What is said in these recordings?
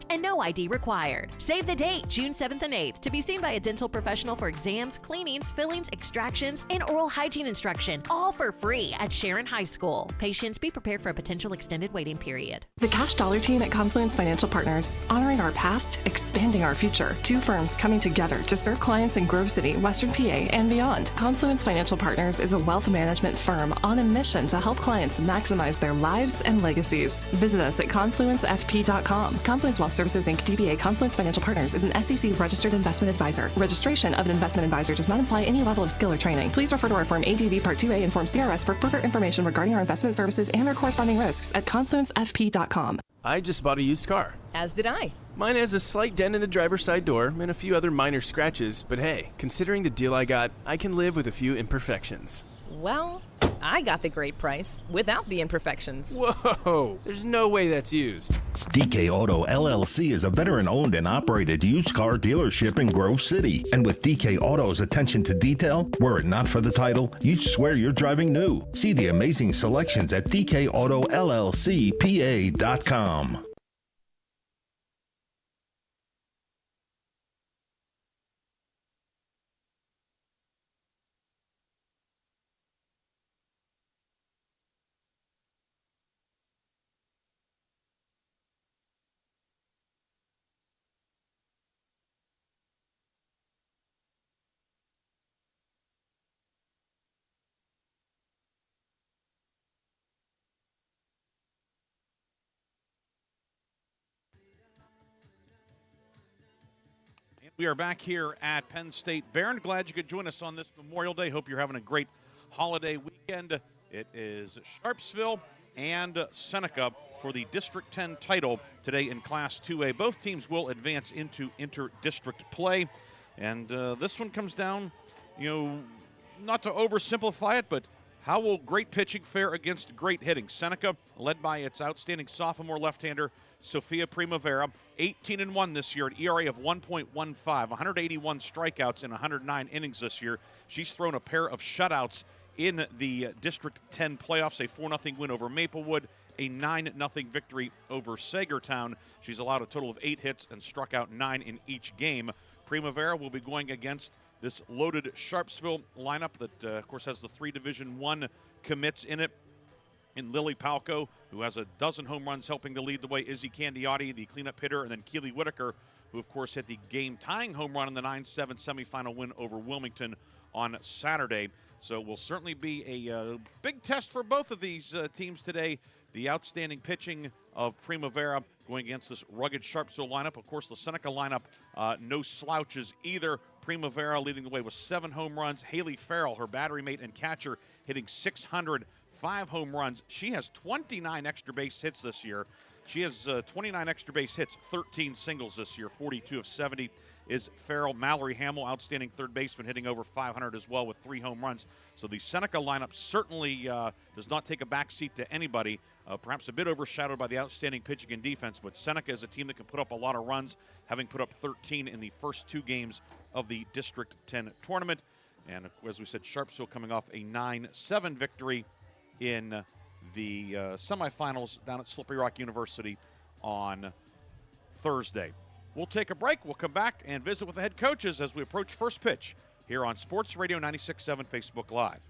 and no ID required. Save the date, June 7th and 8th, to be seen by a dental professional for exams, cleanings, fillings, extractions, and oral hygiene instruction, all for free at Sharon High School. Patients, be prepared for a potential extended waiting period. The Cash Dollar team at Confluence Financial Partners, honoring our past, expanding our future. Two firms coming together to serve clients in Grove City, Western PA, and beyond. Confluence Financial Partners is a wealth management firm on a mission to help clients maximize their lives and legacies. Visit us at confluencefp.com. Confluence Wealth Services, Inc., DBA Confluence Financial Partners is an SEC registered investment advisor. Registration of an investment advisor does not imply any level of skill or training. Please refer to our Form ADV Part 2A and Form CRS for further information regarding our investment services and their corresponding risks at confluencefp.com. I just bought a used car. As did I. Mine has a slight dent in the driver's side door and a few other minor scratches, but hey, considering the deal I got, I can live with a few imperfections. Well, I got the great price without the imperfections. Whoa, there's no way that's used. DK Auto LLC is a veteran-owned and operated used car dealership in Grove City. And with DK Auto's attention to detail, were it not for the title, you'd swear you're driving new. See the amazing selections at DKAutoLLCPA.com. We are back here at Penn State Behrend. Glad you could join us on this Memorial Day. Hope you're having a great holiday weekend. It is Sharpsville and Seneca for the District 10 title today in Class 2A. Both teams will advance into inter-district play. And this one comes down, not to oversimplify it, but how will great pitching fare against great hitting? Seneca, led by its outstanding sophomore left-hander, Sophia Primavera, 18-1 this year, an ERA of 1.15, 181 strikeouts in 109 innings this year. She's thrown a pair of shutouts in the District 10 playoffs, a 4-0 win over Maplewood, a 9-0 victory over Sagertown. She's allowed a total of 8 hits and struck out 9 in each game. Primavera will be going against this loaded Sharpsville lineup that, of course, has the 3 Division I commits in it. In Lily Palco, who has a dozen home runs helping to lead the way, Izzy Candiotti, the cleanup hitter, and then Keely Whitaker, who, of course, hit the game-tying home run in the 9-7 semifinal win over Wilmington on Saturday. So it will certainly be a big test for both of these teams today. The outstanding pitching of Primavera going against this rugged Sharpsville lineup. Of course, the Seneca lineup, no slouches either. Primavera leading the way with 7 home runs. Haley Farrell, her battery mate and catcher, hitting 605 home runs. She has 29 extra base hits this year. She has 29 extra base hits, 13 singles this year. 42 of 70 is Farrell. Mallory Hamill, outstanding third baseman, hitting over 500 as well with 3 home runs. So the Seneca lineup certainly does not take a back seat to anybody. Perhaps a bit overshadowed by the outstanding pitching and defense, but Seneca is a team that can put up a lot of runs, having put up 13 in the first 2 games of the District 10 tournament. And as we said, Sharpsville coming off a 9-7 victory in the semifinals down at Slippery Rock University on Thursday. We'll take a break. We'll come back and visit with the head coaches as we approach first pitch here on Sports Radio 96.7 Facebook Live.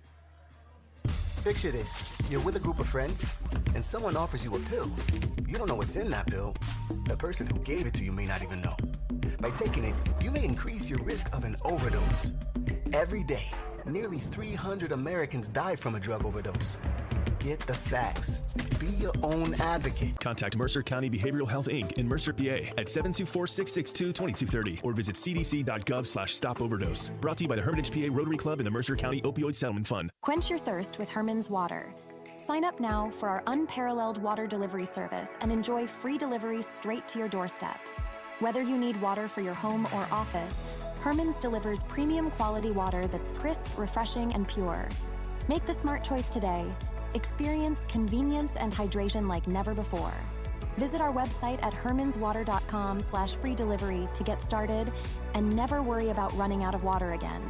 Picture this. You're with a group of friends, and someone offers you a pill. You don't know what's in that pill. The person who gave it to you may not even know. By taking it, you may increase your risk of an overdose. Every day, nearly 300 Americans die from a drug overdose. Get the facts. Be your own advocate. Contact Mercer County Behavioral Health, Inc. in Mercer, PA at 724-662-2230 or visit cdc.gov/stop-overdose. Brought to you by the Hermitage PA Rotary Club and the Mercer County Opioid Settlement Fund. Quench your thirst with Herman's Water. Sign up now for our unparalleled water delivery service and enjoy free delivery straight to your doorstep. Whether you need water for your home or office, Herman's delivers premium quality water that's crisp, refreshing, and pure. Make the smart choice today. Experience convenience and hydration like never before. Visit our website at hermanswater.com/free delivery to get started and never worry about running out of water again.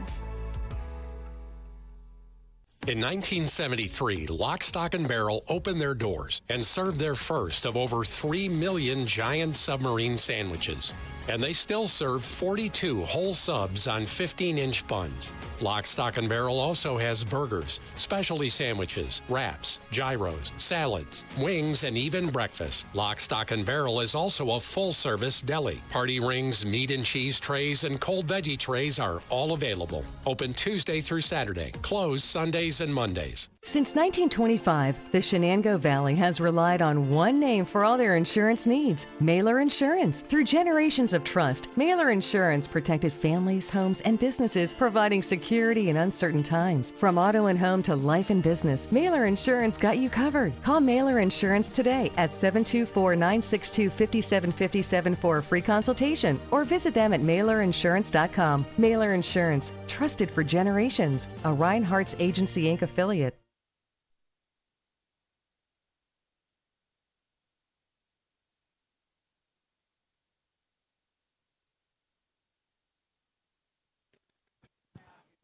In 1973, Lock, Stock, and Barrel opened their doors and served their first of over 3 million giant submarine sandwiches. And they still serve 42 whole subs on 15-inch buns. Lock, Stock, and Barrel also has burgers, specialty sandwiches, wraps, gyros, salads, wings, and even breakfast. Lock, Stock, and Barrel is also a full-service deli. Party rings, meat and cheese trays, and cold veggie trays are all available. Open Tuesday through Saturday. Closed Sundays and Mondays. Since 1925, the Shenango Valley has relied on one name for all their insurance needs, Mailer Insurance. Through generations of trust, Mailer Insurance protected families, homes, and businesses, providing security in uncertain times. From auto and home to life and business, Mailer Insurance got you covered. Call Mailer Insurance today at 724-962-5757 for a free consultation, or visit them at mailerinsurance.com. Mailer Insurance, trusted for generations. A Reinhardt's Agency Inc. affiliate.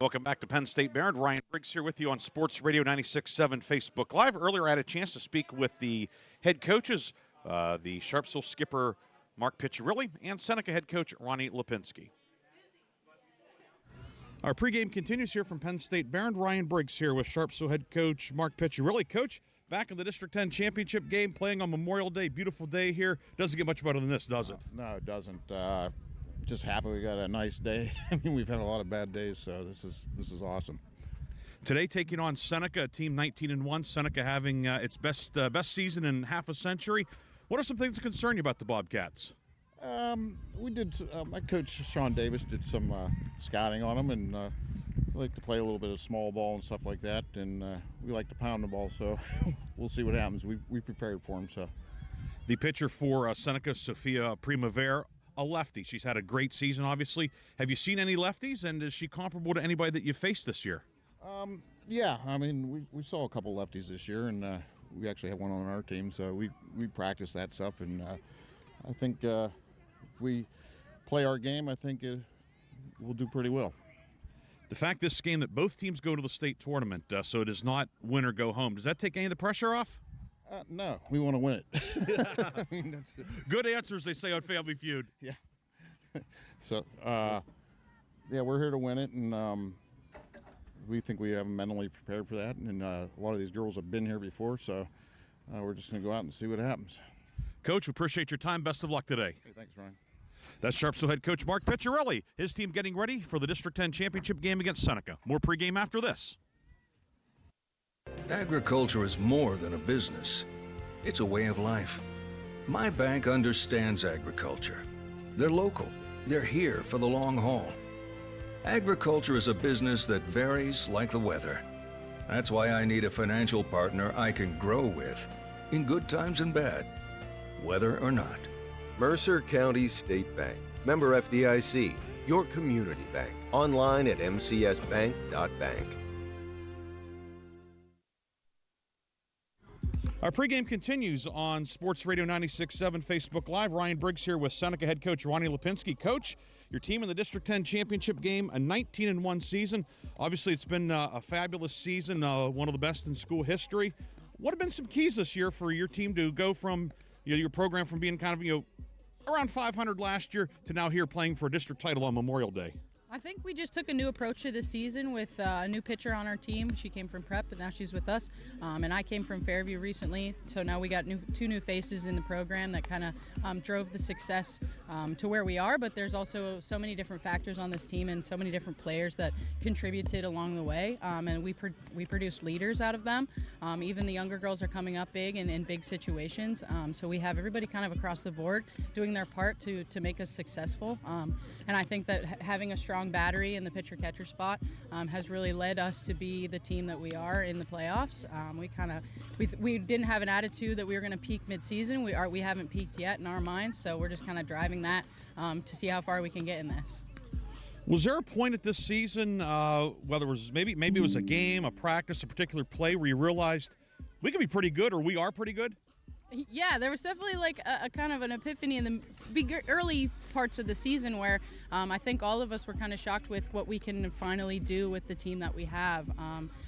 Welcome back to Penn State Behrend. Ryan Briggs here with you on Sports Radio 96.7 Facebook Live. Earlier, I had a chance to speak with the head coaches, the Sharpsville skipper Mark Piccirilli and Seneca head coach Ronnie Lipinski. Our pregame continues here from Penn State Behrend. Ryan Briggs here with Sharpsville head coach Mark Piccirilli. Coach, back in the District 10 championship game, playing on Memorial Day. Beautiful day here. Doesn't get much better than this, does it? No, it doesn't. Just happy we got a nice day. I mean, we've had a lot of bad days, so this is awesome. Today, taking on Seneca, a team 19-1. Seneca having its best season in half a century. What are some things that concern you about the Bobcats? We did. My coach Sean Davis did some scouting on them, and we like to play a little bit of small ball and stuff like that. And we like to pound the ball, so we'll see what happens. We prepared for them. So, the pitcher for Seneca, Sophia Primavera, a lefty. She's had a great season, obviously. Have you seen any lefties, and is she comparable to anybody that you faced this year? Yeah, I mean, we saw a couple lefties this year, and we actually have one on our team, so we practice that stuff, and I think if we play our game, I think we'll do pretty well. The fact this game that both teams go to the state tournament, so it is not win or go home, does that take any of the pressure off? No, we want to win it. I mean, that's good answers, they say on Family Feud. Yeah. So, yeah, we're here to win it, and we think we have mentally prepared for that. And a lot of these girls have been here before, so we're just going to go out and see what happens. Coach, we appreciate your time. Best of luck today. Hey, thanks, Ryan. That's Sharpsville head coach Mark Piccirilli. His team getting ready for the District 10 championship game against Seneca. More pregame after this. Agriculture is more than a business. It's a way of life. My bank understands agriculture. They're local. They're here for the long haul. Agriculture is a business that varies like the weather. That's why I need a financial partner I can grow with, in good times and bad, whether or not. Mercer County State Bank. Member FDIC. Your community bank. Online at mcsbank.bank. Our pregame continues on Sports Radio 96.7 Facebook Live. Ryan Briggs here with Seneca head coach Ronnie Lipinski. Coach, your team in the District 10 championship game, a 19-1 season. Obviously, it's been a fabulous season, one of the best in school history. What have been some keys this year for your team to go from your program from being kind of around 500 last year to now here playing for a district title on Memorial Day? I think we just took a new approach to this season with a new pitcher on our team. She came from prep, but now she's with us. And I came from Fairview recently, so now we got two new faces in the program that kind of drove the success to where we are. But there's also so many different factors on this team and so many different players that contributed along the way. And we produced leaders out of them. Even the younger girls are coming up big in big situations. So we have everybody kind of across the board doing their part to make us successful. And I think that having a strong battery in the pitcher-catcher spot has really led us to be the team that we are in the playoffs. We didn't have an attitude that we were going to peak mid-season. We haven't peaked yet in our minds, so we're just kind of driving that to see how far we can get in this. Was there a point at this season, whether it was maybe it was a game, a practice, a particular play, where you realized we can be pretty good or we are pretty good? Yeah, there was definitely like a kind of an epiphany in the early parts of the season where I think all of us were kind of shocked with what we can finally do with the team that we have.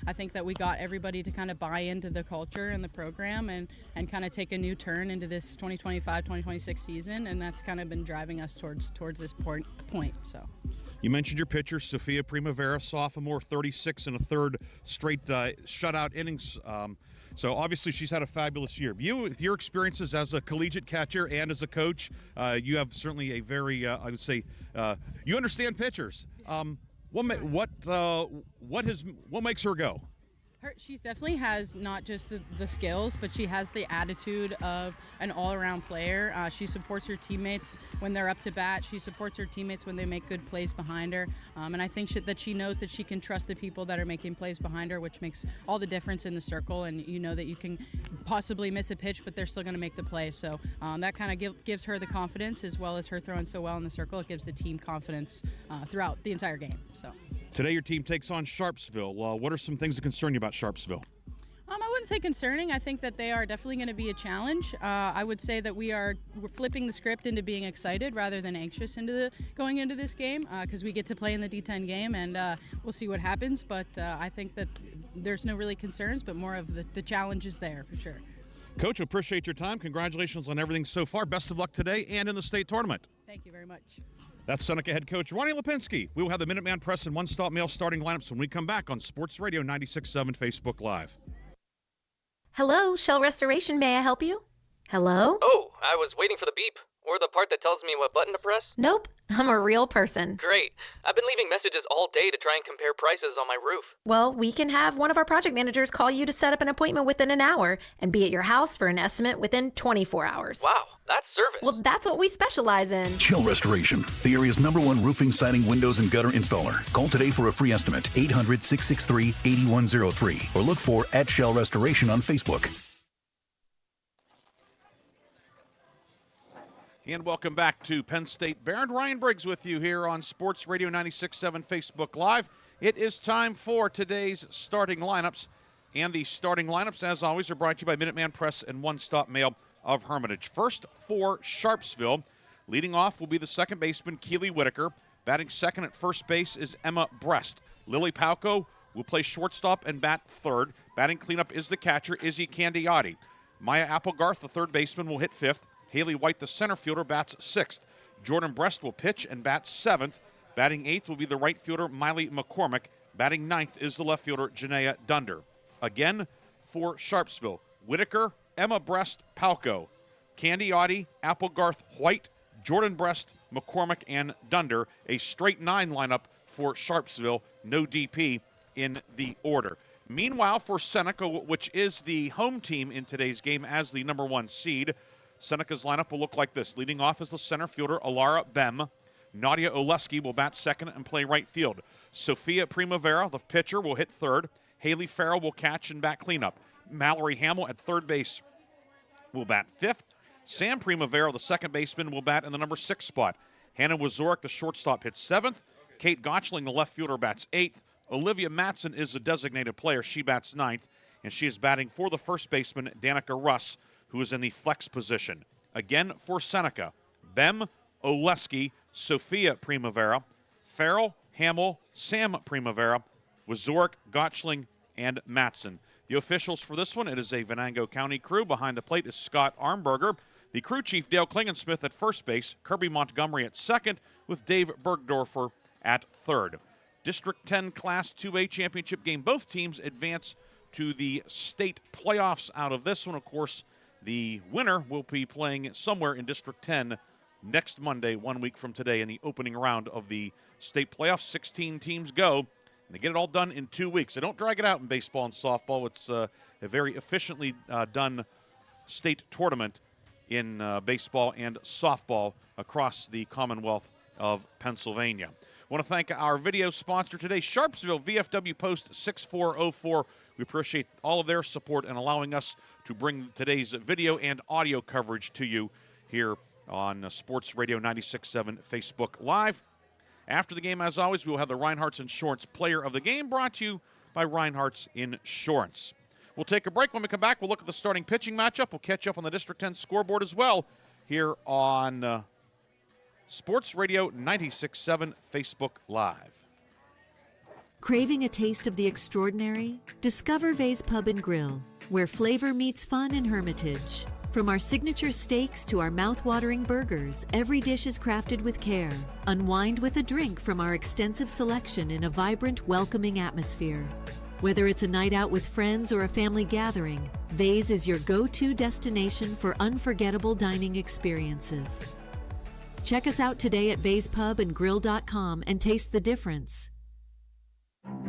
I think that we got everybody to kind of buy into the culture and the program and kind of take a new turn into this 2025-2026 season, and that's kind of been driving us towards this point. So. You mentioned your pitcher, Sophia Primavera, sophomore, 36 and a third straight shutout innings. So obviously she's had a fabulous year. You, with your experiences as a collegiate catcher and as a coach, you have certainly a very, I would say, you understand pitchers. What makes her go? She definitely has not just the skills, but she has the attitude of an all-around player. She supports her teammates when they're up to bat. She supports her teammates when they make good plays behind her. And I think that she knows that she can trust the people that are making plays behind her, which makes all the difference in the circle. And you know that you can possibly miss a pitch, but they're still going to make the play. So that kind of gives her the confidence, as well as her throwing so well in the circle. It gives the team confidence throughout the entire game. So. Today your team takes on Sharpsville. What are some things that concern you about Sharpsville? I wouldn't say concerning. I think that they are definitely going to be a challenge. I would say that we're flipping the script into being excited rather than anxious going into this game because we get to play in the D10 game, and we'll see what happens. But I think that there's no really concerns, but more of the challenges there for sure. Coach, appreciate your time. Congratulations on everything so far. Best of luck today and in the state tournament. Thank you very much. That's Seneca head coach Ronnie Lipinski. We will have the Minuteman Press and One Stop Mail starting lineups when we come back on Sports Radio 96.7 Facebook Live. Hello, Shell Restoration. May I help you? Hello? Oh, I was waiting for the beep. Or the part that tells me what button to press? Nope, I'm a real person. Great. I've been leaving messages all day to try and compare prices on my roof. Well, we can have one of our project managers call you to set up an appointment within an hour and be at your house for an estimate within 24 hours. Wow, that's service. Well, that's what we specialize in. Shell Restoration, the area's #1 roofing, siding, windows, and gutter installer. Call today for a free estimate, 800-663-8103, or look for @Shell Restoration on Facebook. And welcome back to Penn State Behrend. Ryan Briggs with you here on Sports Radio 96.7 Facebook Live. It is time for today's starting lineups. And the starting lineups, as always, are brought to you by Minuteman Press and One Stop Mail of Hermitage. First for Sharpsville. Leading off will be the second baseman, Keely Whitaker. Batting second at first base is Emma Brest. Lily Pauco will play shortstop and bat third. Batting cleanup is the catcher, Izzy Candiotti. Maya Applegarth, the third baseman, will hit fifth. Haley White, the center fielder, bats sixth. Jordan Brest will pitch and bat seventh. Batting eighth will be the right fielder, Miley McCormick. Batting ninth is the left fielder, Janaea Dunder. Again, for Sharpsville, Whitaker, Emma Brest, Pauco, Candiotti, Applegarth, White, Jordan Brest, McCormick, and Dunder. A straight 9 lineup for Sharpsville. No DP in the order. Meanwhile, for Seneca, which is the home team in today's game as the #1 seed, Seneca's lineup will look like this. Leading off is the center fielder, Alara Bem. Nadia Oleski will bat second and play right field. Sophia Primavera, the pitcher, will hit third. Haley Farrell will catch and bat cleanup. Mallory Hamill at third base will bat fifth. Sam Primavera, the second baseman, will bat in the #6 spot. Hannah Wazorek, the shortstop, hits seventh. Kate Gottschling, the left fielder, bats eighth. Olivia Matson is a designated player. She bats ninth, and she is batting for the first baseman, Danica Russ, who is in the flex position. Again, for Seneca, Bem, Oleski, Sophia Primavera, Farrell, Hamill, Sam Primavera, Wazorek, Gottschling, and Matson. The officials for this one, it is a Venango County crew. Behind the plate is Scott Armberger. The crew chief, Dale Klingensmith, at first base. Kirby Montgomery at second, with Dave Bergdorfer at third. District 10 Class 2A championship game. Both teams advance to the state playoffs out of this one. Of course, the winner will be playing somewhere in District 10 next Monday, 1 week from today, in the opening round of the state playoffs. 16 teams go, and they get it all done in 2 weeks. They don't drag it out in baseball and softball. It's a very efficiently done state tournament in baseball and softball across the Commonwealth of Pennsylvania. I want to thank our video sponsor today, Sharpsville VFW Post 6404. We appreciate all of their support and allowing us to bring today's video and audio coverage to you here on Sports Radio 96.7 Facebook Live. After the game, as always, we will have the Reinhardt's Insurance Player of the Game, brought to you by Reinhardt's Insurance. We'll take a break. When we come back, we'll look at the starting pitching matchup. We'll catch up on the District 10 scoreboard as well here on Sports Radio 96.7 Facebook Live. Craving a taste of the extraordinary? Discover Vay's Pub and Grill, where flavor meets fun in Hermitage. From our signature steaks to our mouth-watering burgers, every dish is crafted with care. Unwind with a drink from our extensive selection in a vibrant, welcoming atmosphere. Whether it's a night out with friends or a family gathering, Vay's is your go-to destination for unforgettable dining experiences. Check us out today at vayspubandgrill.com and taste the difference.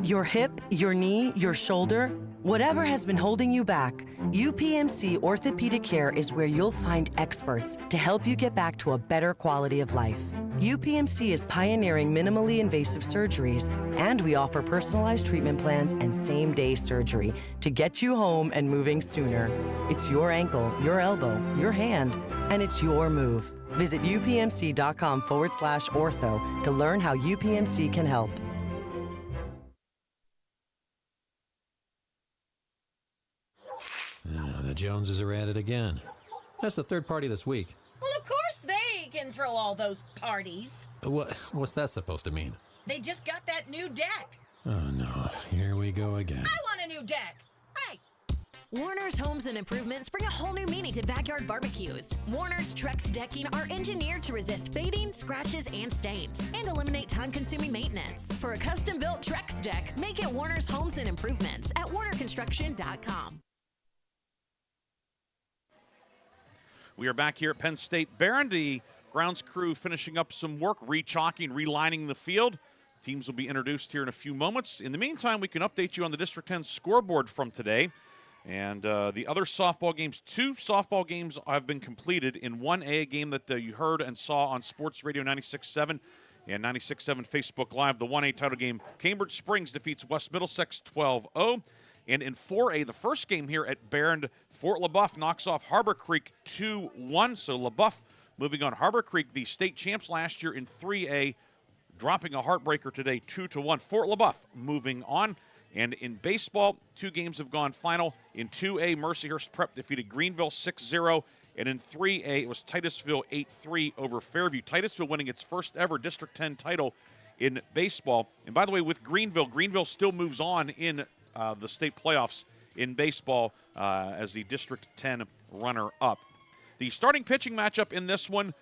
Your hip, your knee, your shoulder, whatever has been holding you back, UPMC Orthopedic Care is where you'll find experts to help you get back to a better quality of life. UPMC is pioneering minimally invasive surgeries, and we offer personalized treatment plans and same-day surgery to get you home and moving sooner. It's your ankle, your elbow, your hand, and it's your move. Visit upmc.com/ortho to learn how UPMC can help. The Joneses are at it again. That's the third party this week. Well, of course they can throw all those parties. What's that supposed to mean? They just got that new deck. Oh no, here we go again. I want a new deck. Hey! Warner's Homes and Improvements bring a whole new meaning to backyard barbecues. Warner's Trex decking are engineered to resist fading, scratches, and stains, and eliminate time-consuming maintenance. For a custom-built Trex deck, make it Warner's Homes and Improvements at warnerconstruction.com. We are back here at Penn State Behrend. The grounds crew finishing up some work, re-chalking, relining the field. Teams will be introduced here in a few moments. In the meantime, we can update you on the District 10 scoreboard from today. And the other softball games, 2 softball games have been completed. In 1A, a game that you heard and saw on Sports Radio 96.7 and 96.7 Facebook Live, the 1A title game, Cambridge Springs defeats West Middlesex 12-0. And in 4A, the first game here at Behrend, Fort LaBeouf knocks off Harbor Creek 2-1. So LaBeouf moving on. Harbor Creek, the state champs last year in 3A, dropping a heartbreaker today 2-1. Fort LaBeouf moving on. And in baseball, 2 games have gone final. In 2A, Mercyhurst Prep defeated Greenville 6-0. And in 3A, it was Titusville 8-3 over Fairview. Titusville winning its first ever District 10 title in baseball. And by the way, with Greenville still moves on in the state playoffs in baseball as the District 10 runner-up. The starting pitching matchup in this one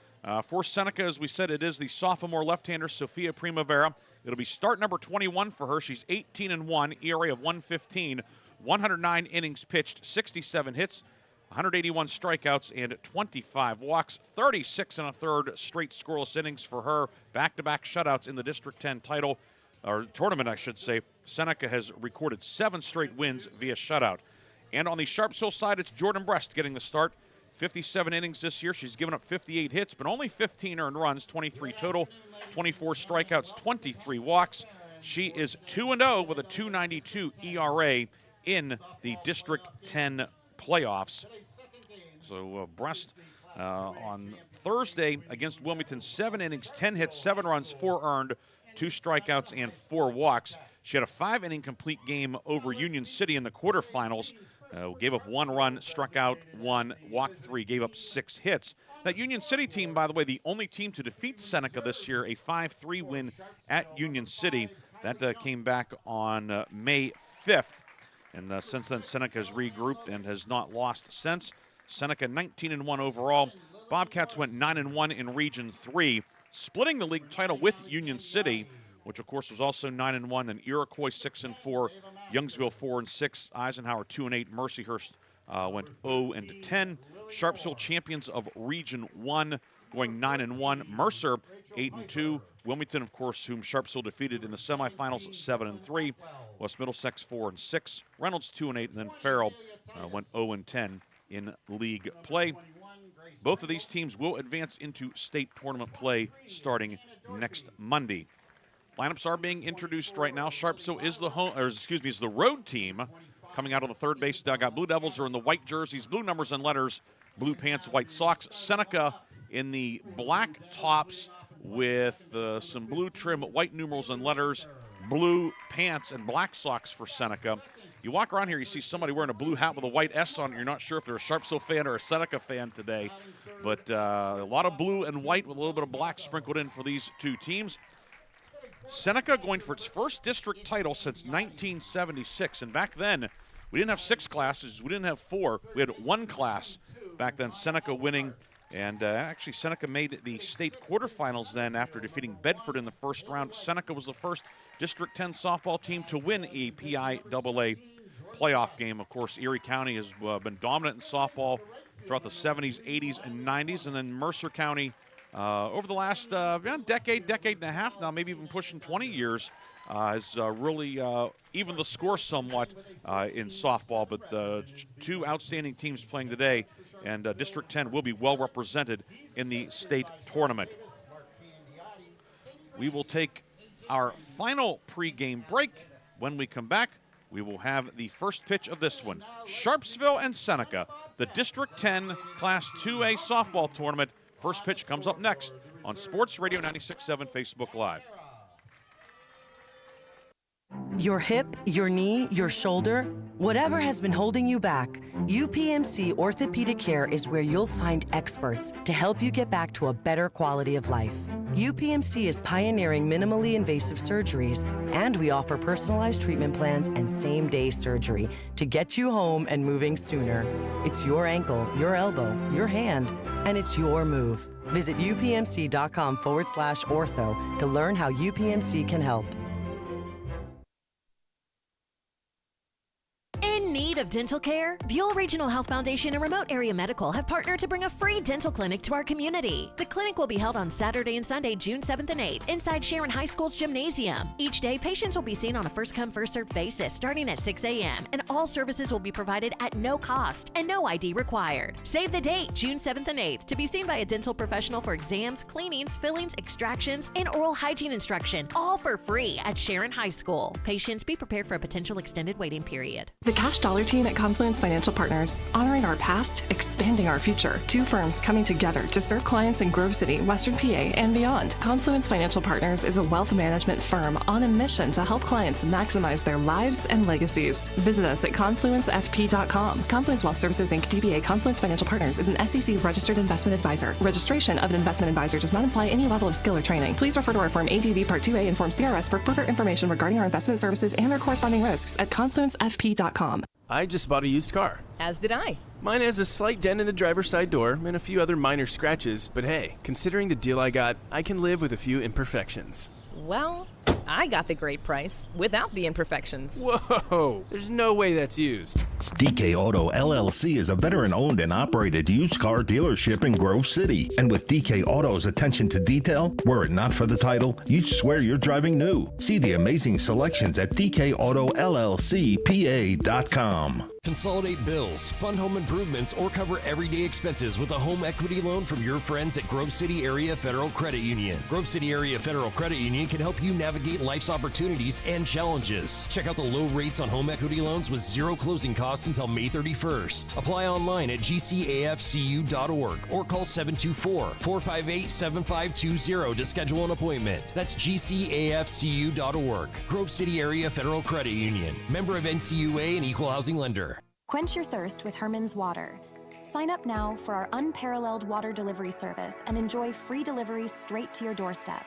for Seneca, as we said, it is the sophomore left-hander Sophia Primavera. It'll be start number 21 for her. She's 18-1, ERA of 1.15, 109 innings pitched, 67 hits, 181 strikeouts, and 25 walks, 36 1/3 straight scoreless innings for her. Back-to-back shutouts in the District 10 title, or tournament, I should say. Seneca has recorded 7 straight wins via shutout. And on the Sharpsville side, it's Jordan Brest getting the start. 57 innings this year. She's given up 58 hits, but only 15 earned runs, 23 total, 24 strikeouts, 23 walks. She is 2-0 with a 2.92 ERA in the District 10 playoffs. So Brest on Thursday against Wilmington, 7 innings, 10 hits, 7 runs, 4 earned, 2 strikeouts, and 4 walks. She had a 5-inning complete game over Union City in the quarterfinals. Gave up 1 run, struck out 1, walked 3, gave up 6 hits. That Union City team, by the way, the only team to defeat Seneca this year, a 5-3 win at Union City. That came back on May 5th. And since then, Seneca has regrouped and has not lost since. Seneca 19-1 overall. Bobcats went 9-1 in Region 3, splitting the league title with Union City, which of course was also 9-1. Then Iroquois 6-4, Youngsville 4-6, Eisenhower 2-8, Mercyhurst went 0-10. Sharpsville champions of Region 1 going 9-1. Mercer 8-2. Wilmington, of course, whom Sharpsville defeated in the semifinals 7-3. West Middlesex 4-6. Reynolds 2-8, and then Farrell went 0-10 in league play. Both of these teams will advance into state tournament play starting next Monday. Lineups are being introduced right now. Sharpsville is the road team coming out of the third base dugout. Blue Devils are in the white jerseys, blue numbers and letters, blue pants, white socks. Seneca in the black tops with some blue trim, white numerals and letters, blue pants and black socks for Seneca. You walk around here, you see somebody wearing a blue hat with a white S on it. You're not sure if they're a Sharpsville fan or a Seneca fan today. But a lot of blue and white with a little bit of black sprinkled in for these two teams. Seneca going for its first district title since 1976. And back then, we didn't have 6 classes. We didn't have 4. We had 1 class back then. Seneca winning. And actually, Seneca made the state quarterfinals then after defeating Bedford in the first round. Seneca was the first District 10 softball team to win a PIAA playoff game. Of course, Erie County has been dominant in softball throughout the 70s, 80s, and 90s. And then Mercer County, over the last decade and a half now, maybe even pushing 20 years, has really evened the score somewhat in softball. But the 2 outstanding teams playing today, and District 10 will be well represented in the state tournament. We will take our final pregame break. When we come back, we will have the first pitch of this one. Sharpsville and Seneca, the District 10 Class 2A softball tournament. First pitch comes up next on Sports Radio 96.7 Facebook Live. Your hip, your knee, your shoulder, whatever has been holding you back, UPMC Orthopedic Care is where you'll find experts to help you get back to a better quality of life. UPMC is pioneering minimally invasive surgeries, and we offer personalized treatment plans and same-day surgery to get you home and moving sooner. It's your ankle, your elbow, your hand, and it's your move. Visit upmc.com/ortho to learn how UPMC can help. In need of dental care? Buell Regional Health Foundation and Remote Area Medical have partnered to bring a free dental clinic to our community. The clinic will be held on Saturday and Sunday, June 7th and 8th, inside Sharon High School's gymnasium. Each day, patients will be seen on a first-come, first-served basis starting at 6 a.m., and all services will be provided at no cost and no ID required. Save the date, June 7th and 8th, to be seen by a dental professional for exams, cleanings, fillings, extractions, and oral hygiene instruction, all for free at Sharon High School. Patients, be prepared for a potential extended waiting period. The Cash Dollar Team at Confluence Financial Partners, honoring our past, expanding our future. 2 firms coming together to serve clients in Grove City, Western PA, and beyond. Confluence Financial Partners is a wealth management firm on a mission to help clients maximize their lives and legacies. Visit us at confluencefp.com. Confluence Wealth Services Inc. DBA Confluence Financial Partners is an SEC registered investment advisor. Registration of an investment advisor does not imply any level of skill or training. Please refer to our Form ADV Part 2A and Form CRS for further information regarding our investment services and their corresponding risks at confluencefp.com. I just bought a used car. As did I. Mine has a slight dent in the driver's side door and a few other minor scratches, but hey, considering the deal I got, I can live with a few imperfections. Well, I got the great price without the imperfections. Whoa, there's no way that's used. DK Auto LLC is a veteran-owned and operated used car dealership in Grove City. And with DK Auto's attention to detail, were it not for the title, you'd swear you're driving new. See the amazing selections at DKAutoLLCPA.com. Consolidate bills, fund home improvements, or cover everyday expenses with a home equity loan from your friends at Grove City Area Federal Credit Union. Grove City Area Federal Credit Union can help you navigate life's opportunities and challenges. Check out the low rates on home equity loans with 0 closing costs until May 31st. Apply online at gcafcu.org or call 724-458-7520 to schedule an appointment. That's gcafcu.org. Grove City Area Federal Credit Union. Member of NCUA and Equal Housing Lender. Quench your thirst with Herman's Water. Sign up now for our unparalleled water delivery service and enjoy free delivery straight to your doorstep.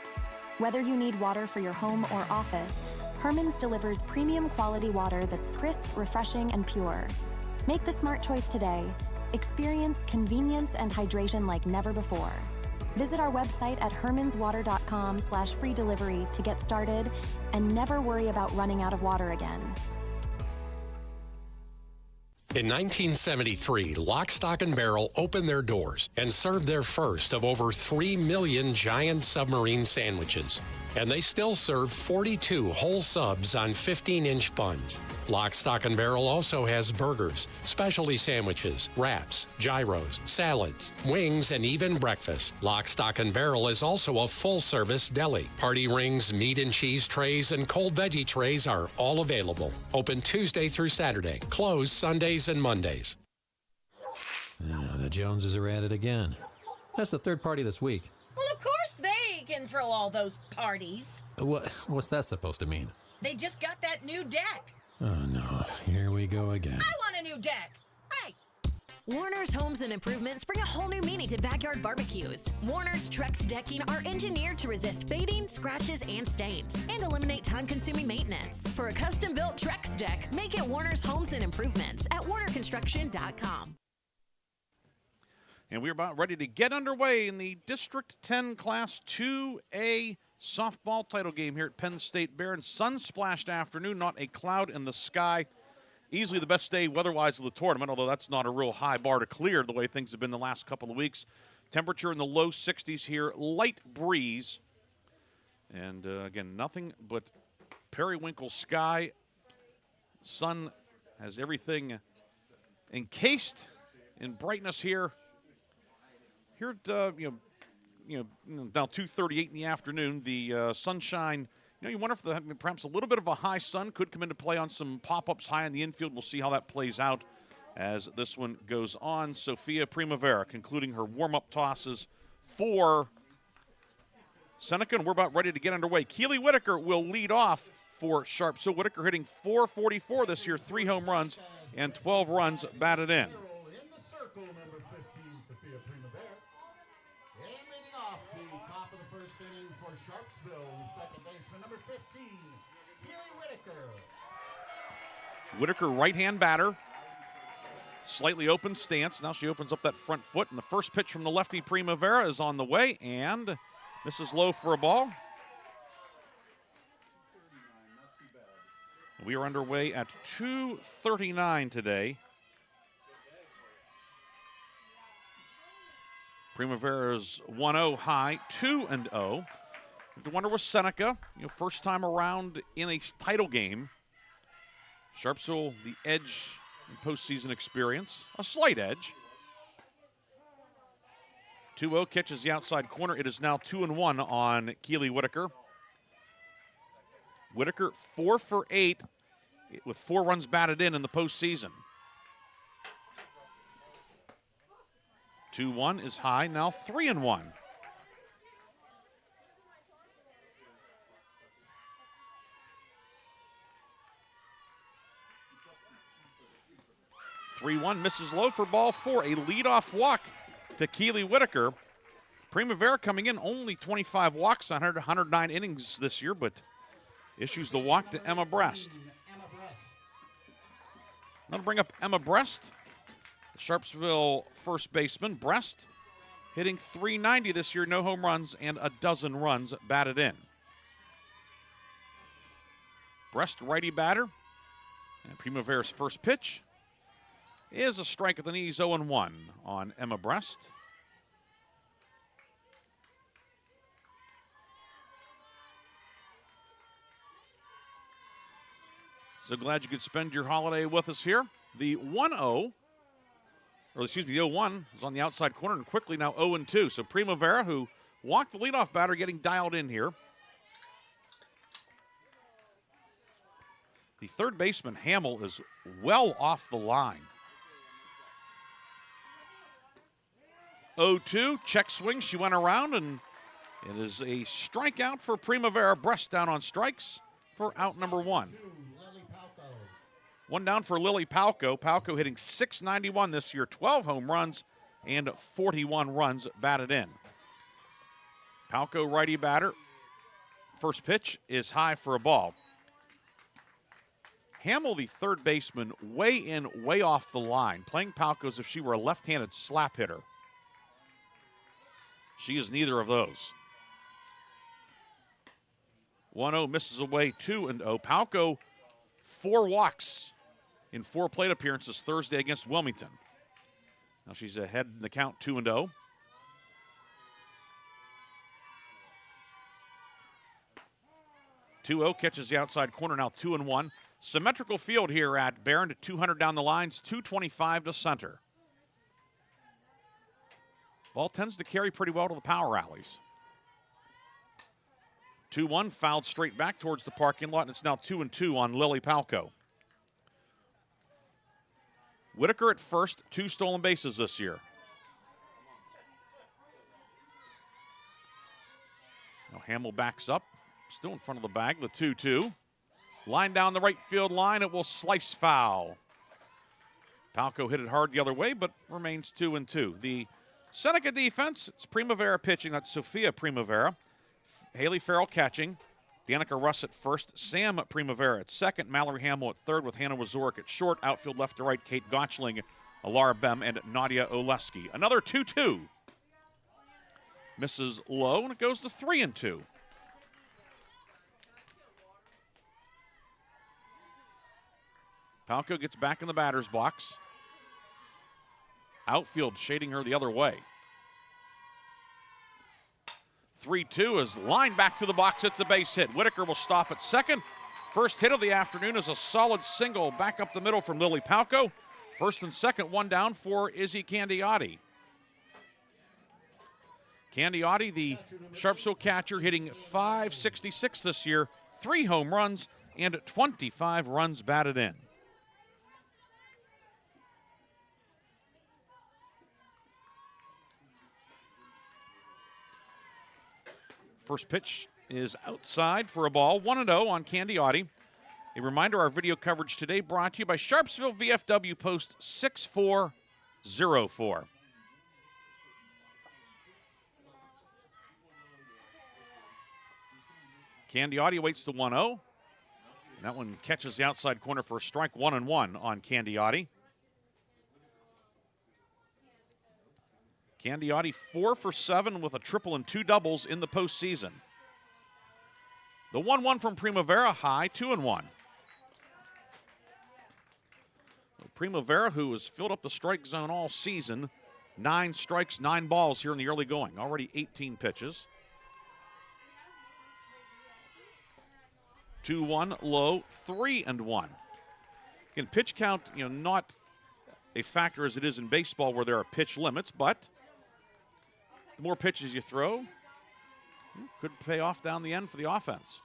Whether you need water for your home or office, Herman's delivers premium quality water that's crisp, refreshing, and pure. Make the smart choice today. Experience convenience and hydration like never before. Visit our website at hermanswater.com/free delivery to get started and never worry about running out of water again. In 1973, Lock, Stock, and Barrel opened their doors and served their first of over 3 million giant submarine sandwiches. And they still serve 42 whole subs on 15-inch buns. Lock, Stock, and Barrel also has burgers, specialty sandwiches, wraps, gyros, salads, wings, and even breakfast. Lock, Stock, and Barrel is also a full-service deli. Party rings, meat and cheese trays, and cold veggie trays are all available. Open Tuesday through Saturday. Closed Sundays and Mondays. The Joneses are at it again. That's the 3rd party this week. Well, of course they can throw all those parties. What's that supposed to mean? They just got that new deck. Oh, no. Here we we go again. I want a new deck. Hey! Warner's Homes and Improvements bring a whole new meaning to backyard barbecues. Warner's Trex decking are engineered to resist fading, scratches, and stains, and eliminate time-consuming maintenance. For a custom-built Trex deck, make it Warner's Homes and Improvements at warnerconstruction.com. And we're about ready to get underway in the District 10 Class 2A softball title game here at Penn State Behrend. Sun-splashed afternoon, not a cloud in the sky. Easily the best day weather-wise of the tournament, although that's not a real high bar to clear the way things have been the last couple of weeks. Temperature in the low 60s here, light breeze. And again, nothing but periwinkle sky. Sun has everything encased in brightness here. Here at, now 2:38 in the afternoon, the sunshine. You wonder if perhaps a little bit of a high sun could come into play on some pop-ups high in the infield. We'll see how that plays out as this one goes on. Sophia Primavera concluding her warm-up tosses for Seneca, and we're about ready to get underway. Keely Whitaker will lead off for Sharpsville. Whitaker hitting .444 this year, 3 home runs and 12 runs batted in. Whitaker, right-hand batter. Slightly open stance. Now she opens up that front foot, and the first pitch from the lefty Primavera is on the way, and misses low for a ball. We are underway at 2:39 today. Primavera's 1-0 high, 2-0. The wonder was Seneca, first time around in a title game. Sharpsville, the edge in postseason experience, a slight edge. 2-0 catches the outside corner. It is now 2-1 on Keely Whitaker. Whitaker 4 for 8 with 4 runs batted in the postseason. 2-1 is high, now 3-1. Misses low for ball 4. A leadoff walk to Keely Whitaker. Primavera coming in only 25 walks on 109 innings this year, but issues the walk to Emma Brest. Now to bring up Emma Brest, the Sharpsville first baseman. Brest hitting .390 this year, no home runs and a dozen runs batted in. Brest righty batter, and Primavera's first pitch is a strike at the knees, 0-1 on Emma Brest. So glad you could spend your holiday with us here. The 1-0, or excuse me, the 0-1 is on the outside corner, and quickly now 0-2. So Primavera, who walked the leadoff batter, getting dialed in here. The third baseman, Hamill, is well off the line. 0-2, check swing. She went around, and it is a strikeout for Primavera. Brest down on strikes for out number 1. One down for Lily Palco. Palco hitting .691 this year, 12 home runs and 41 runs batted in. Palco righty batter. First pitch is high for a ball. Hamill, the third baseman, way in, way off the line, playing Palco as if she were a left-handed slap hitter. She is neither of those. 1-0 misses away, 2-0. Palco, 4 walks in 4 plate appearances Thursday against Wilmington. Now she's ahead in the count, 2-0. Catches the outside corner, now 2-1. Symmetrical field here at Behrend, 200 down the lines, 225 to center. Ball tends to carry pretty well to the power alleys. 2-1, fouled straight back towards the parking lot, and it's now 2-2 on Lily Palco. Whitaker at first, 2 stolen bases this year. Now Hamill backs up, still in front of the bag, the 2-2. Line down the right field line, it will slice foul. Palco hit it hard the other way, but remains 2-2. The Seneca defense, it's Primavera pitching. That's Sophia Primavera. Haley Farrell catching. Danica Russ at first. Sam Primavera at second. Mallory Hamill at third with Hannah Wazorek at short. Outfield left to right, Kate Gotchling, Alara Bem, and Nadia Oleski. Another 2-2. Misses low, and it goes to 3-2. Palco gets back in the batter's box. Outfield shading her the other way. 3-2 is lined back to the box. It's a base hit. Whitaker will stop at second. First hit of the afternoon is a solid single back up the middle from Lily Palco. First and second, one down for Izzy Candiotti. Candiotti, the Sharpsville catcher, hitting .566 this year, 3 home runs, and 25 runs batted in. First pitch is outside for a ball, 1-0 on Candiotti. A reminder, our video coverage today brought to you by Sharpsville VFW Post 6404. Candiotti waits the 1-0. That one catches the outside corner for a strike, 1-1 on Candiotti. Candiotti 4 for 7 with a triple and 2 doubles in the postseason. The 1-1 from Primavera, high, 2-1. Primavera, who has filled up the strike zone all season, 9 strikes, 9 balls here in the early going, already 18 pitches. 2-1, low, 3-1. Again, pitch count, not a factor as it is in baseball where there are pitch limits, but the more pitches you throw, could pay off down the end for the offense.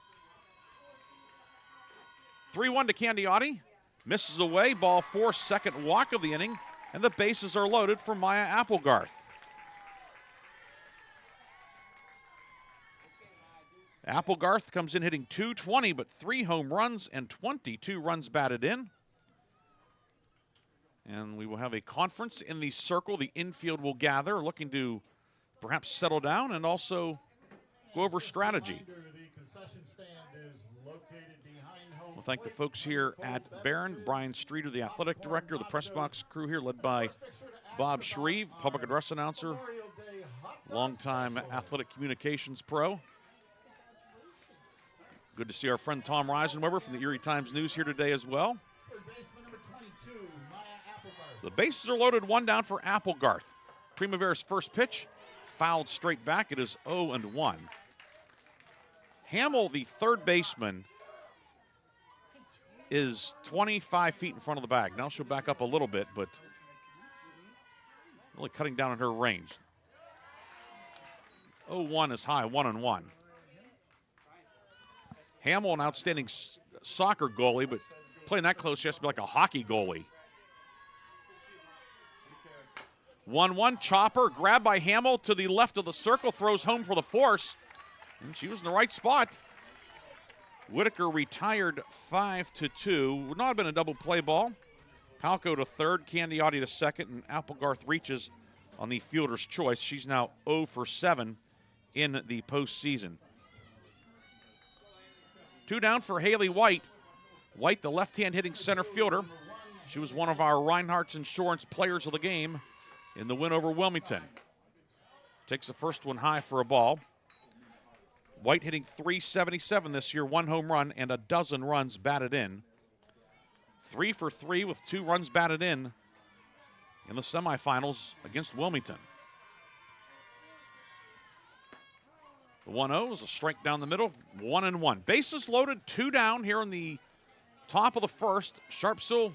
3-1 to Candiotti. Misses away, ball 4, second walk of the inning, and the bases are loaded for Maya Applegarth. Applegarth comes in hitting .220, but 3 home runs and 22 runs batted in. And we will have a conference in the circle. The infield will gather, looking to perhaps settle down and also go over strategy. We'll thank the folks here at Behrend. Brian Streeter, the athletic director, the press box crew here led by Bob Shreve, public address announcer, longtime athletic communications pro. Good to see our friend Tom Reisenweber from the Erie Times News here today as well. The bases are loaded, 1 down for Applegarth. Primavera's first pitch, fouled straight back. It is 0-1. Hamill, the third baseman, is 25 feet in front of the bag. Now she'll back up a little bit, but really cutting down on her range. 0-1 is high, 1-1. Hamill, an outstanding soccer goalie, but playing that close, she has to be like a hockey goalie. 1-1, chopper, grabbed by Hamill to the left of the circle, throws home for the force, and she was in the right spot. Whitaker retired 5-2. Would not have been a double play ball. Palco to third, Candiotti to second, and Applegarth reaches on the fielder's choice. She's now 0 for 7 in the postseason. 2 down for Haley White. White, the left-hand hitting center fielder. She was one of our Reinhardt's Insurance players of the game in the win over Wilmington. Takes the first one high for a ball. White hitting .377 this year, 1 home run and a dozen runs batted in. 3 for 3 with 2 runs batted in the semifinals against Wilmington. The 1-0 is a strike down the middle, 1-1. Bases loaded, 2 down here in the top of the first. Sharpsville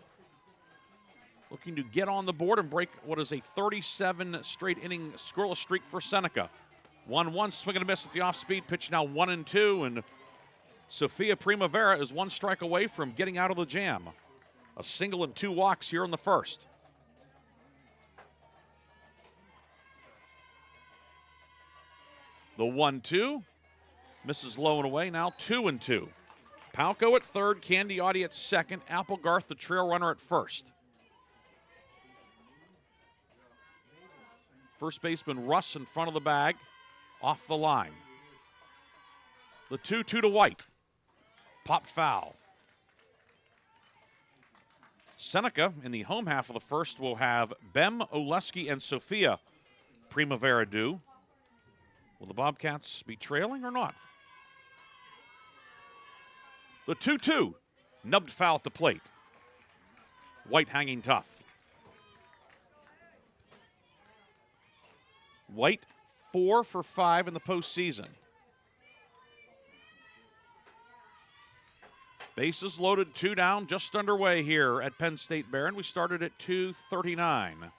looking to get on the board and break what is a 37 straight inning scoreless streak for Seneca. 1-1, swing and a miss at the off-speed pitch, now 1-2, and Sophia Primavera is 1 strike away from getting out of the jam. A single and 2 walks here in the first. The 1-2 misses low and away, now 2-2. Palco at third, Candiotti at second, Applegarth the trail runner at first. First baseman Russ in front of the bag, off the line. The 2-2 to White. Pop foul. Seneca in the home half of the first will have Bem, Oleski, and Sophia Primavera due. Will the Bobcats be trailing or not? The 2-2. Nubbed foul at the plate. White hanging tough. White 4 for 5 in the postseason. Bases loaded, 2 down, just underway here at Penn State Behrend. We started at 2:39.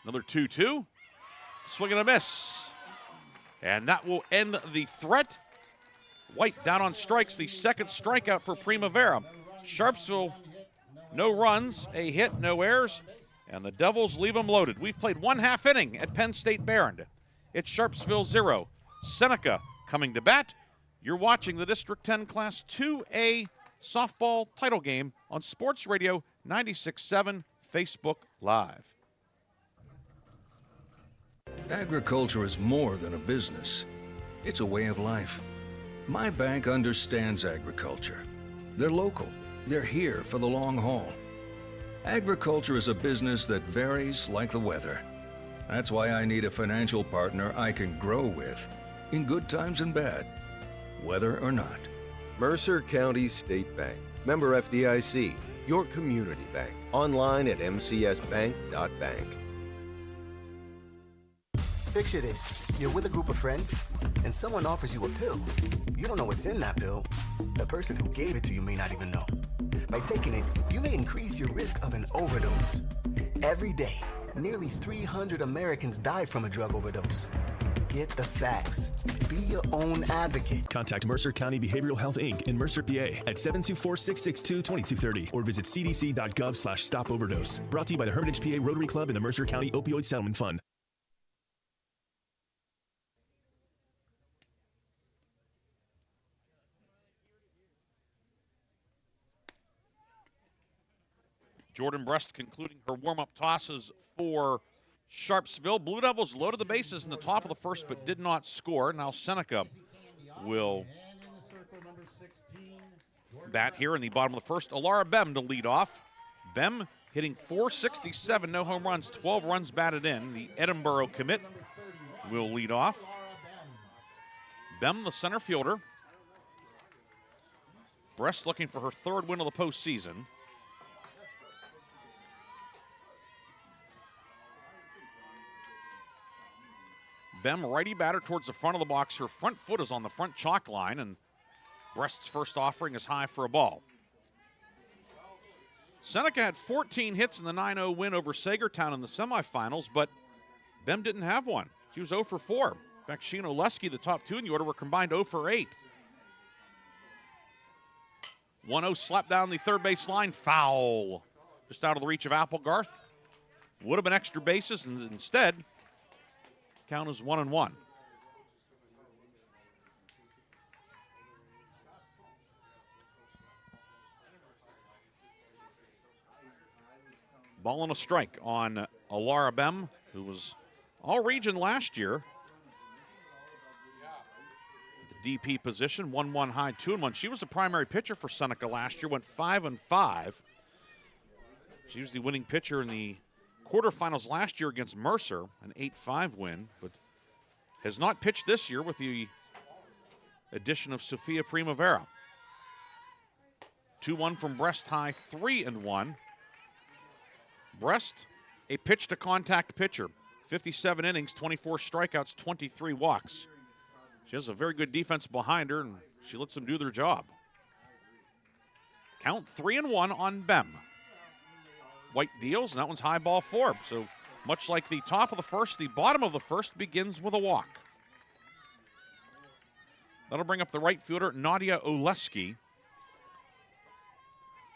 Another 2-2. Swing and a miss. And that will end the threat. White down on strikes, the second strikeout for Primavera. Sharpsville, no runs, a hit, no errors, and the Devils leave them loaded. We've played 1/2 inning at Penn State Behrend. It's Sharpsville 0, Seneca coming to bat. You're watching the District 10 Class 2A softball title game on Sports Radio 96.7 Facebook Live. Agriculture is more than a business. It's a way of life. My bank understands agriculture. They're local. They're here for the long haul. Agriculture is a business that varies like the weather. That's why I need a financial partner I can grow with, in good times and bad, whether or not. Mercer County State Bank. Member FDIC. Your community bank. Online at mcsbank.bank. Picture this. You're with a group of friends, and someone offers you a pill. You don't know what's in that pill. The person who gave it to you may not even know. By taking it, you may increase your risk of an overdose. Every day, nearly 300 Americans die from a drug overdose. Get the facts. Be your own advocate. Contact Mercer County Behavioral Health Inc. in Mercer, PA at 724-662-2230 or visit cdc.gov/stop-overdose. Brought to you by the Hermitage PA Rotary Club and the Mercer County Opioid Settlement Fund. Jordan Brest concluding her warm-up tosses for Sharpsville. Blue Devils loaded the bases in the top of the first but did not score. Now Seneca will bat here in the bottom of the first. Alara Bem to lead off. Bem hitting .467, no home runs, 12 runs batted in. The Edinboro commit will lead off. Bem, the center fielder. Brest looking for her third win of the postseason. Bem, righty batter towards the front of the box. Her front foot is on the front chalk line, and Brest's first offering is high for a ball. Seneca had 14 hits in the 9-0 win over Sagertown in the semifinals, but Bem didn't have one. She was 0 for 4. In fact, she and Oleski, the top two in the order, were combined 0 for 8. 1-0 slapped down the third base line. Foul. Just out of the reach of Applegarth. Would have been extra bases, and instead, count is 1-1. Ball and a strike on Alara Bem, who was all region last year. The DP position, 1-1 high, 2-1. She was the primary pitcher for Seneca last year, went 5-5. She was the winning pitcher in the quarterfinals last year against Mercer, an 8-5 win, but has not pitched this year with the addition of Sophia Primavera. 2-1 from Brest high, 3-1. Brest, a pitch-to-contact pitcher. 57 innings, 24 strikeouts, 23 walks. She has a very good defense behind her, and she lets them do their job. Count 3-1 on Bem. White deals, and that one's high ball 4. So much like the top of the first, the bottom of the first begins with a walk. That'll bring up the right fielder, Nadia Oleski.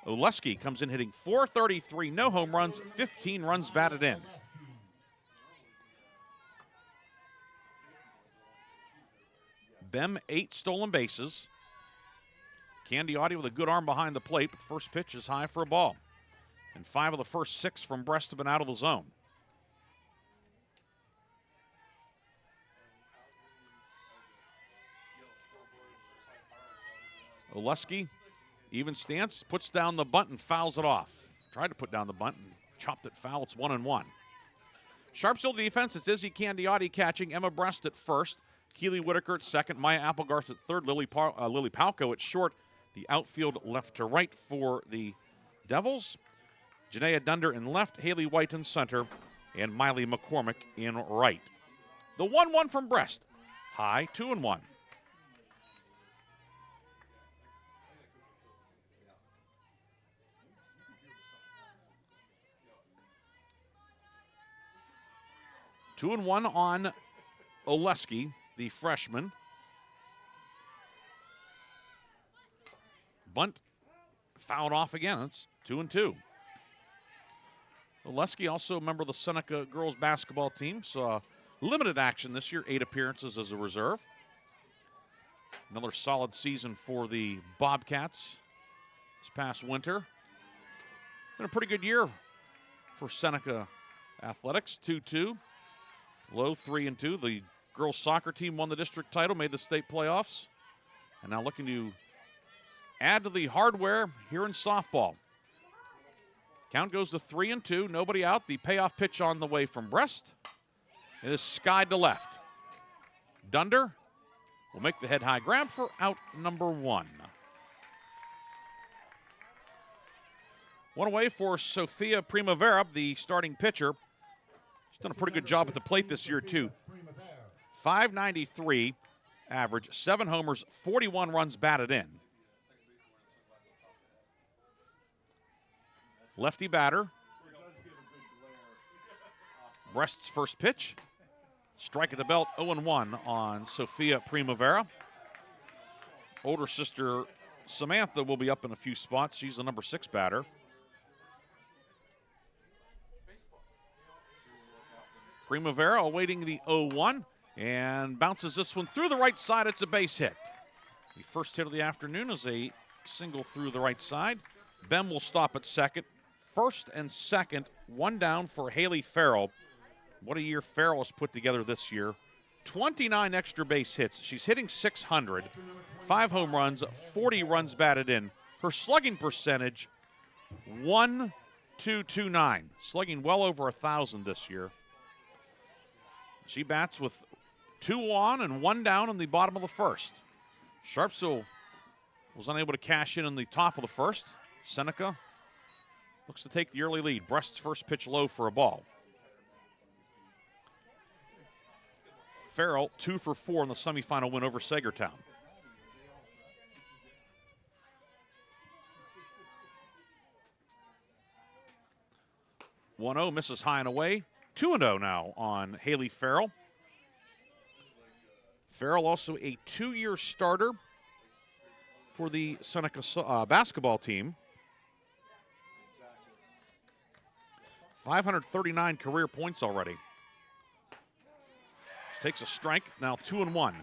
Oleski comes in hitting .433, no home runs, 15 runs batted in. Bem, 8 stolen bases. Candiotti with a good arm behind the plate, but the first pitch is high for a ball. And 5 of the first 6 from Brest have been out of the zone. Oleski, even stance, puts down the bunt and fouls it off. Tried to put down the bunt and chopped it foul. It's 1-1. Sharpsville defense, it's Izzy Candiotti catching, Emma Brest at first, Keely Whitaker at second, Maya Applegarth at third, Lily Palco at short. The outfield left to right for the Devils. Janaea Dunder in left, Haley White in center, and Miley McCormick in right. The 1-1 from Brest. High, 2-1. Two and one on Oleski, the freshman. Bunt fouled off again. It's 2-2. Oleski, also a member of the Seneca girls basketball team, saw limited action this year, 8 appearances as a reserve. Another solid season for the Bobcats this past winter. Been a pretty good year for Seneca athletics, 2-2. Low 3-2. The girls soccer team won the district title, made the state playoffs, and now looking to add to the hardware here in softball. Count goes to 3-2. Nobody out. The payoff pitch on the way from Brest. It is skied to left. Dunder will make the head high grab for out number 1. One away for Sophia Primavera, the starting pitcher. She's done a pretty good job at the plate this year, too. .593 average, 7 homers, 41 runs batted in. Lefty batter. Brest's first pitch. Strike at the belt, 0-1 on Sophia Primavera. Older sister Samantha will be up in a few spots. She's the number 6 batter. Primavera awaiting the 0-1 and bounces this one through the right side. It's a base hit. The first hit of the afternoon is a single through the right side. Bem will stop at second. First and second, 1 down for Haley Farrell. What a year Farrell has put together this year. 29 extra base hits. She's hitting .600, 5 home runs, 40 runs batted in. Her slugging percentage, .1229. Slugging well over 1,000 this year. She bats with 2 on and 1 down in the bottom of the first. Sharpsville was unable to cash in the top of the first. Seneca looks to take the early lead. Brest's first pitch low for a ball. Farrell 2 for 4 in the semifinal win over Sagertown. .1-0 misses high and away. 2-0 now on Haley Farrell. Farrell also a 2-year starter for the Seneca basketball team. 539 career points already. She takes a strike, now 2-1.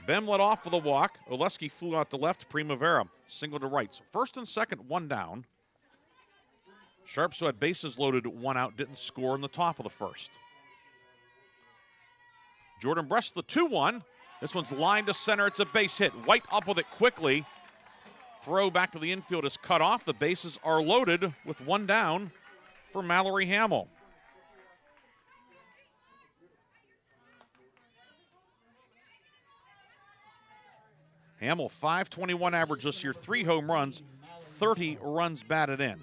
Bem led off with a walk. Oleski flew out to left. Primavera single to right. So first and second, 1 down. Sharpsville had bases loaded, 1 out, didn't score in the top of the first. Jordan Brest, the 2-1. This one's lined to center. It's a base hit. White up with it quickly. Throw back to the infield is cut off. The bases are loaded with 1 down for Mallory Hamill. Hamill, .521 average this year, 3 home runs, 30 runs batted in.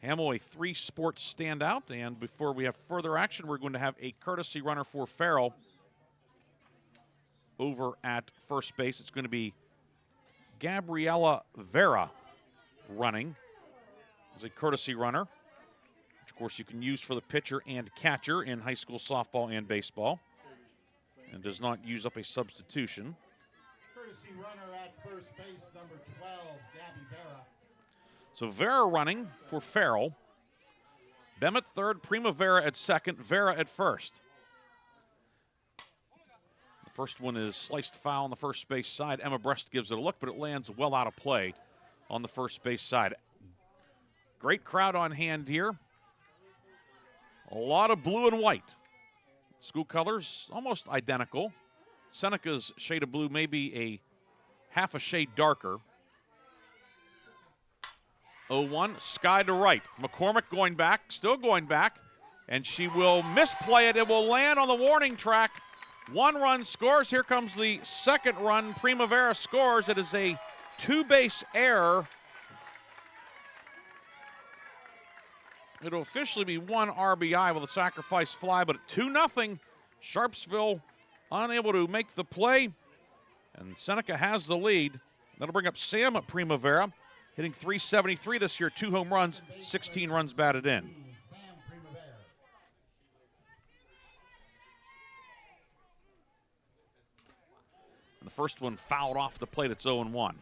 Hamill, a 3-sport standout, and before we have further action, we're going to have a courtesy runner for Farrell over at first base. It's going to be Gabriella Vera running as a courtesy runner, which of course you can use for the pitcher and catcher in high school softball and baseball, and does not use up a substitution. Courtesy runner at first base, number 12, Gabby Vera. So Vera running for Farrell. Bem at third, Primavera at second, Vera at first. The first one is sliced foul on the first base side. Emma Brest gives it a look, but it lands well out of play on the first base side. Great crowd on hand here. A lot of blue and white. School colors almost identical. Seneca's shade of blue may be a half a shade darker. 0-1, sky to right. McCormick going back, still going back, and she will misplay it. It will land on the warning track. 1 run scores. Here comes the second run. Primavera scores. It is a 2-base error. It'll officially be 1 RBI with a sacrifice fly, but at 2-0, Sharpsville unable to make the play, and Seneca has the lead. That'll bring up Sam Primavera, hitting .373 this year, 2 home runs, 16 runs batted in. And the first one fouled off the plate. It's 0-1.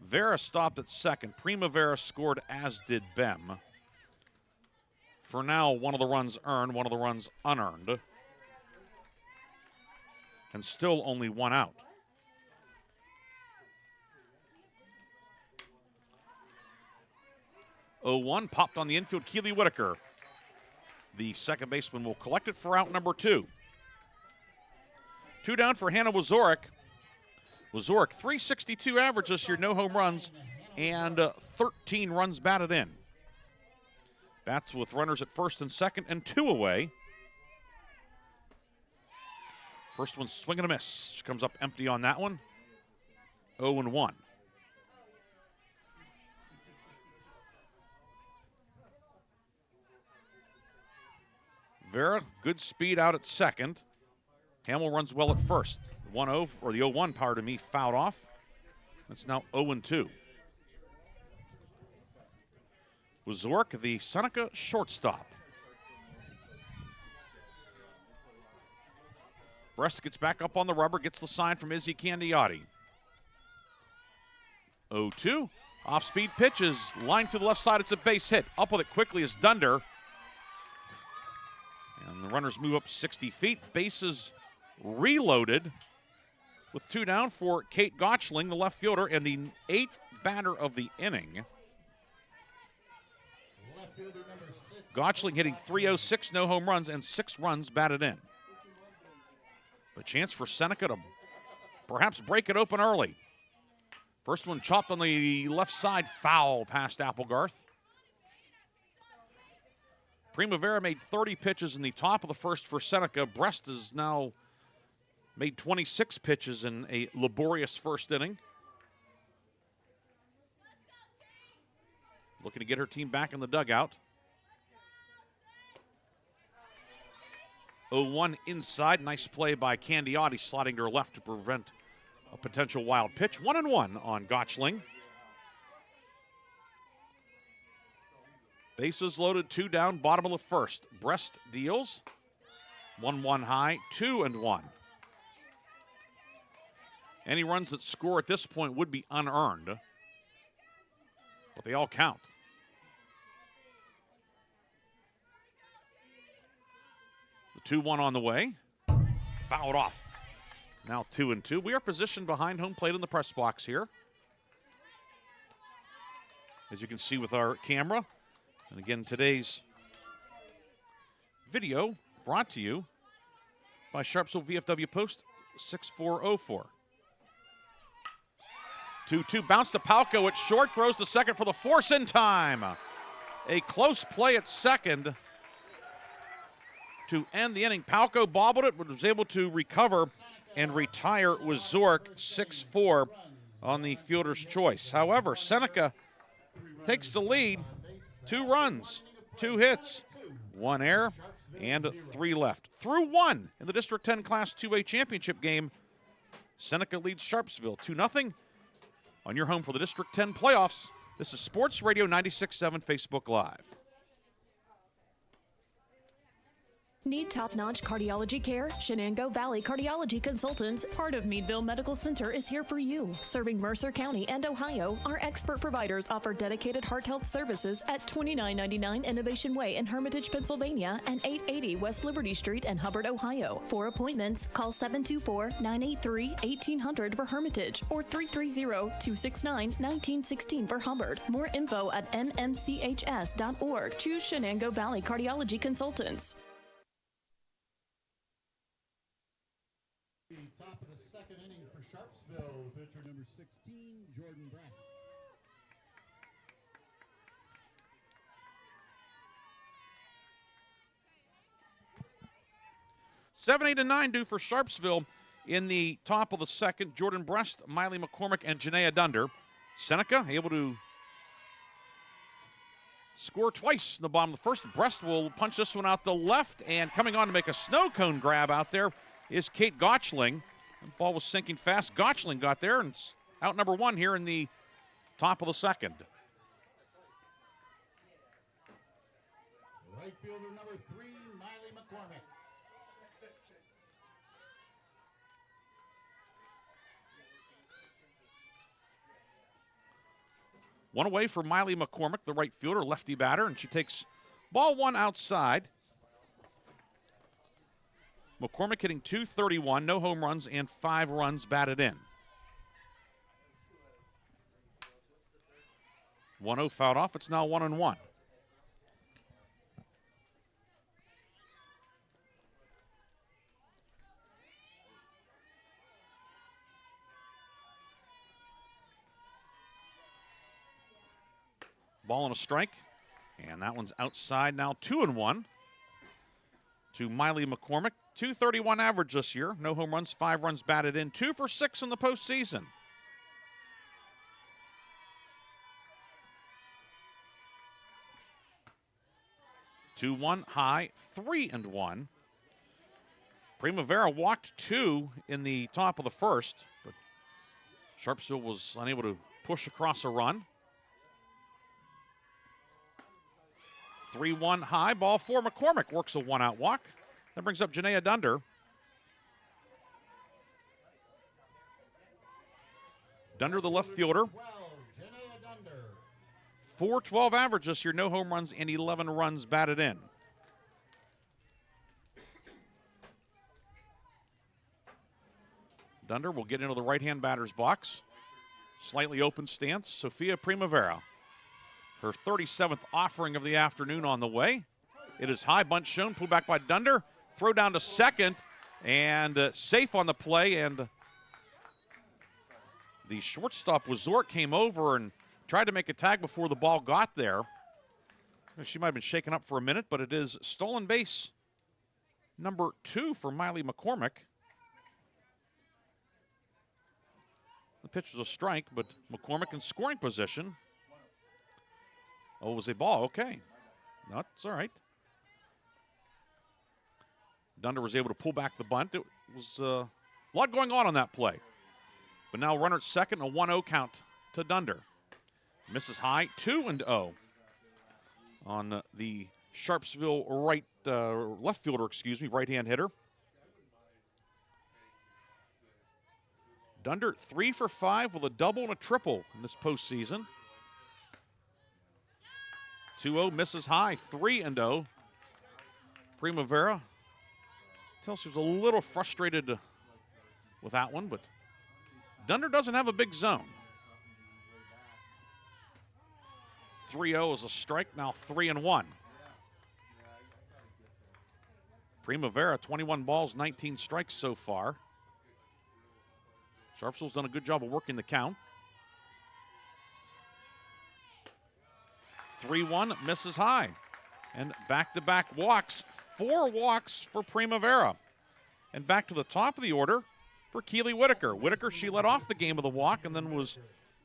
Vera stopped at second. Primavera scored, as did Bem. For now, one of the runs earned, one of the runs unearned. And still only 1 out. .01 popped on the infield, Keely Whitaker. The second baseman will collect it for out number 2. 2 down for Hannah Wazorek. Wazorek, .362 average this year, no home runs, and 13 runs batted in. Bats with runners at first and second and 2 away. First one swing and a miss. She comes up empty on that one. 0-1. Vera, good speed out at second. Hamill runs well at first. 1-0, or the 0-1, pardon me, fouled off. It's now 0-2. Wazork, the Seneca shortstop. Breast gets back up on the rubber, gets the sign from Izzy Candiotti. 0-2. Off-speed pitches, line to the left side, it's a base hit. Up with it quickly is Dunder. And the runners move up 60 feet. Bases reloaded with 2 down for Kate Gottschling, the left fielder, and the 8th batter of the inning. Gottschling hitting .306, no home runs, and 6 runs batted in. A chance for Seneca to perhaps break it open early. First one chopped on the left side, foul past Applegarth. Primavera made 30 pitches in the top of the first for Seneca. Breast has now made 26 pitches in a laborious first inning. Looking to get her team back in the dugout. 0-1 inside. Nice play by Candiotti, sliding to her left to prevent a potential wild pitch. 1-1 on Gottschling. Bases loaded, 2 down, bottom of the first. Breast deals. 1-1 high, 2-1. Any runs that score at this point would be unearned, but they all count. The 2-1 on the way. Fouled off. Now 2-2. We are positioned behind home plate in the press box here, as you can see with our camera. And again, today's video brought to you by Sharpsville VFW Post 6404. 2-2, bounce to Palco at short, throws to second for the force in time. A close play at second to end the inning. Palco bobbled it, but was able to recover and retire with Zork 6-4 on the fielder's choice. However, Seneca takes the lead. 2 runs, 2 hits, 1 error, and 3 left. Through 1 in the District 10 Class 2A championship game, Seneca leads Sharpsville 2-0 on your home for the District 10 playoffs. This is Sports Radio 96.7 Facebook Live. Need top-notch cardiology care? Shenango Valley Cardiology Consultants, part of Meadville Medical Center, is here for you. Serving Mercer County and Ohio, our expert providers offer dedicated heart health services at 2999 Innovation Way in Hermitage, Pennsylvania, and 880 West Liberty Street in Hubbard, Ohio. For appointments, call 724-983-1800 for Hermitage or 330-269-1916 for Hubbard. More info at mmchs.org. Choose Shenango Valley Cardiology Consultants. The top of the second inning for Sharpsville, pitcher number 16, Jordan Bress. Seven, 8, and 9 due for Sharpsville in the top of the second. Jordan Brest, Miley McCormick, and Janaea Dunder. Seneca able to score twice in the bottom of the first. Brest will punch this one out the left, and coming on to make a snow cone grab out there is Kate Gotchling. The ball was sinking fast. Gotchling got there, and it's out number one here in the top of the second. Right fielder number 3, Miley McCormick. One away for Miley McCormick, the right fielder, lefty batter, and she takes ball one outside. McCormick hitting .231, no home runs, and 5 runs batted in. 1-0 fouled off. It's now 1-1. Ball and a strike, and that one's outside now. 2-1 to Miley McCormick. .231 average this year. No home runs, 5 runs batted in. 2 for 6 in the postseason. Two-one high, 3-1. Primavera walked 2 in the top of the first, but Sharpsville was unable to push across a run. 3-1 high, ball 4. McCormick works a 1-out walk. That brings up Janaea Dunder. Dunder, the left fielder. 4.12 average this year, no home runs and 11 runs batted in. Dunder will get into the right-hand batter's box. Slightly open stance, Sophia Primavera. Her 37th offering of the afternoon on the way. It is high, bunt shown, pulled back by Dunder. Throw down to second, and safe on the play, and the shortstop Wazort came over and tried to make a tag before the ball got there. She might have been shaken up for a minute, but it is stolen base number 2 for Miley McCormick. The pitch was a strike, but McCormick in scoring position. Oh, it was a ball, okay. No, it's all right. Dunder was able to pull back the bunt. It was a lot going on that play. But now runner at second, a 1-0 count to Dunder. Misses high, 2-0 on the Sharpsville left fielder, right-hand hitter. Dunder 3 for 5 with a double and a triple in this postseason. 2-0 misses high, 3-0. Primavera. Tell she was a little frustrated with that one, but Dunder doesn't have a big zone. 3-0 is a strike, now 3-1. Primavera, 21 balls, 19 strikes so far. Sharpsville's done a good job of working the count. 3-1, misses high. And back-to-back walks, 4 walks for Primavera. And back to the top of the order for Keely Whitaker. Whitaker, she led off the game of the walk and then was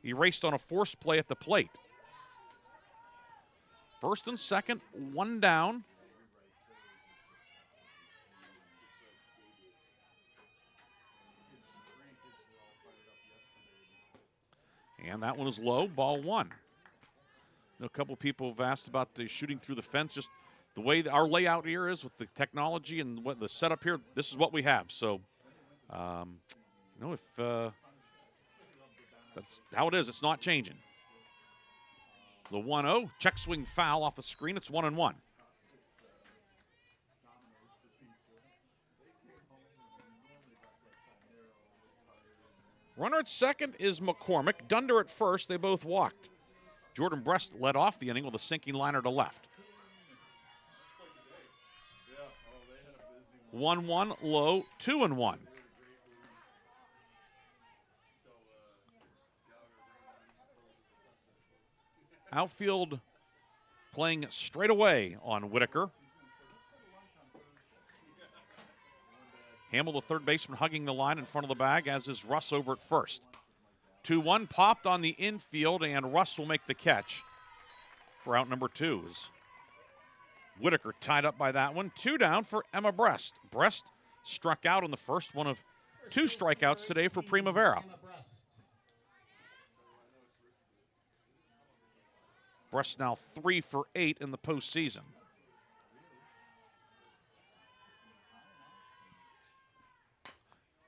erased on a forced play at the plate. First and second, 1 down. And that one is low, ball 1. A couple people have asked about the shooting through the fence. Just the way our layout here is with the technology and what the setup here, this is what we have. So, if that's how it is, it's not changing. The 1-0, check swing foul off the screen. It's 1-1. Runner at second is McCormick. Dunder at first. They both walked. Jordan Brest led off the inning with a sinking liner to left. 1-1 low, 2-1. Outfield playing straight away on Whitaker. Hamill, the third baseman, hugging the line in front of the bag, as is Russ over at first. 2-1 popped on the infield, and Russ will make the catch for out number 2. As Whitaker tied up by that one. 2 down for Emma Brest. Brest struck out in the first, one of 2 strikeouts today for Primavera. Brest now 3 for 8 in the postseason.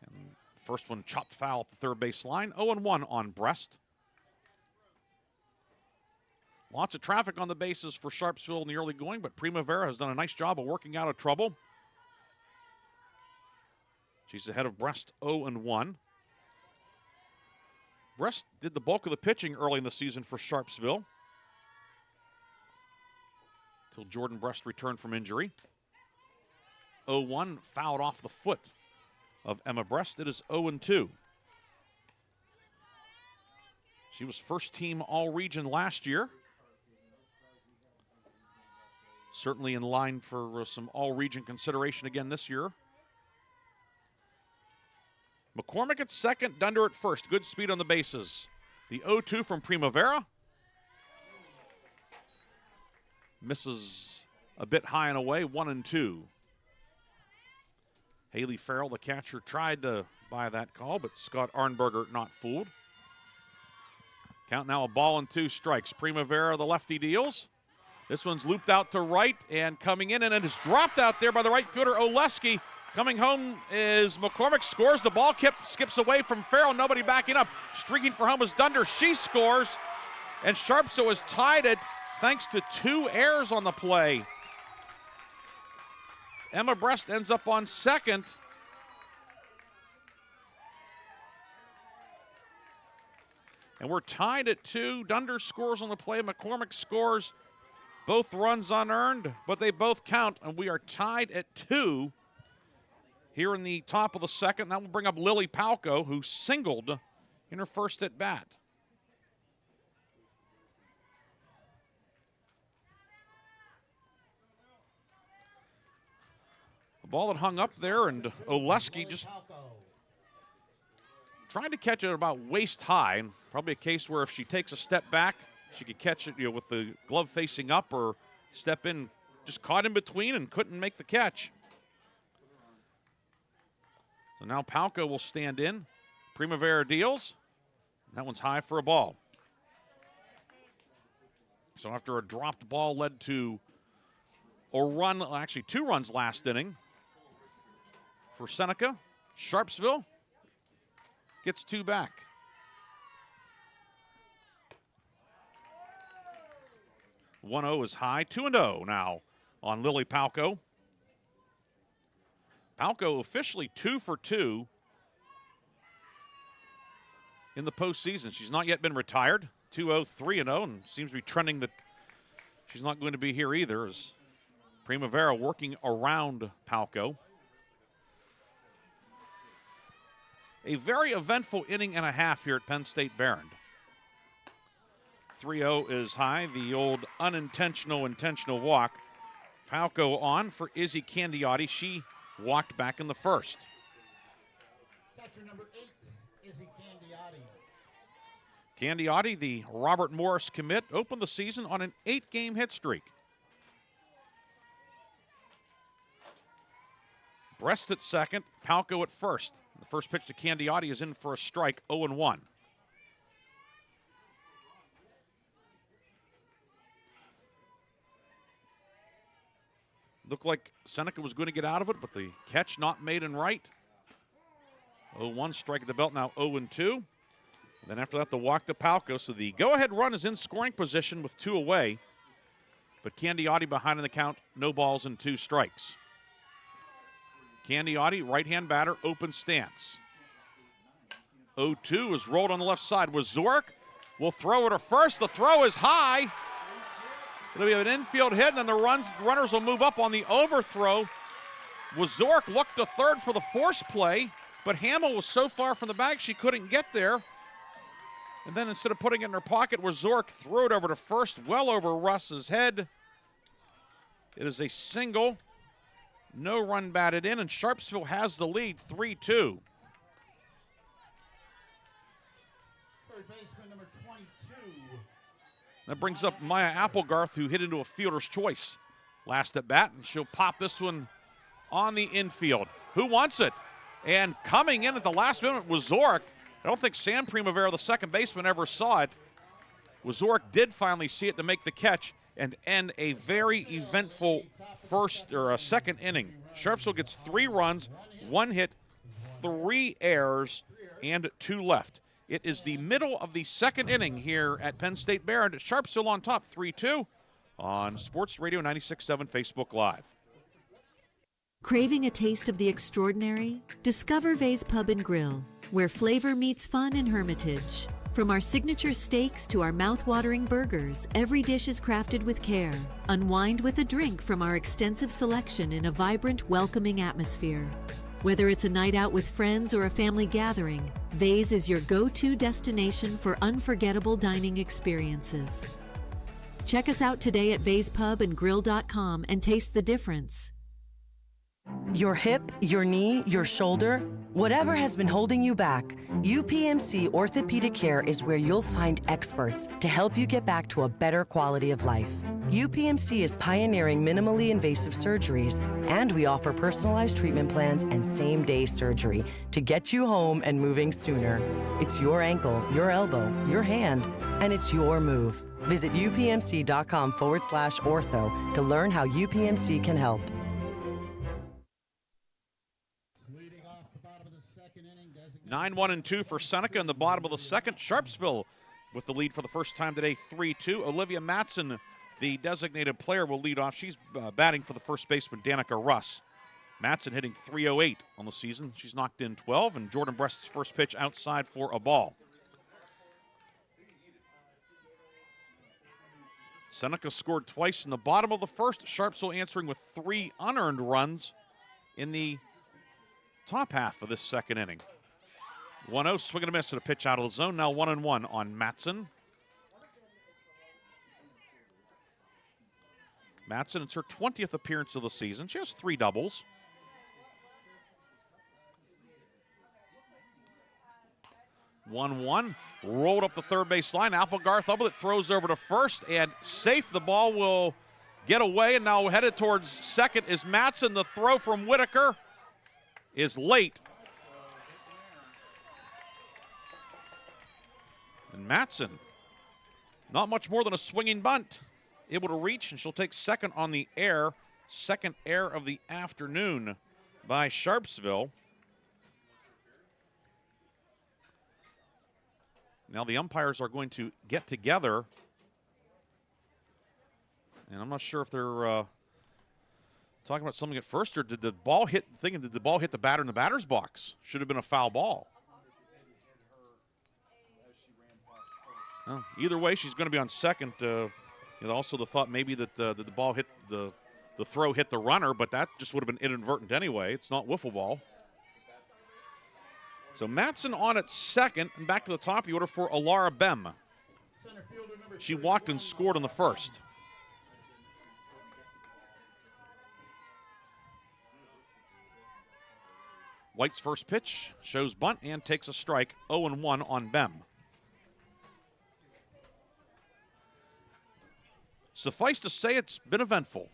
And first one chopped foul up the third base line. 0-1 on Brest. Lots of traffic on the bases for Sharpsville in the early going, but Primavera has done a nice job of working out of trouble. She's ahead of Brest 0-1. Brest did the bulk of the pitching early in the season for Sharpsville, till Jordan Brest returned from injury. 0-1, fouled off the foot of Emma Brest. It is 0-2. She was first team all-region last year. Certainly in line for some all-region consideration again this year. McCormick at second, Dunder at first. Good speed on the bases. The 0-2 from Primavera. Misses a bit high and away, 1-2. Haley Farrell, the catcher, tried to buy that call, but Scott Arnberger not fooled. Count now, a ball and 2 strikes. Primavera, the lefty, deals. This one's looped out to right and coming in, and it is dropped out there by the right fielder, Oleski. Coming home is McCormick, scores. The ball skips away from Farrell, nobody backing up. Streaking for home is Dunder. She scores, and Sharpsville has tied it thanks to 2 errors on the play. Emma Brest ends up on second. And we're tied at 2. Dunder scores on the play. McCormick scores. Both runs unearned, but they both count, and we are tied at 2 here in the top of the second. That will bring up Lily Palco, who singled in her first at bat. The ball that hung up there, and Oleski just trying to catch it about waist high, and probably a case where if she takes a step back, she could catch it, with the glove facing up, or step in, just caught in between and couldn't make the catch. So now Palco will stand in. Primavera deals. That one's high for a ball. So after a dropped ball led to a run, actually 2 runs last inning for Seneca, Sharpsville gets 2 back. .0 is high, 2-0 now on Lily Palco. Palco officially 2 for 2 in the postseason. She's not yet been retired. 2-0, 3-0, and seems to be trending that she's not going to be here either, as Primavera working around Palco. A very eventful inning and a half here at Penn State Behrend. 3-0 is high, the old unintentional intentional walk. Palco on for Izzy Candiotti. She walked back in the first. Catcher number 8, Izzy Candiotti. Candiotti, the Robert Morris commit, opened the season on an 8-game hit streak. Brest at second, Palco at first. The first pitch to Candiotti is in for a strike, 0-1. Looked like Seneca was going to get out of it, but the catch not made and right. 0-1, strike at the belt, now 0-2. Then after that, the walk to Palco. So the go-ahead run is in scoring position with 2 away. But Candiotti behind in the count, no balls and 2 strikes. Candiotti, right-hand batter, open stance. 0-2 is rolled on the left side. Wazorek will throw it to first. The throw is high. It'll be an infield hit, and then the runners will move up on the overthrow. Wazorek looked to third for the force play, but Hamill was so far from the bag she couldn't get there. And then instead of putting it in her pocket, Wazorek threw it over to first, well over Russ's head. It is a single, no run batted in, and Sharpsville has the lead, 3-2. Third baseman number 22. That brings up Maya Applegarth, who hit into a fielder's choice last at bat, and she'll pop this one on the infield. Who wants it? And coming in at the last minute was Wazorek. I don't think Sam Primavera, the second baseman, ever saw it. Wazorek did finally see it to make the catch and end a very eventful second inning. Sharpsville gets 3 runs, 1 hit, 3 errors, and 2 left. It is the middle of the second inning here at Penn State Behrend. Sharpsville on top, 3-2 on Sports Radio 96.7 Facebook Live. Craving a taste of the extraordinary? Discover Vay's Pub and Grill, where flavor meets fun in Hermitage. From our signature steaks to our mouth-watering burgers, every dish is crafted with care. Unwind with a drink from our extensive selection in a vibrant, welcoming atmosphere. Whether it's a night out with friends or a family gathering, Vay's is your go-to destination for unforgettable dining experiences. Check us out today at vayspubandgrill.com and taste the difference. Your hip, your knee, your shoulder, whatever has been holding you back, UPMC Orthopedic Care is where you'll find experts to help you get back to a better quality of life. UPMC is pioneering minimally invasive surgeries, and we offer personalized treatment plans and same-day surgery to get you home and moving sooner. It's your ankle, your elbow, your hand, and it's your move. Visit upmc.com/ortho to learn how UPMC can help. 9-1-2 for Seneca in the bottom of the second. Sharpsville with the lead for the first time today, 3-2. Olivia Matson, the designated player, will lead off. She's batting for the first baseman, Danica Russ. Matson hitting .308 on the season. She's knocked in 12, and Jordan Breast's first pitch outside for a ball. Seneca scored twice in the bottom of the first. Sharpsville answering with 3 unearned runs in the top half of this second inning. 1-0, swing and a miss at a pitch out of the zone. Now 1-1 on Matson. Matson, it's her 20th appearance of the season. She has 3 doubles. One, rolled up the third base line. Applegarth up with it, throws over to first, and safe. The ball will get away, and now headed towards second is Matson. The throw from Whitaker is late. And Matson, not much more than a swinging bunt, able to reach, and she'll take second on the air. Second air of the afternoon by Sharpsville. Now the umpires are going to get together, and I'm not sure if they're talking about something at first, or did the ball hit the batter in the batter's box? Should have been a foul ball. Well, either way, she's going to be on second. Also, the thought maybe that the ball hit the throw hit the runner, but that just would have been inadvertent anyway. It's not wiffle ball. So Matson on at second, and back to the top of the order for Alara Bem. She walked and scored in the first. White's first pitch shows bunt and takes a strike. 0-1 on Bem. Suffice to say, it's been eventful.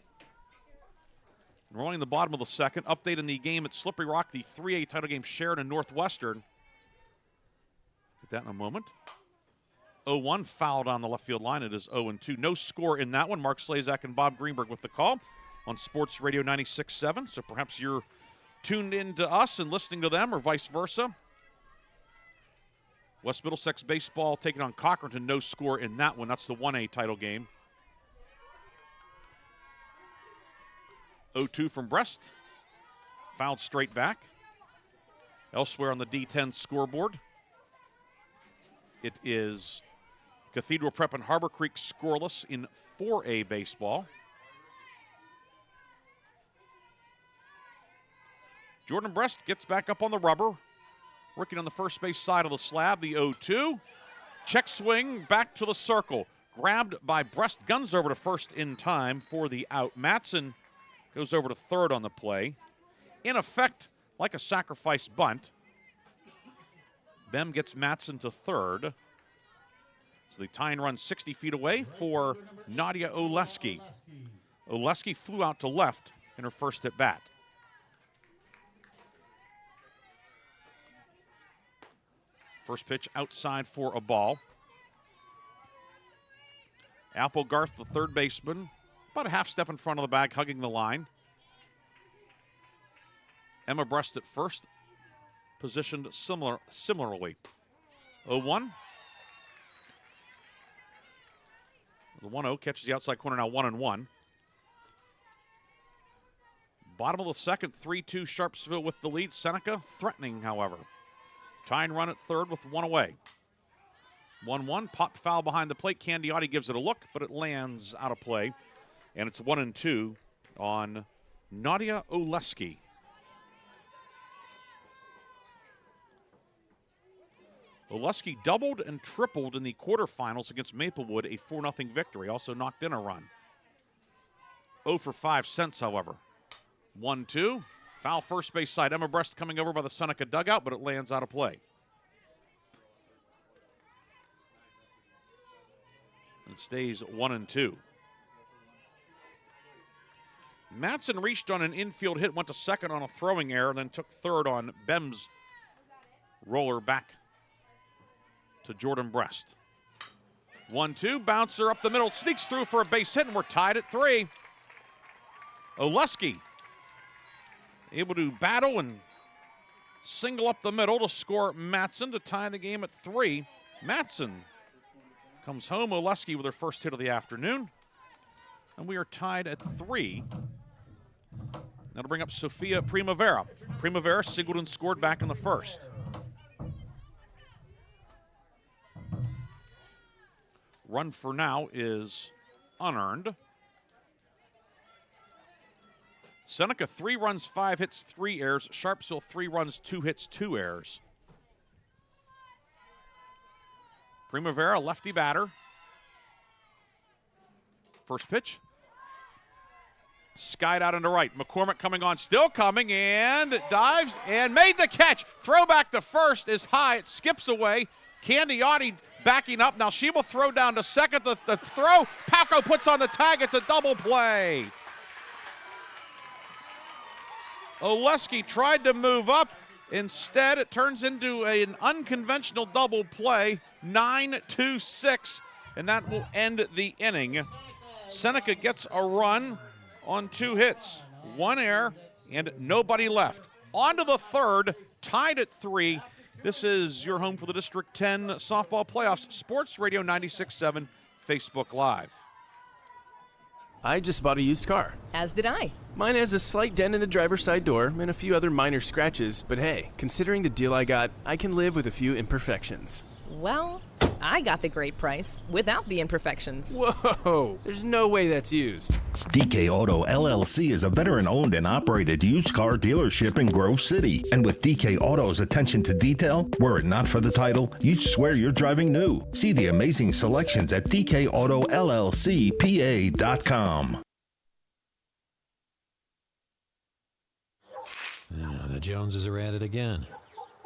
Rolling in the bottom of the second. Update in the game at Slippery Rock, the 3A title game Sheridan and Northwestern. Get that in a moment. 0-1 fouled on the left field line. It is 0-2. No score in that one. Mark Slazak and Bob Greenberg with the call. on Sports Radio 96.7, so perhaps you're tuned in to us and listening to them or vice versa. West Middlesex baseball taking on Cochranton, no score in that one. That's the 1A title game. 0-2 from Brest. Fouled straight back. Elsewhere on the D10 scoreboard, it is Cathedral Prep and Harbor Creek scoreless in 4A baseball. Jordan Brest gets back up on the rubber, working on the first base side of the slab, the 0-2. Check swing back to the circle. Grabbed by Brest, guns over to first in time for the out. Matson goes over to third on the play. In effect, like a sacrifice bunt. Bem gets Matson to third. So the tying run 60 feet away for Nadia Oleski. Oleski flew out to left in her first at bat. First pitch outside for a ball. Applegarth, the third baseman, about a half step in front of the bag, hugging the line. Emma Brest at first, positioned similarly. 0-1. The 1-0 catches the outside corner, now 1-1. Bottom of the second, 3-2 Sharpsville with the lead. Seneca threatening, however. Tying run at third with one away. 1-1, popped foul behind the plate. Candiotti gives it a look, but it lands out of play. And it's 1-2 on Nadia Oleski. Oleski doubled and tripled in the quarterfinals against Maplewood, a 4-0 victory. Also knocked in a run. 0 for 5 since, however. 1-2. Foul first base side. Emma Brest coming over by the Seneca dugout, but it lands out of play. It stays 1-2. Matson reached on an infield hit, went to second on a throwing error, then took third on Bem's roller back to Jordan Brest. 1-2, bouncer up the middle, sneaks through for a base hit, and we're tied at 3. Oleski able to battle and single up the middle to score Matson to tie the game at 3. Matson comes home. Oleski with her first hit of the afternoon. And we are tied at 3. That'll bring up Sophia Primavera. Primavera singled and scored back in the first. Run for now is unearned. Seneca 3 runs, 5 hits, 3 errors. Sharpsville 3 runs, 2 hits, 2 errors. Primavera, lefty batter. First pitch. Skied out into right. McCormick coming on, still coming, and dives and made the catch. Throwback to first is high. It skips away. Candiotti backing up. Now she will throw down to second. The throw. Palco puts on the tag. It's a double play. Oleski tried to move up. Instead, it turns into an unconventional double play. 9-2-6, and that will end the inning. Seneca gets a run on 2 hits, 1 error, and nobody left. On to the third, tied at 3. This is your home for the District 10 softball playoffs. Sports Radio 96.7, Facebook Live. I just bought a used car. As did I. Mine has a slight dent in the driver's side door and a few other minor scratches, but hey, considering the deal I got, I can live with a few imperfections. Well, I got the great price without the imperfections. Whoa, there's no way that's used. DK Auto LLC is a veteran-owned and operated used car dealership in Grove City. And with DK Auto's attention to detail, were it not for the title, you'd swear you're driving new. See the amazing selections at DKAutoLLCPA.com. The Joneses are at it again.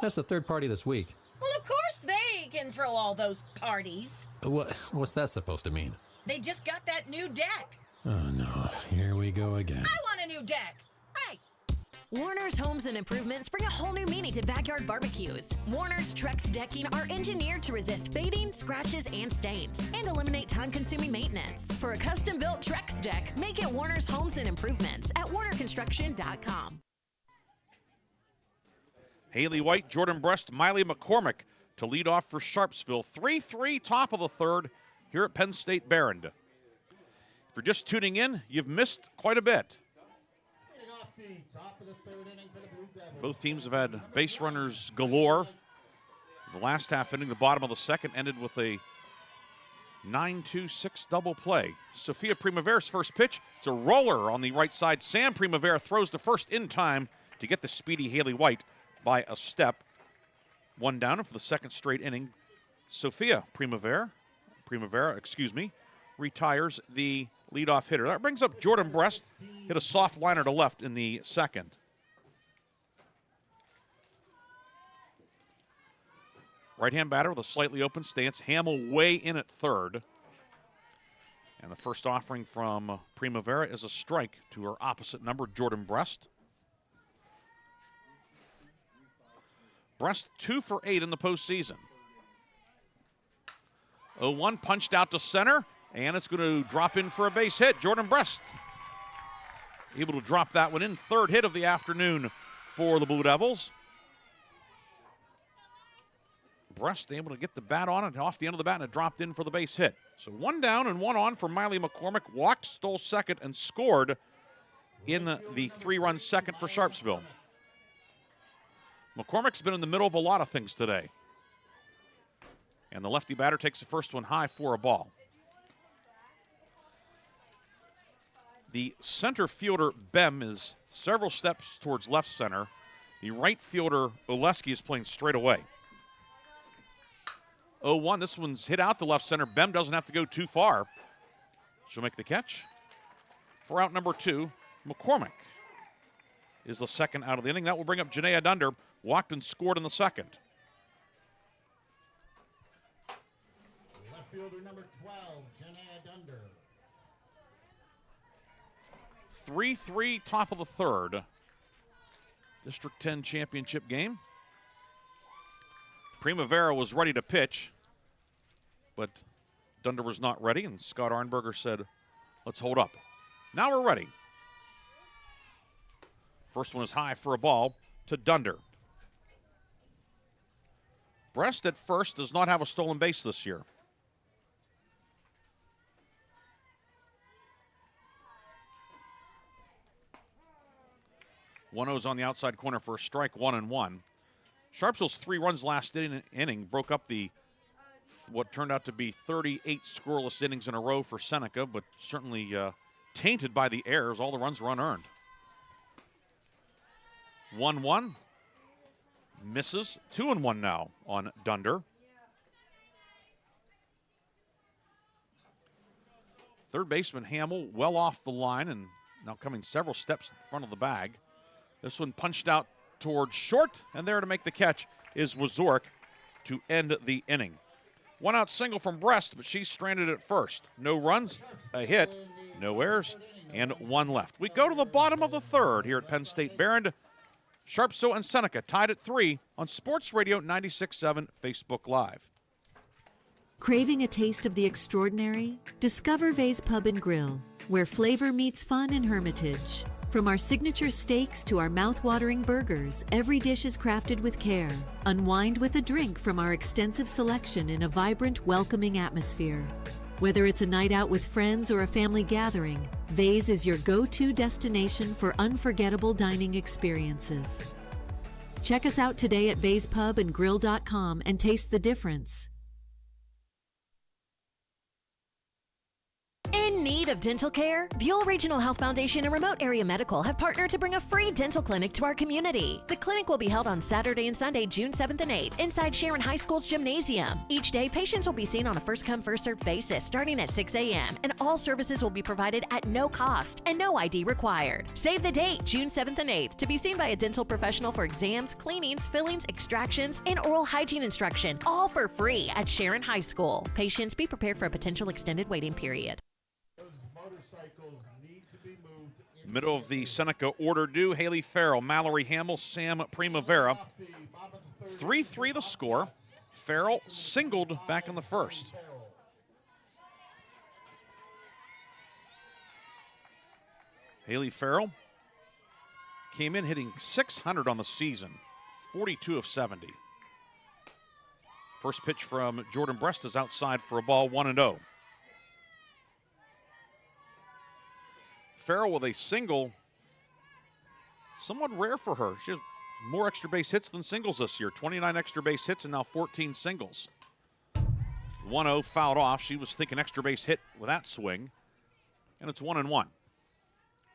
That's the third party this week. Well, of course they can throw all those parties. What's that supposed to mean? They just got that new deck. Oh, no. Here we go again. I want a new deck. Hey, Warner's Homes and Improvements bring a whole new meaning to backyard barbecues. Warner's Trex decking are engineered to resist fading, scratches, and stains, and eliminate time-consuming maintenance. For a custom-built Trex deck, make it Warner's Homes and Improvements at warnerconstruction.com. Haley White, Jordan Brest, Miley McCormick to lead off for Sharpsville. 3-3 top of the third here at Penn State Behrend. If you're just tuning in, you've missed quite a bit. Both teams have had base runners galore. The last half inning, the bottom of the second, ended with a 9-2-6 double play. Sophia Primavera's first pitch. It's a roller on the right side. Sam Primavera throws to first in time to get the speedy Haley White by a step. One down, and for the second straight inning, Sophia Primavera, retires the leadoff hitter. That brings up Jordan Brest. Hit a soft liner to left in the second. Right-hand batter with a slightly open stance. Hamill way in at third. And the first offering from Primavera is a strike to her opposite number, Jordan Brest. Brest 2 for 8 in the postseason. 0-1 punched out to center, and it's going to drop in for a base hit. Jordan Brest able to drop that one in. Third hit of the afternoon for the Blue Devils. Brest able to get the bat on it, off the end of the bat, and it dropped in for the base hit. So one down and one on for Miley McCormick. Walked, stole second, and scored in the 3-run second for Sharpsville. McCormick's been in the middle of a lot of things today. And the lefty batter takes the first one high for a ball. The center fielder, Bem, is several steps towards left center. The right fielder, Oleski, is playing straight away. 0-1, this one's hit out to left center. Bem doesn't have to go too far. She'll make the catch. For out number 2, McCormick is the second out of the inning. That will bring up Janaea Dunder. Walked and scored in the second. Left fielder number 12, Janaea Dunder. 3-3 top of the third. District 10 championship game. Primavera was ready to pitch, but Dunder was not ready, and Scott Arnberger said, let's hold up. Now we're ready. First one is high for a ball to Dunder. Brest at first does not have a stolen base this year. One-0's on the outside corner for a strike, 1-1. Sharpsville's 3 runs last inning broke up the what turned out to be 38 scoreless innings in a row for Seneca, but certainly tainted by the errors. All the runs were unearned. 1-1. Misses. 2-1 now on Dunder. Third baseman Hamill well off the line and now coming several steps in front of the bag. This one punched out towards short, and there to make the catch is Wazork to end the inning. One out single from Brest, but she's stranded at first. No runs, a hit, no errors, and one left. We go to the bottom of the third here at Penn State Behrend. Sharpsville and Seneca tied at 3 on Sports Radio 96.7 Facebook Live. Craving a taste of the extraordinary? Discover Vay's Pub and Grill, where flavor meets fun in Hermitage. From our signature steaks to our mouth-watering burgers, every dish is crafted with care. Unwind with a drink from our extensive selection in a vibrant, welcoming atmosphere. Whether it's a night out with friends or a family gathering, Vay's is your go-to destination for unforgettable dining experiences. Check us out today at vayspubandgrill.com and taste the difference. In need of dental care? Buell Regional Health Foundation and Remote Area Medical have partnered to bring a free dental clinic to our community. The clinic will be held on Saturday and Sunday, June 7th and 8th, inside Sharon High School's gymnasium. Each day, patients will be seen on a first-come, first-served basis starting at 6 a.m., and all services will be provided at no cost and no ID required. Save the date, June 7th and 8th, to be seen by a dental professional for exams, cleanings, fillings, extractions, and oral hygiene instruction, all for free at Sharon High School. Patients, be prepared for a potential extended waiting period. Those motorcycles need to be moved Middle of the Seneca order do. Haley Farrell, Mallory Hamill, Sam Primavera. 3-3 the score. Farrell singled back in the first. Haley Farrell came in hitting .600 on the season, 42 of 70. First pitch from Jordan Brest is outside for a ball, 1-0. Farrell with a single, somewhat rare for her. She has more extra base hits than singles this year. 29 extra base hits and now 14 singles. 1-0 fouled off. She was thinking extra base hit with that swing. And it's 1-1.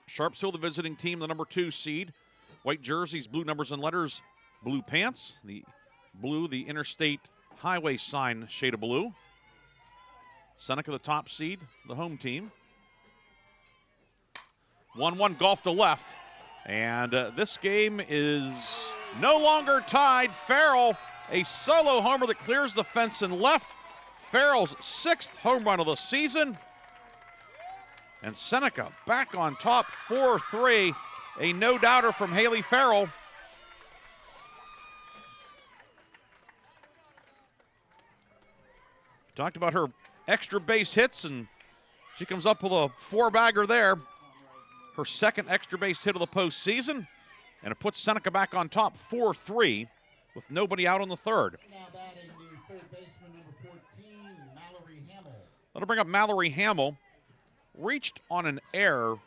Sharpsville, the visiting team, the number 2 seed. White jerseys, blue numbers and letters, blue pants. The blue, the interstate highway sign shade of blue. Seneca, the top seed, the home team. 1-1 golf to left. And this game is no longer tied. Farrell, a solo homer that clears the fence and left. Farrell's 6th home run of the season. And Seneca back on top, 4-3. A no-doubter from Haley Farrell. Talked about her extra base hits, and she comes up with a 4-bagger there. Her 2nd extra base hit of the postseason, and it puts Seneca back on top, 4-3, with nobody out on the 3rd. Now batting the third baseman, number 14, Mallory Hamill. That'll bring up Mallory Hamill. Reached on an error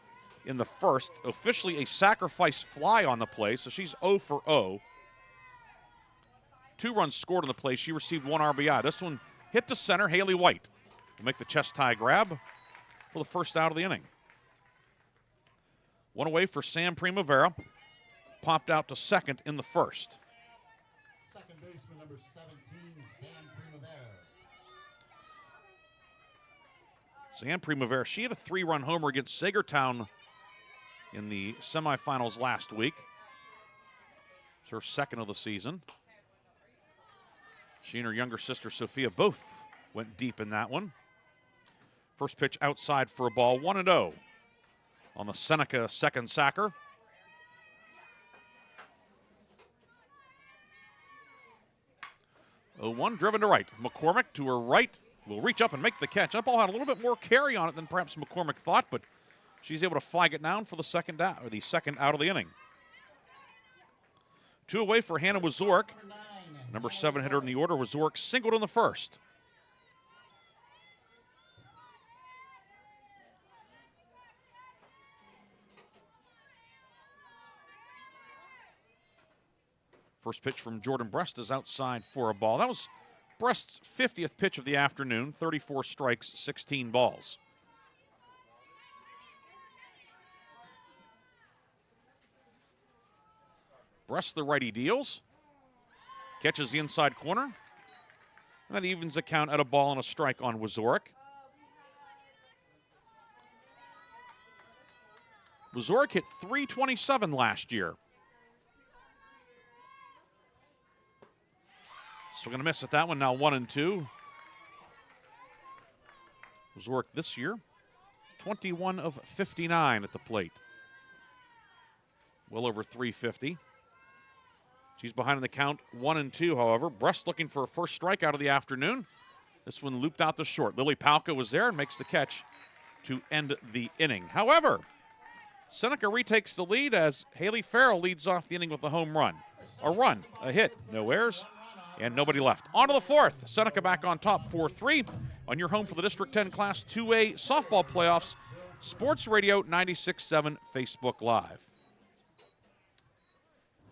in the first, officially a sacrifice fly on the play, so she's 0 for 0. 2 runs scored on the play. She received 1 RBI. This one hit to center. Haley White will make the chest tie grab for the first out of the inning. 1 away for Sam Primavera. Popped out to second in the first. Second baseman, number 17, Sam Primavera. Sam Primavera, she had a 3-run homer against Sagertown in the semifinals last week. It's her 2nd of the season. She and her younger sister Sophia both went deep in that one. First pitch outside for a ball, 1-0 on the Seneca 2nd sacker. Oh, 1 driven to right. McCormick to her right will reach up and make the catch. That ball had a little bit more carry on it than perhaps McCormick thought, but she's able to flag it down for the second out of the inning. 2 away for Hannah Wazork. Number 7 hitter in the order. Wazork singled in the first. First pitch from Jordan Brest is outside for a ball. That was Brest's 50th pitch of the afternoon, 34 strikes, 16 balls. Brest, the righty, deals. Catches the inside corner. And that evens the count at a ball and a strike on Wazork. Wazork hit .327 last year. So we're going to miss at that one now, 1-2. Wazork this year, 21 of 59 at the plate. Well over 350. She's behind in the count, 1-2, however. Brest looking for a first strikeout of the afternoon. This one looped out to short. Lily Palka was there and makes the catch to end the inning. However, Seneca retakes the lead as Haley Farrell leads off the inning with a home run. A hit, no errors, and nobody left. On to the 4th. Seneca back on top, 4-3. On your home for the District 10 Class 2A softball playoffs, Sports Radio 96.7 Facebook Live.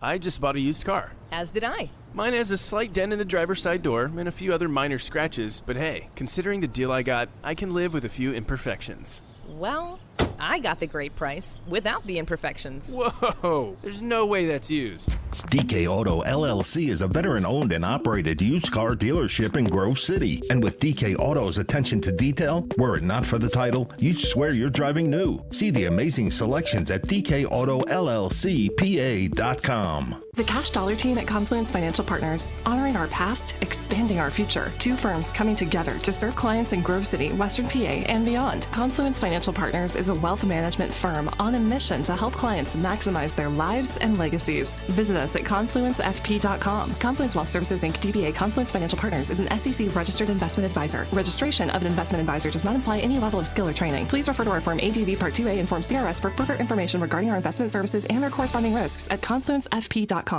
I just bought a used car. As did I. Mine has a slight dent in the driver's side door and a few other minor scratches, but hey, considering the deal I got, I can live with a few imperfections. Well, I got the great price without the imperfections. Whoa, there's no way that's used. DK Auto LLC is a veteran-owned and operated used car dealership in Grove City. And with DK Auto's attention to detail, were it not for the title, you'd swear you're driving new. See the amazing selections at DKAutoLLCPA.com. The Cash Dollar team at Confluence Financial Partners, honoring our past, expanding our future. Two firms coming together to serve clients in Grove City, Western PA, and beyond. Confluence Financial Partners is a wealth management firm on a mission to help clients maximize their lives and legacies. Visit us at confluencefp.com. Confluence Wealth Services, Inc., DBA Confluence Financial Partners is an SEC registered investment advisor. Registration of an investment advisor does not imply any level of skill or training. Please refer to our Form ADV Part 2A and Form CRS for further information regarding our investment services and their corresponding risks at confluencefp.com.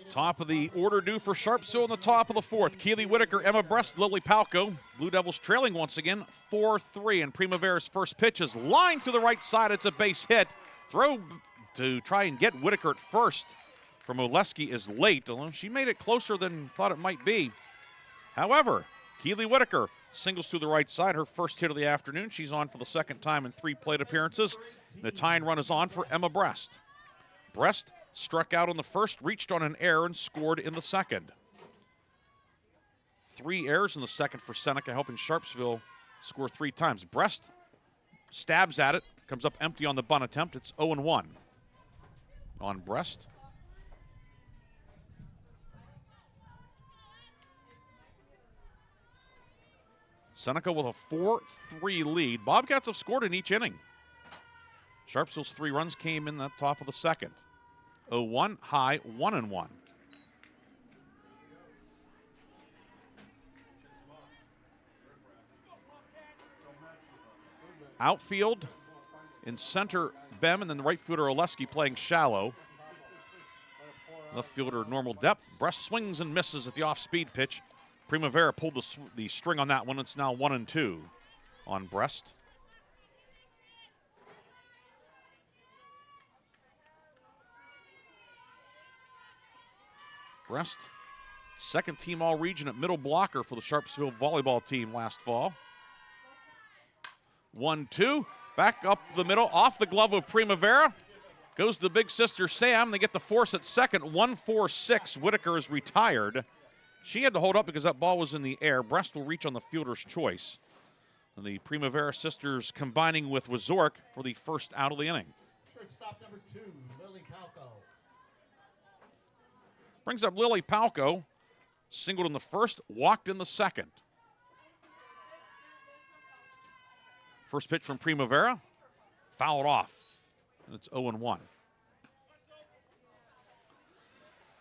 Top of the order due for Sharpsville in the top of the fourth. Keely Whitaker, Emma Brest, Lily Palco. Blue Devils trailing once again, 4-3. And Primavera's first pitch is lined to the right side. It's a base hit. Throw to try and get Whitaker at first from Oleski is late, although she made it closer than thought it might be. However, Keely Whitaker singles to the right side, her first hit of the afternoon. She's on for the second time in 3 plate appearances. The tying run is on for Emma Brest. Brest struck out on the first, reached on an error, and scored in the second. 3 errors in the second for Seneca, helping Sharpsville score 3 times. Brest stabs at it, comes up empty on the bunt attempt. It's 0-1 on Brest. Seneca with a 4-3 lead. Bobcats have scored in each inning. Sharpsville's 3 runs came in the top of the second. 0-1, high, 1-1. Outfield in center, Bem, and then the right fielder Oleski playing shallow. Left fielder normal depth. Brest swings and misses at the off-speed pitch. Primavera pulled the string on that one. It's now 1-2 on Brest. Brest, second team all-region at middle blocker for the Sharpsville volleyball team last fall. 1-2, back up the middle, off the glove of Primavera. Goes to big sister Sam. They get the force at second, 1-4-6. Whitaker is retired. She had to hold up because that ball was in the air. Brest will reach on the fielder's choice. And the Primavera sisters combining with Wazork for the first out of the inning. Shortstop number 2, Lily Palco. Brings up Lily Palco. Singled in the first, walked in the second. First pitch from Primavera. Fouled off. And it's 0-1.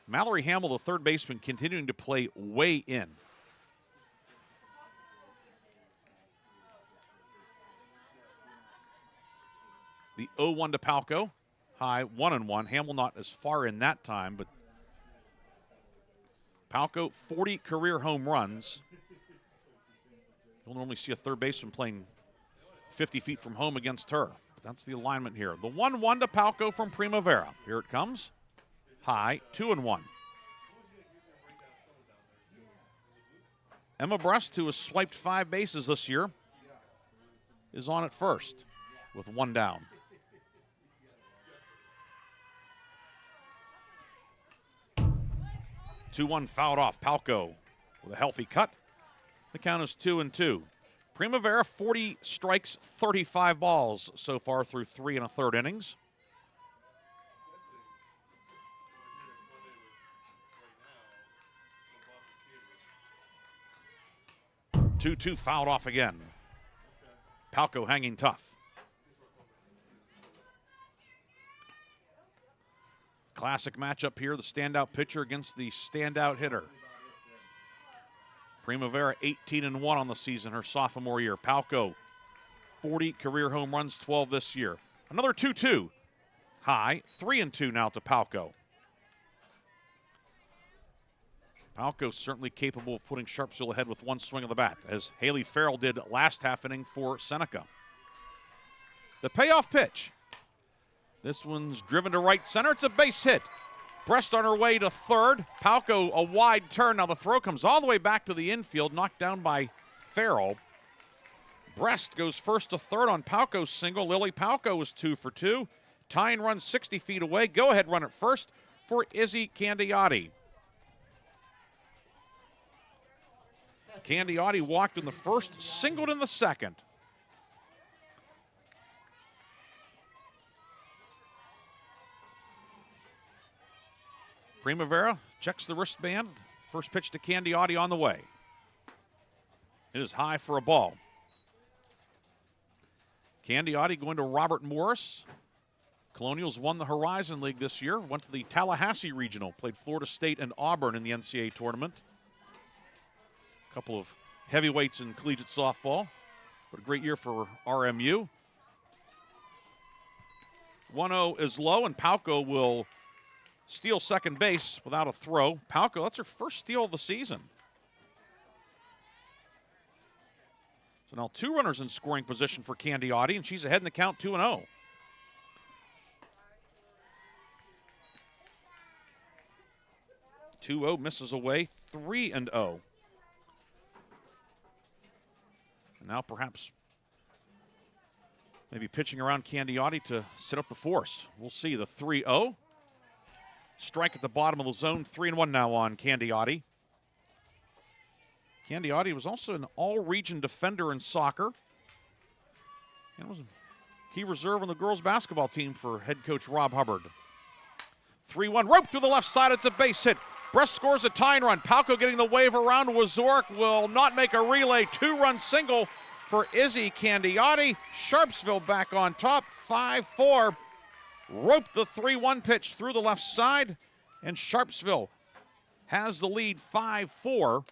Mallory Hamill, the third baseman, continuing to play way in. The 0-1 to Palco. High, 1-1. Hamill not as far in that time, but Palco, 40 career home runs. You'll normally see a third baseman playing 50 feet from home against her. But that's the alignment here. The 1-1 to Palco from Primavera. Here it comes. High, 2-1. Emma Brest, who has swiped 5 bases this year, is on at first with 1 down. The 2-1 fouled off. Palco with a healthy cut. The count is 2-2. Primavera, 40 strikes, 35 balls so far through 3 1/3 innings. The 2-2 fouled off again. Palco hanging tough. Classic matchup here, the standout pitcher against the standout hitter. Primavera 18-1 on the season, her sophomore year. Palco, 40 career home runs, 12 this year. Another 2-2. High, 3-2 now to Palco. Palco certainly capable of putting Sharpsville ahead with 1 swing of the bat, as Haley Farrell did last half inning for Seneca. The payoff pitch. This one's driven to right center. It's a base hit. Brest on her way to third. Palco a wide turn. Now the throw comes all the way back to the infield, knocked down by Farrell. Brest goes first to third on Palco's single. Lily Palco is 2 for 2. Tying run 60 feet away. Go ahead run at first for Izzy Candiotti. Candiotti walked in the first, singled in the second. Primavera checks the wristband. First pitch to Candiotti on the way. It is high for a ball. Candiotti going to Robert Morris. Colonials won the Horizon League this year. Went to the Tallahassee Regional. Played Florida State and Auburn in the NCAA tournament. A couple of heavyweights in collegiate softball. But a great year for RMU. 1-0 is low, and Pauco will steal second base without a throw. Pauco, that's her first steal of the season. So now 2 runners in scoring position for Candiotti, and she's ahead in the count 2-0. Misses away, 3-0. And now perhaps maybe pitching around Candiotti to set up the force. We'll see the 3-0. Strike at the bottom of the zone, 3-1 now on Candiotti. Candiotti was also an all-region defender in soccer. And was a key reserve on the girls basketball team for head coach Rob Hubbard. 3-1, rope through the left side, it's a base hit. Brest scores a tying run. Pauco getting the wave around. Wazorek will not make a relay. 2-run single for Izzy Candiotti. Sharpsville back on top, 5-4. Roped the 3-1 pitch through the left side, and Sharpsville has the lead 5-4.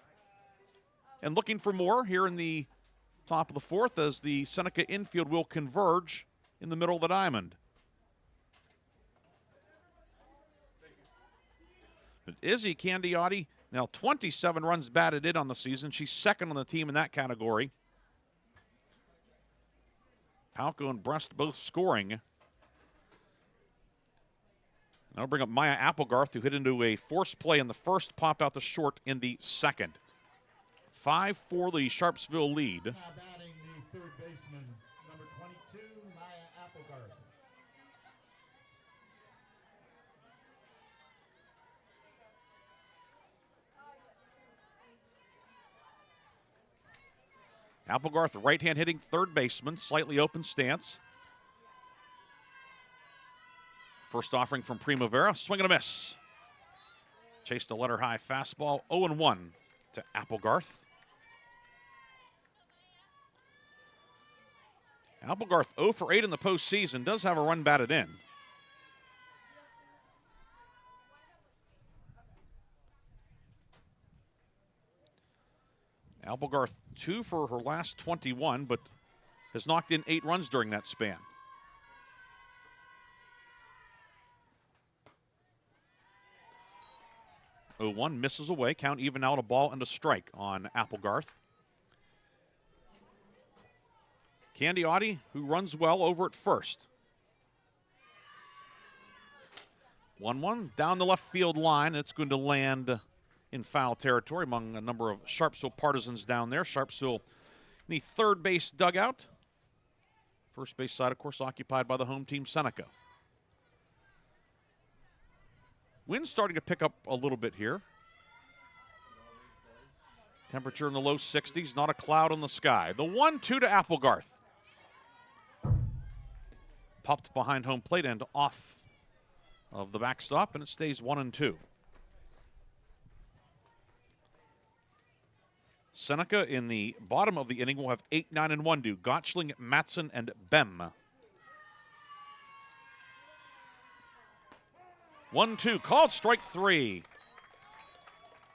And looking for more here in the top of the fourth as the Seneca infield will converge in the middle of the diamond. But Izzy Candiotti, now 27 runs batted in on the season. She's second on the team in that category. Pauco and Brest both scoring. Now bring up Maya Applegarth, who hit into a forced play in the first, popped out to short in the second. 5-4 the Sharpsville lead. Now batting the third baseman, number 22, Maya Applegarth. Applegarth, the right-hand hitting third baseman, slightly open stance. First offering from Primavera, swing and a miss. Chased a letter-high fastball, 0-1 to Applegarth. Applegarth 0 for 8 in the postseason, does have a run batted in. Applegarth 2 for her last 21, but has knocked in 8 runs during that span. Oh, 1 misses away. Count even out, a ball and a strike on Applegarth. Candiotti, who runs well over at first. 1-1 down the left field line. It's going to land in foul territory among a number of Sharpsville partisans down there. Sharpsville in the third base dugout. First base side, of course, occupied by the home team, Seneca. Wind's starting to pick up a little bit here. Temperature in the low 60s, not a cloud in the sky. The 1-2 to Applegarth. Popped behind home plate and off of the backstop, and it stays 1-2. Seneca in the bottom of the inning will have 8, 9, and 1 due. Gotchling, Matson, and Bem. 1-2, called strike 3.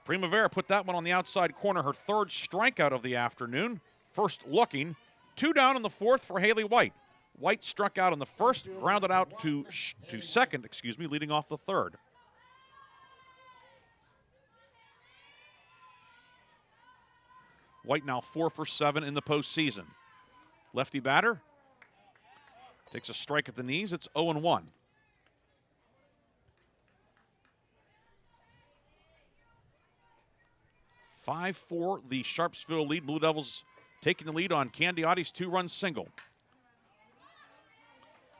Primavera put that one on the outside corner, her third strikeout of the afternoon. First looking, 2 down in the fourth for Haley White. White struck out in the first, grounded out to second, leading off the third. White now 4 for 7 in the postseason. Lefty batter takes a strike at the knees. It's 0-1. (5-4) the Sharpsville lead. Blue Devils taking the lead on Candiotti's 2-run single.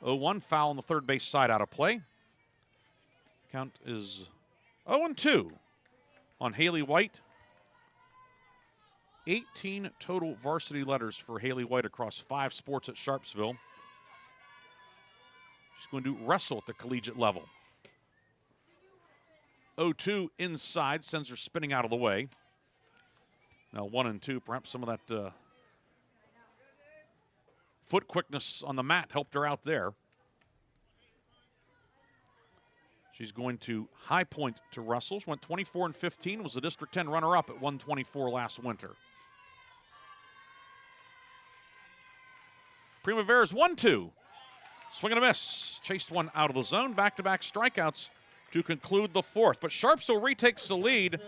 0-1, foul on the third base side, out of play. Count is 0-2 on Haley White. 18 total varsity letters for Haley White across 5 sports at Sharpsville. She's going to wrestle at the collegiate level. 0-2 inside, sends her spinning out of the way. Now 1-2, perhaps some of that foot quickness on the mat helped her out there. She's going to high point to Russell's. Went 24-15, was the District 10 runner-up at 124 last winter. Primavera's 1-2. Swing and a miss. Chased one out of the zone. Back-to-back strikeouts to conclude the fourth. But Sharpsville retakes the lead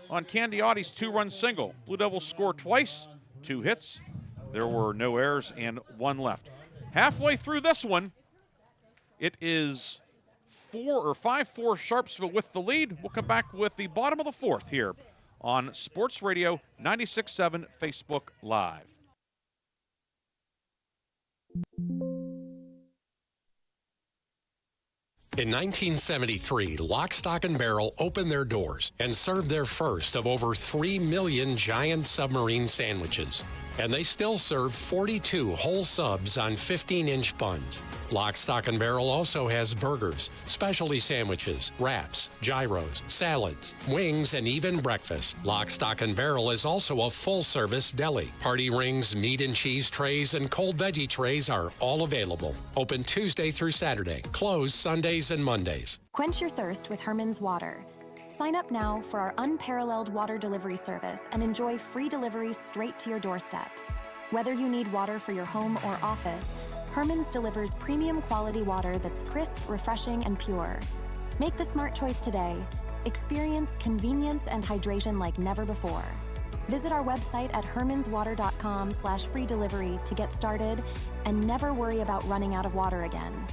on Candiotti's two-run single. Blue Devils score twice, 2 hits. There were no errors and 1 left. Halfway through this one, it is 5-4 Sharpsville with the lead. We'll come back with the bottom of the fourth here on Sports Radio 96.7 Facebook Live. In 1973, Lock, Stock, and Barrel opened their doors and served their first of over 3 million giant submarine sandwiches. And they still serve 42 whole subs on 15-inch buns. Lock, Stock, and Barrel also has burgers, specialty sandwiches, wraps, gyros, salads, wings, and even breakfast. Lock, Stock, and Barrel is also a full-service deli. Party rings, meat and cheese trays, and cold veggie trays are all available. Open Tuesday through Saturday. Closed Sundays and Mondays. Quench your thirst with Herman's Water. Sign up now for our unparalleled water delivery service and enjoy free delivery straight to your doorstep. Whether you need water for your home or office, Herman's delivers premium quality water that's crisp, refreshing, and pure. Make the smart choice today. Experience convenience and hydration like never before. Visit our website at hermanswater.com/free delivery to get started and never worry about running out of water again.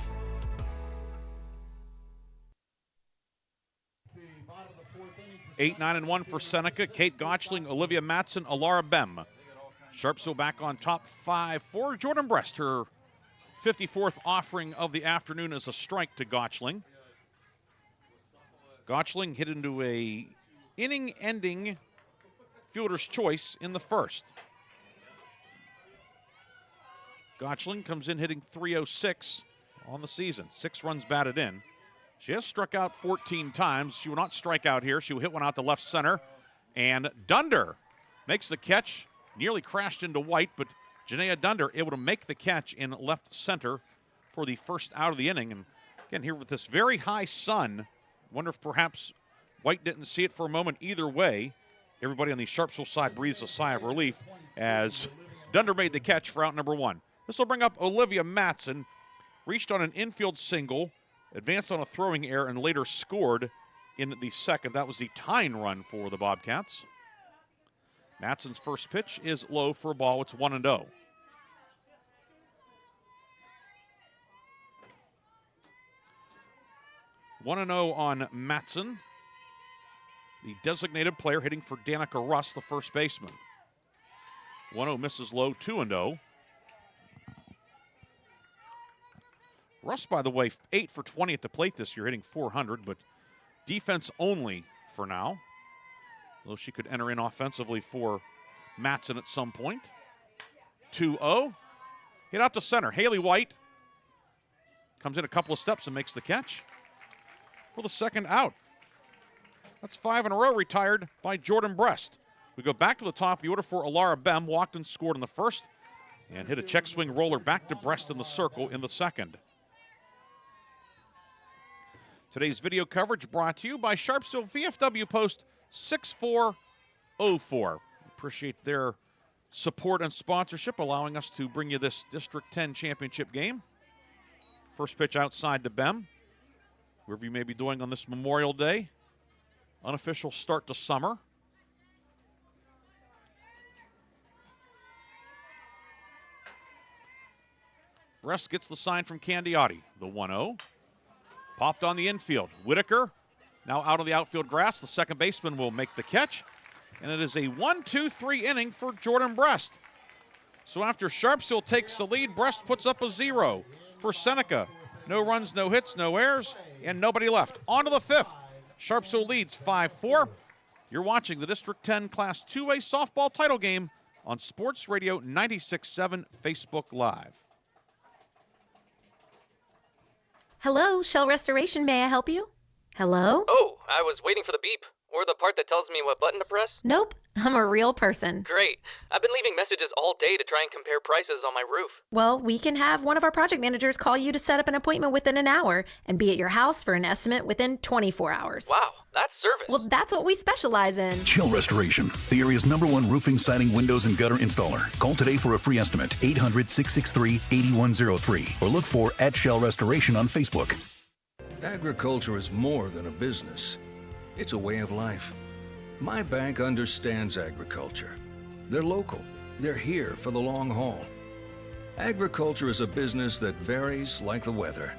8-9-1 for Seneca. Kate Gottschling, Olivia Matson, Alara Bem. Sharpsville back on top 5-4. Jordan Brest, her 54th offering of the afternoon as a strike to Gottschling. Gottschling hit into a inning-ending fielder's choice in the first. Gottschling comes in hitting .306 on the season. 6 runs batted in. She has struck out 14 times. She will not strike out here. She will hit one out to left center. And Dunder makes the catch. Nearly crashed into White, but Janaea Dunder able to make the catch in left center for the first out of the inning. And again, here with this very high sun, wonder if perhaps White didn't see it for a moment. Either way, everybody on the Sharpsville side breathes a sigh of relief as Dunder made the catch for out number 1. This will bring up Olivia Matson. Reached on an infield single, advanced on a throwing error, and later scored in the second. That was the tying run for the Bobcats. Matson's first pitch is low for a ball. It's 1-0. On Matson, the designated player hitting for Danica Russ, the first baseman. 1-0 misses low, 2-0. Russ, by the way, 8 for 20 at the plate this year, hitting .400, but defense only for now. Though she could enter in offensively for Matson at some point. 2-0. Hit out to center. Haley White comes in a couple of steps and makes the catch for the second out. That's 5 in a row retired by Jordan Brest. We go back to the top of the order for Alara Bem. Walked and scored in the first and hit a check swing roller back to Brest in the circle in the second. Today's video coverage brought to you by Sharpsville VFW Post 6404. Appreciate their support and sponsorship, allowing us to bring you this District 10 championship game. First pitch outside to Bem. Wherever you may be doing on this Memorial Day. Unofficial start to summer. Brest gets the sign from Candiotti. The 1-0. Popped on the infield. Whitaker now out on the outfield grass. The second baseman will make the catch. And it is a 1-2-3 inning for Jordan Brest. So after Sharpsville takes the lead, Brest puts up a 0 for Seneca. No runs, no hits, no errors, and nobody left. On to the fifth. Sharpsville leads 5-4. You're watching the District 10 Class 2A softball title game on Sports Radio 96.7 Facebook Live. Hello, Shell Restoration. May I help you? Hello? Oh, I was waiting for the beep, or the part that tells me what button to press. Nope, I'm a real person. Great. I've been leaving messages all day to try and compare prices on my roof. Well, we can have one of our project managers call you to set up an appointment within an hour and be at your house for an estimate within 24 hours. Wow, that's service. Well, that's what we specialize in. Shell Restoration, the area's #1 roofing, siding, windows, and gutter installer. Call today for a free estimate, 800-663-8103, or look for @Shell Restoration on Facebook. Agriculture is more than a business. It's a way of life. My bank understands agriculture. They're local. They're here for the long haul. Agriculture is a business that varies like the weather.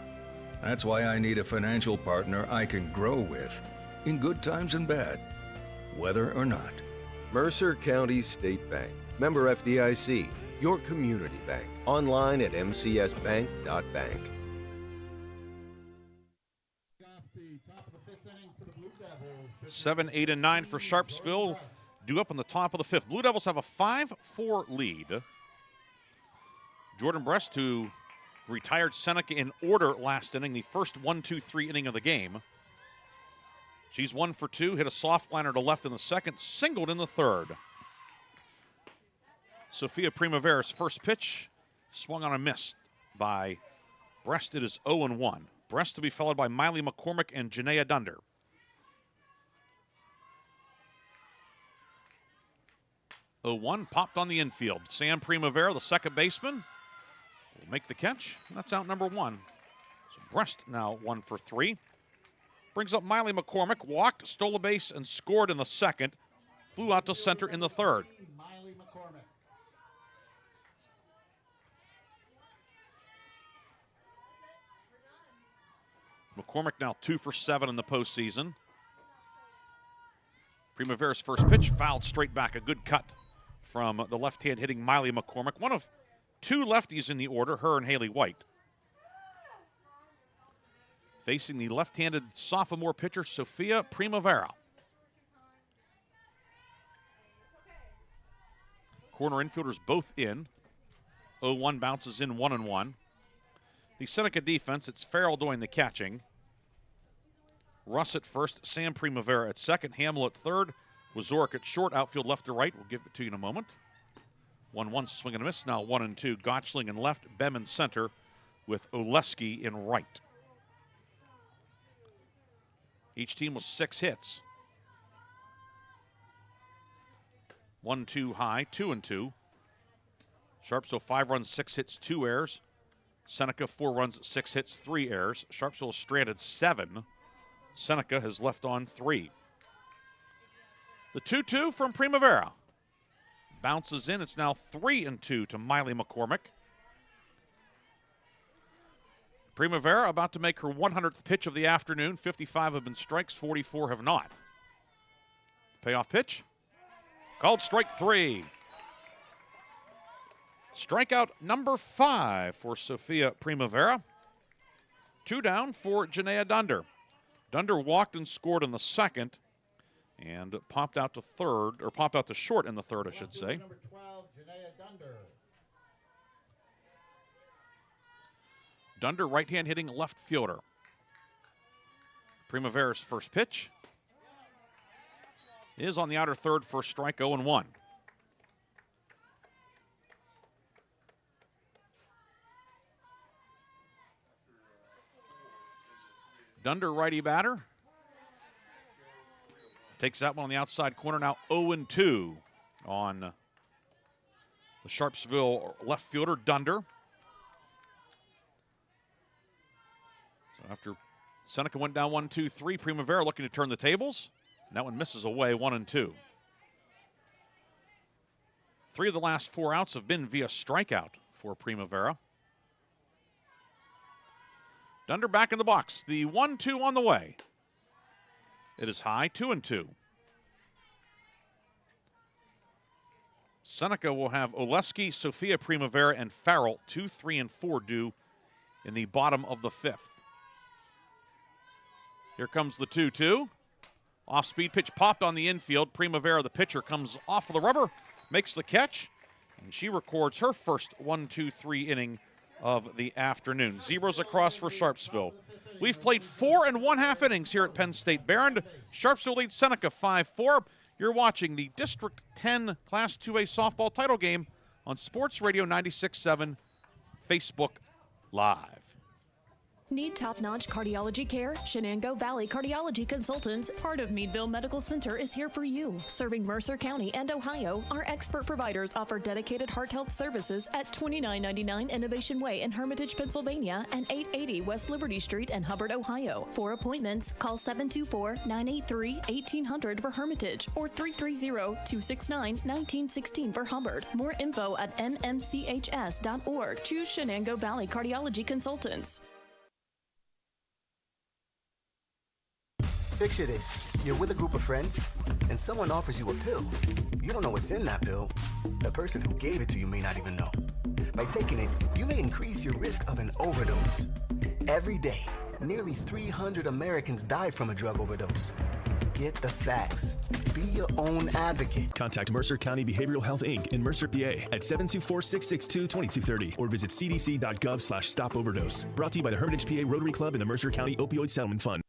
That's why I need a financial partner I can grow with, in good times and bad, weather or not. Mercer County State Bank. Member FDIC. Your community bank. Online at mcsbank.bank. 7, 8, and 9 for Sharpsville. Due up in the top of the 5th. Blue Devils have a 5-4 lead. Jordan Brest, who retired Seneca in order last inning, the first 1-2-3 inning of the game. She's 1 for 2, hit a soft liner to left in the second, singled in the third. Sophia Primavera's first pitch swung on a miss by Brest. It is 0-1. Brest to be followed by Miley McCormick and Janaea Dunder. 0-1, popped on the infield. Sam Primavera, the second baseman, will make the catch. That's out number 1. So Brest now 1 for 3. Brings up Miley McCormick, walked, stole a base, and scored in the second. Flew out to center in the third. McCormick now 2 for 7 in the postseason. Primavera's first pitch fouled straight back. A good cut from the left-hand hitting Miley McCormick. One of 2 lefties in the order, her and Haley White. Facing the left-handed sophomore pitcher, Sophia Primavera. Corner infielders both in. 0-1 bounces in 1-1. The Seneca defense, it's Farrell doing the catching. Russ at first, Sam Primavera at second, Hamill at third, Wazorek at short, outfield left to right. We'll give it to you in a moment. 1-1 swing and a miss, now 1-2. Gotchling in left, Bem in center with Oleski in right. Each team was 6 hits. 1-2 high, 2-2. Sharpsville 5 runs, 6 hits, 2 errors. Seneca 4 runs, 6 hits, 3 errors. Sharpsville stranded 7. Seneca has left on 3. The 2-2 from Primavera. Bounces in. It's now 3-2 to Miley McCormick. Primavera about to make her 100th pitch of the afternoon. 55 have been strikes, 44 have not. Payoff pitch. Called strike 3. Strikeout number 5 for Sophia Primavera. 2 down for Janaea Dunder. Dunder walked and scored in the second and popped out to third, or popped out to short in the third, I should say. Number 12, Janaea Dunder. Dunder, right-hand hitting left fielder. Primavera's first pitch is on the outer third for strike, 0-1. Dunder, righty batter. Takes that one on the outside corner, now 0-2 on the Sharpsville left fielder, Dunder. So after Seneca went down 1-2-3, Primavera looking to turn the tables. And that one misses away, 1-2. 3 of the last 4 outs have been via strikeout for Primavera. Dunder back in the box. The 1-2 on the way. It is high, 2-2. Seneca will have Oleski, Sophia Primavera, and Farrell, 2, 3, and 4 due in the bottom of the 5th. Here comes the 2-2. Off-speed pitch popped on the infield. Primavera, the pitcher, comes off of the rubber, makes the catch, and she records her first 1-2-3 inning of the afternoon. Zeros across for Sharpsville. We've played 4 1/2 innings here at Penn State Behrend. Sharpsville leads Seneca 5-4. You're watching the District 10 Class 2A softball title game on Sports Radio 96.7 Facebook Live. Need top-notch cardiology care? Shenango Valley Cardiology Consultants, part of Meadville Medical Center, is here for you. Serving Mercer County and Ohio, our expert providers offer dedicated heart health services at 2999 Innovation Way in Hermitage, Pennsylvania, and 880 West Liberty Street in Hubbard, Ohio. For appointments, call 724-983-1800 for Hermitage or 330-269-1916 for Hubbard. More info at nmchs.org. Choose Shenango Valley Cardiology Consultants. Picture this. You're with a group of friends, and someone offers you a pill. You don't know what's in that pill. The person who gave it to you may not even know. By taking it, you may increase your risk of an overdose. Every day, nearly 300 Americans die from a drug overdose. Get the facts. Be your own advocate. Contact Mercer County Behavioral Health, Inc. in Mercer, PA at 724-662-2230 or visit cdc.gov/stop-overdose. Brought to you by the Hermitage, PA Rotary Club and the Mercer County Opioid Settlement Fund.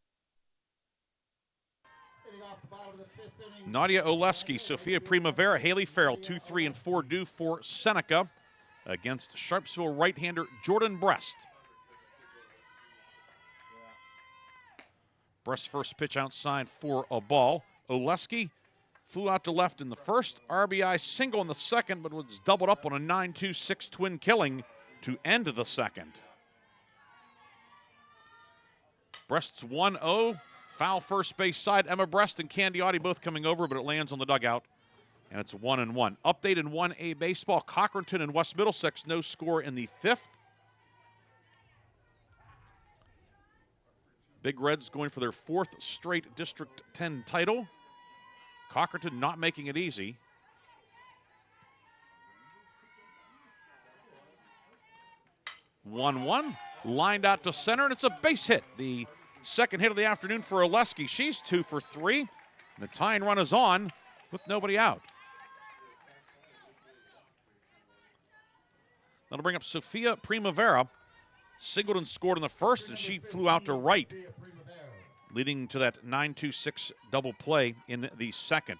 Nadia Oleski, Sophia Primavera, Haley Farrell, 2-3 and 4 due for Seneca against Sharpsville right-hander Jordan Brest. Brest's first pitch outside for a ball. Oleski flew out to left in the first, RBI single in the second, but was doubled up on a 9-2-6 twin killing to end the second. Brest's 1-0. Foul first base side. Emma Brest and Candiotti both coming over, but it lands on the dugout, and it's 1-1. Update in 1A baseball. Cochranton and West Middlesex, no score in the 5th. Big Reds going for their 4th straight District 10 title. Cochranton not making it easy. One, lined out to center, and it's a base hit. The second hit of the afternoon for Oleski. She's 2 for 3. And the tying run is on with nobody out. That'll bring up Sophia Primavera. Singled and scored in the first, and she flew out to right, leading to that 9-2-6 double play in the second.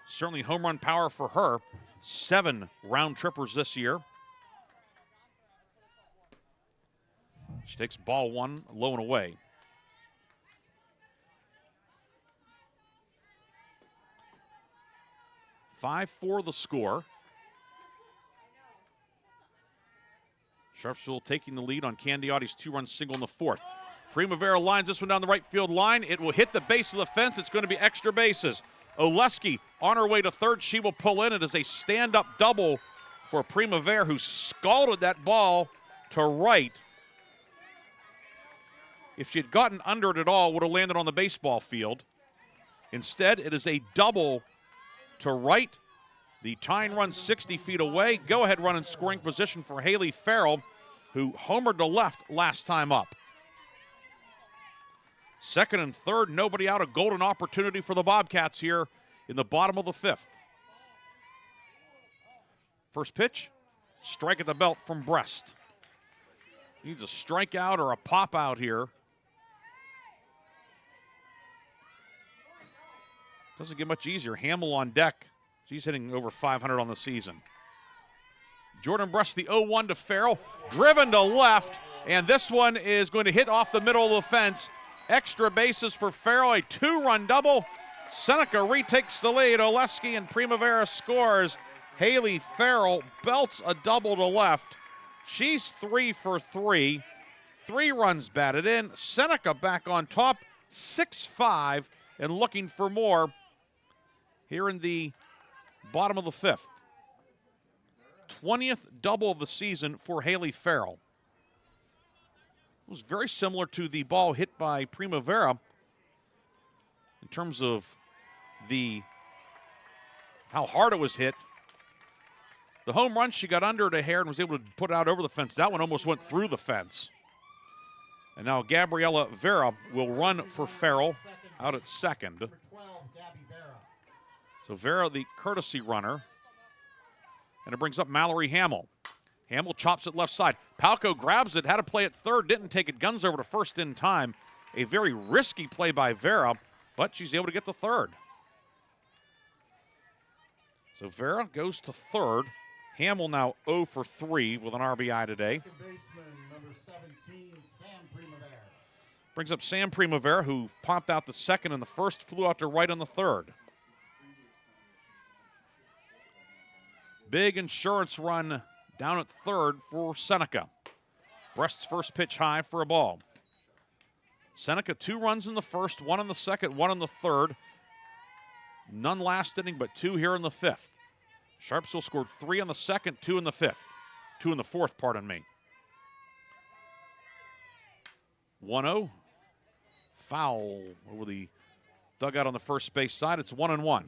Certainly home run power for her. 7 round trippers this year. She takes ball 1 low and away. 5-4 the score. Sharpsville taking the lead on Candiotti's 2-run single in the 4th. Primavera lines this one down the right field line. It will hit the base of the fence. It's going to be extra bases. Oleski on her way to third. She will pull in. It is a stand-up double for Primavera, who scalded that ball to right. If she had gotten under it at all, would have landed on the baseball field. Instead, it is a double to right. The tying run 60 feet away. Go-ahead run in scoring position for Haley Farrell, who homered to left last time up. Second and third, nobody out. A golden opportunity for the Bobcats here in the bottom of the 5th. First pitch, strike at the belt from Brest. Needs a strikeout or a pop out here. Doesn't get much easier. Hamill on deck. She's hitting over 500 on the season. Jordan Brest, the 0-1 to Farrell. Driven to left, and this one is going to hit off the middle of the fence. Extra bases for Farrell, a 2-run double. Seneca retakes the lead. Oleski and Primavera scores. Haley Farrell belts a double to left. She's 3 for 3. 3 runs batted in. Seneca back on top, 6-5, and looking for more here in the bottom of the 5th. 20th double of the season for Haley Farrell. It was very similar to the ball hit by Primavera in terms of how hard it was hit. The home run, she got under to hair and was able to put it out over the fence. That one almost went through the fence. And now Gabriella Vera will run for Farrell out at second. So Vera, the courtesy runner. And it brings up Mallory Hamill. Hamill chops it left side. Palco grabs it, had to play it third, didn't take it. Guns over to first in time. A very risky play by Vera, but she's able to get to third. So Vera goes to third. Hamill now 0 for 3 with an RBI today. Baseman, number 17, Sam Primavera. Brings up Sam Primavera, who popped out the second in the first, flew out to right on the third. Big insurance run down at third for Seneca. Breast's first pitch high for a ball. Seneca 2 runs in the first, 1 in the second, 1 in the third. None last inning, but 2 here in the fifth. Sharpsville scored 3 in the second, 2 in the fifth. 2 in the fourth, pardon me. 1-0. Foul over the dugout on the first base side. It's 1-1.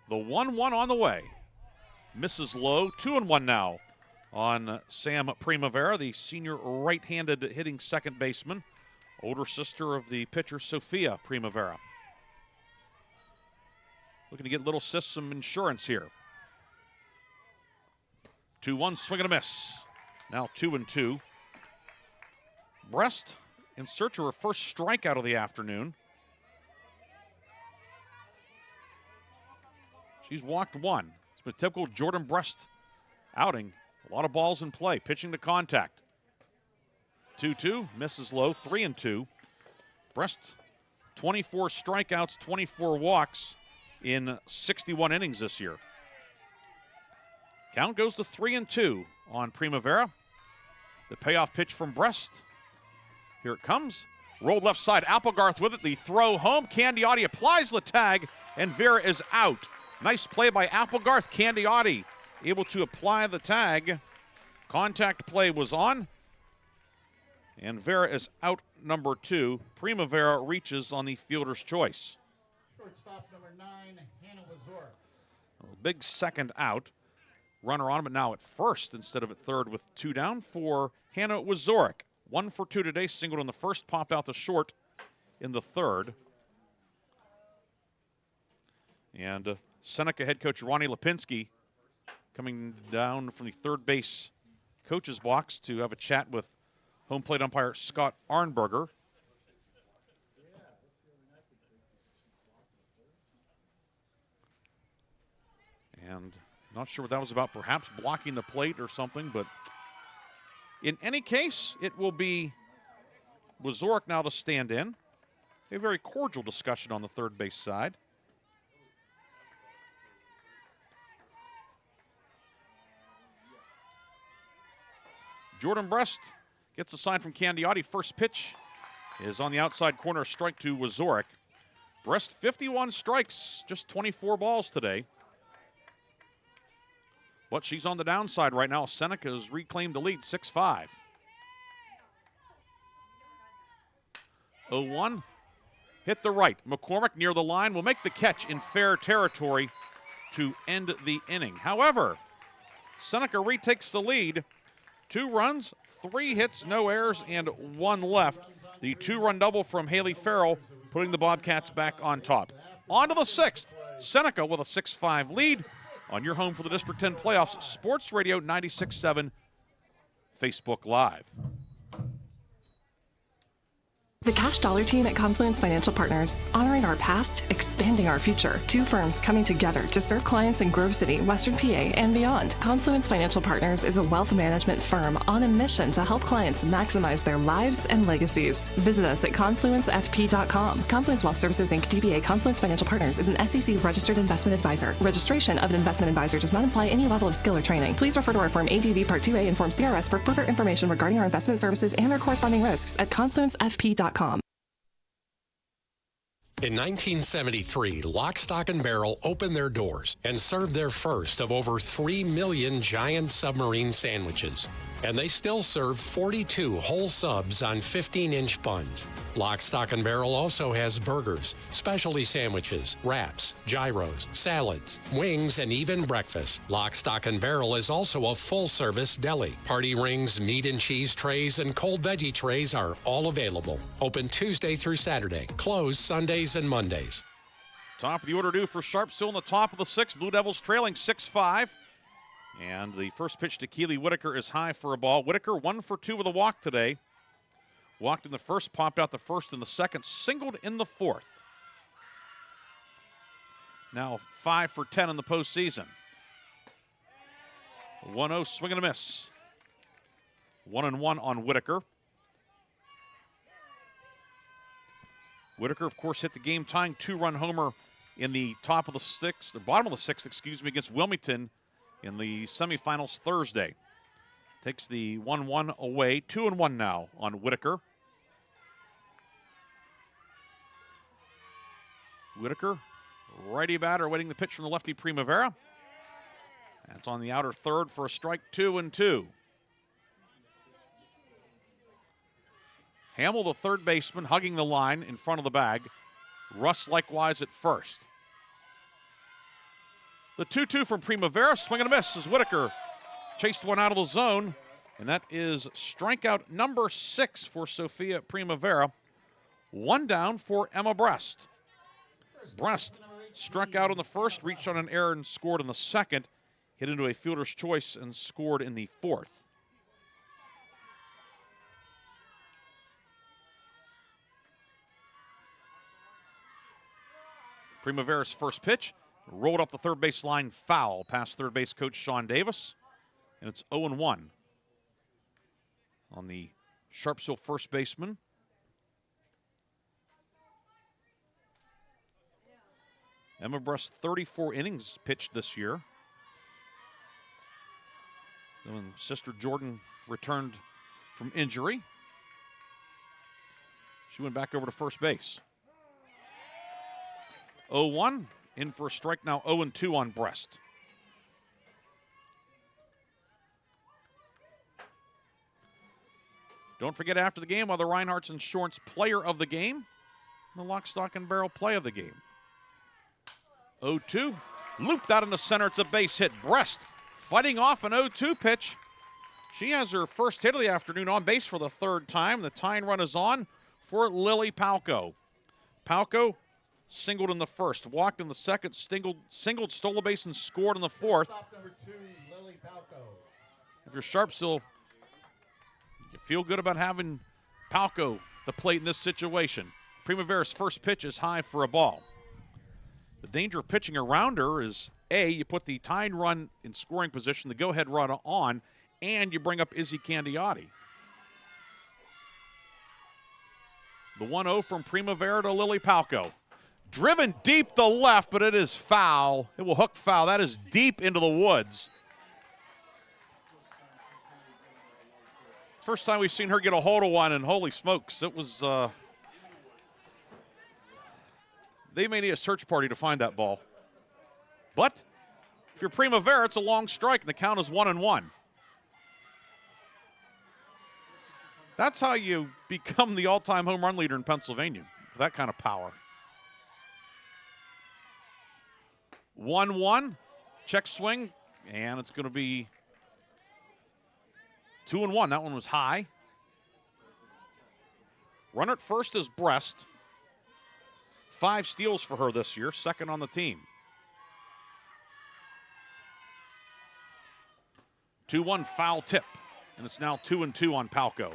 The 1-1 on the way. Misses low. 2-1 now on Sam Primavera, the senior right-handed hitting second baseman. Older sister of the pitcher, Sophia Primavera. Looking to get Little Sis some insurance here. 2-1, swing and a miss. Now 2-2. Breast in search of her first strikeout of the afternoon. She's walked 1. It's been a typical Jordan Breast outing. A lot of balls in play. Pitching to contact. 2-2, misses low, 3-2. Breast, 24 strikeouts, 24 walks in 61 innings this year. Count goes to 3-2 on Primavera. The payoff pitch from Breast. Here it comes. Rolled left side, Applegarth with it. The throw home. Candiotti applies the tag, and Vera is out. Nice play by Applegarth. Candiotti able to apply the tag. Contact play was on. And Vera is out, number 2. Primavera reaches on the fielder's choice. Shortstop number 9, Hannah Wazor. Big second out. Runner on, but now at first instead of at third with 2 down for Hannah Wazorek. 1 for 2 today, singled in the first, popped out to short in the third. And Seneca head coach Ronnie Lipinski coming down from the third base coach's box to have a chat with home plate umpire Scott Arnberger. And not sure what that was about, perhaps blocking the plate or something, but in any case, it will be Wazorek now to stand in. A very cordial discussion on the third base side. Jordan Breast gets a sign from Candiotti. First pitch is on the outside corner, strike to Wazorek. Breast 51 strikes, just 24 balls today. But she's on the downside right now. Seneca's reclaimed the lead, 6-5. 0-1, hit the right. McCormick near the line will make the catch in fair territory to end the inning. However, Seneca retakes the lead. 2 runs, 3 hits, no errors, and 1 left. The 2-run double from Haley Farrell, putting the Bobcats back on top. On to the 6th. Seneca with a 6-5 lead on your home for the District 10 playoffs. Sports Radio 96.7, Facebook Live. The Cash Dollar team at Confluence Financial Partners, honoring our past, expanding our future. 2 firms coming together to serve clients in Grove City, Western PA, and beyond. Confluence Financial Partners is a wealth management firm on a mission to help clients maximize their lives and legacies. Visit us at confluencefp.com. Confluence Wealth Services, Inc., DBA Confluence Financial Partners is an SEC registered investment advisor. Registration of an investment advisor does not imply any level of skill or training. Please refer to our Form ADV Part 2A and Form CRS for further information regarding our investment services and their corresponding risks at confluencefp.com. In 1973, Lock, Stock, and Barrel opened their doors and served their first of over 3 million giant submarine sandwiches. And they still serve 42 whole subs on 15-inch buns. Lock, Stock, and Barrel also has burgers, specialty sandwiches, wraps, gyros, salads, wings, and even breakfast. Lock, Stock, and Barrel is also a full-service deli. Party rings, meat and cheese trays, and cold veggie trays are all available. Open Tuesday through Saturday. Closed Sundays and Mondays. Top of the order due for Sharpsville in the top of the sixth. Blue Devils trailing 6-5. And the first pitch to Keely Whitaker is high for a ball. Whitaker 1 for 2 with a walk today. Walked in the first, popped out the first and the second, singled in the fourth. Now 5 for 10 in the postseason. 1-0 swing and a miss. 1-1 on Whitaker. Whitaker, of course, hit the game-tying 2-run homer in the top of the sixth, the bottom of the sixth, against Wilmington in the semifinals Thursday. Takes the 1-1 away. 2-1 now on Whitaker. Whitaker, righty batter, waiting the pitch from the lefty Primavera. That's on the outer third for a strike. 2-2. Hamill, the third baseman, hugging the line in front of the bag. Russ likewise at first. The 2-2 from Primavera, swing and a miss as Whitaker chased one out of the zone, and that is strikeout number 6 for Sophia Primavera. 1 down for Emma Brest. Brest struck out in the first, reached on an error and scored in the second, hit into a fielder's choice and scored in the fourth. Primavera's first pitch rolled up the third base line, foul past third base coach Sean Davis, and it's 0-1 on the Sharpsville first baseman. Emma Brest, 34 innings pitched this year. Then when sister Jordan returned from injury, she went back over to first base. 0-1, in for a strike now, 0-2 on Brest. Don't forget after the game, the Reinhardt's Insurance Player of the Game, the Lock, Stock, and Barrel Play of the Game. 0-2, looped out in the center, it's a base hit. Brest fighting off an 0-2 pitch. She has her first hit of the afternoon on base for the third time. The tying run is on for Lily Palco. Palco singled in the first, walked in the second, singled, stole a base, and scored in the fourth. Stop number 2, Lily Palco. If you're Sharpsville, you feel good about having Palco to plate in this situation. Primavera's first pitch is high for a ball. The danger of pitching around her is, A, you put the tying run in scoring position, the go-ahead run on, and you bring up Izzy Candiotti. The 1-0 from Primavera to Lily Palco. Driven deep the left, but it is foul. It will hook foul. That is deep into the woods. First time we've seen her get a hold of one, and holy smokes, it was, they may need a search party to find that ball. But if you're Primavera, it's a long strike, and the count is 1-1. That's how you become the all-time home run leader in Pennsylvania, that kind of power. 1-1, check swing, and it's going to be 2-1. That one was high. Runner at first is Brest. 5 steals for her this year, second on the team. 2-1 foul tip, and it's now 2-2 on Palco.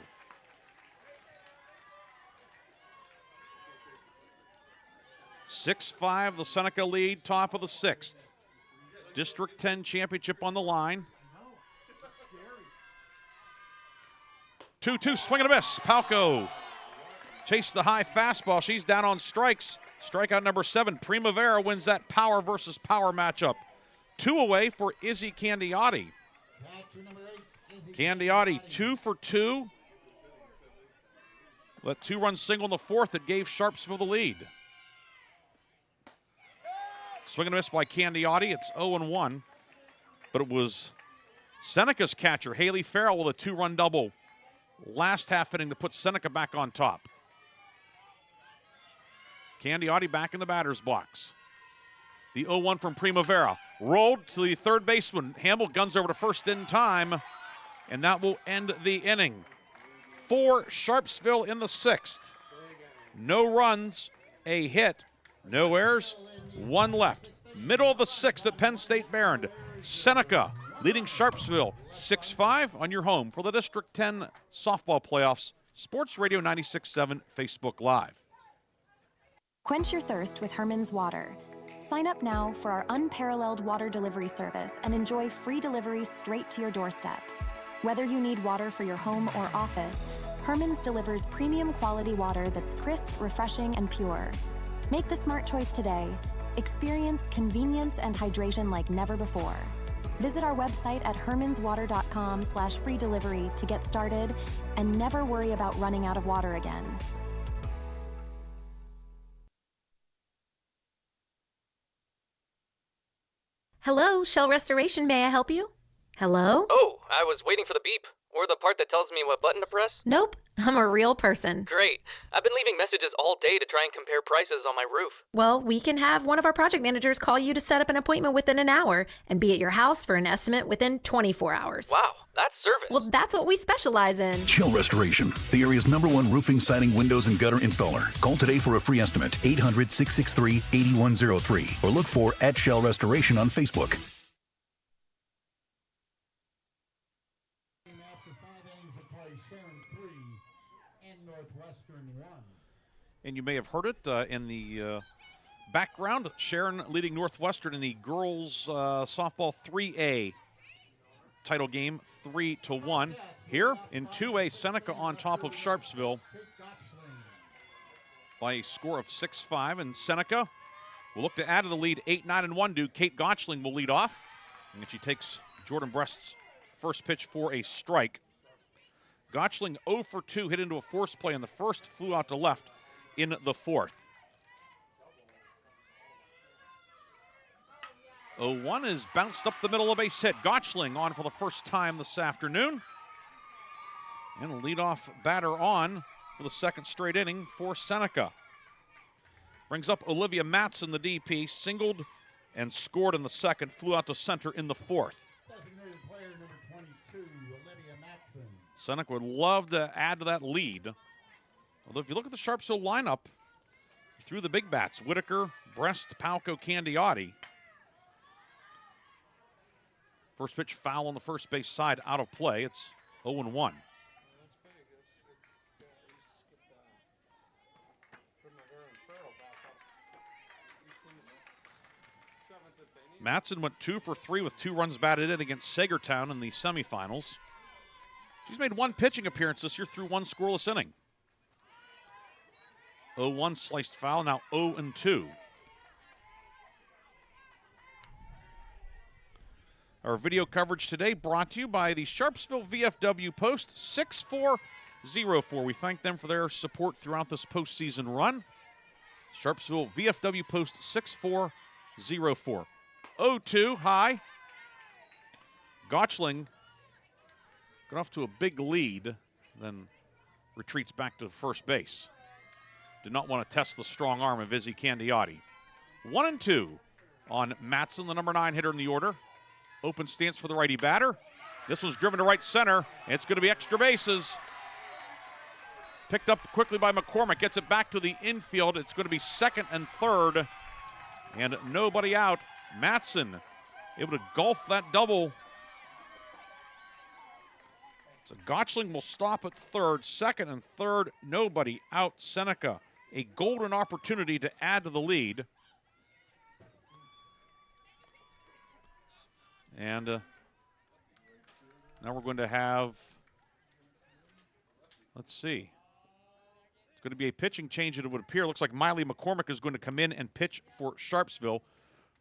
(6-5) the Seneca lead, top of the sixth. District 10 championship on the line. 2-2, swing and a miss. Palco chased the high fastball. She's down on strikes. Strikeout number 7. Primavera wins that power versus power matchup. 2 away for Izzy Candiotti. Candiotti 2 for 2. That 2-run single in the fourth that gave Sharpsville the lead. Swing and a miss by Candiotti. It's 0-1, but it was Seneca's catcher, Haley Farrell, with a 2-run double last half inning to put Seneca back on top. Candiotti back in the batter's box. The 0-1 from Primavera. Rolled to the third baseman. Hamill guns over to first in time, and that will end the inning. For Sharpsville in the 6th. No runs, a hit, no errors, 1 left. Middle of the 6th at Penn State Behrend. Seneca leading Sharpsville 6-5 on your home for the District 10 softball playoffs. Sports Radio 96.7 Facebook Live. Quench your thirst with Herman's Water. Sign up now for our unparalleled water delivery service and enjoy free delivery straight to your doorstep. Whether you need water for your home or office, Herman's delivers premium quality water that's crisp, refreshing, and pure. Make the smart choice today. Experience convenience and hydration like never before. Visit our website at hermanswater.com/free delivery to get started and never worry about running out of water again. Hello, Shell Restoration. May I help you? Hello? Oh, I was waiting for the beep. Or the part that tells me what button to press? Nope, I'm a real person. Great. I've been leaving messages all day to try and compare prices on my roof. Well, we can have one of our project managers call you to set up an appointment within an hour and be at your house for an estimate within 24 hours. Wow, that's service. Well, that's what we specialize in. Shell Restoration, the area's #1 roofing, siding, windows, and gutter installer. Call today for a free estimate, 800-663-8103, or look for @Shell Restoration on Facebook. And you may have heard it in the background. Sharon leading Northwestern in the girls softball 3A title game, 3-1. Here in 2A, Seneca on top of Sharpsville by a score of 6-5. And Seneca will look to add to the lead 8-9-1 due. Kate Gottschling will lead off. And she takes Jordan Brest's first pitch for a strike. Gottschling 0 for 2, hit into a force play in the first, flew out to left in the fourth. 0-1 is bounced up the middle of base hit. Gottschling on for the first time this afternoon. And the leadoff batter on for the second straight inning for Seneca. Brings up Olivia Matson, the DP, singled and scored in the second, flew out to center in the fourth. Designated player number 22, Olivia Matson. Seneca would love to add to that lead. Although if you look at the Sharpsville lineup, through the big bats, Whitaker, Brest, Palco, Candiotti. First pitch foul on the first base side, out of play. It's 0-1. Matson went 2 for 3 with 2 runs batted in against Sagertown in the semifinals. She's made 1 pitching appearance this year through 1 scoreless inning. 0-1 sliced foul, now 0-2. Our video coverage today brought to you by the Sharpsville VFW Post 6404. We thank them for their support throughout this postseason run. Sharpsville VFW Post 6404. 0-2 high. Gottschling got off to a big lead, then retreats back to first base. Did not want to test the strong arm of Izzy Candiotti. 1-2 on Matson, the number 9 hitter in the order. Open stance for the righty batter. This one's driven to right center. It's going to be extra bases. Picked up quickly by McCormick. Gets it back to the infield. It's going to be second and third. And nobody out. Matson able to golf that double. So Gottschling will stop at third. Second and third, nobody out. Seneca, a golden opportunity to add to the lead. And now we're going to have, let's see. It's going to be a pitching change, it would appear. Looks like Miley McCormick is going to come in and pitch for Sharpsville.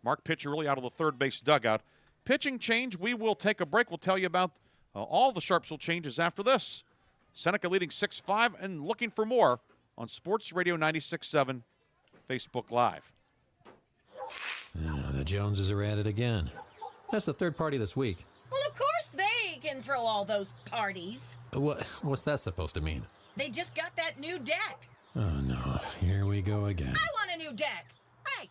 Mark Piccirilli out of the third base dugout. Pitching change, we will take a break. We'll tell you about all the Sharpsville changes after this. Seneca leading 6-5 and looking for more on Sports Radio 96.7 Facebook Live. The Joneses are at it again. That's the third party this week. Well, of course they can throw all those parties. What's that supposed to mean? They just got that new deck. Oh no, here we go again. I want a new deck. Hey!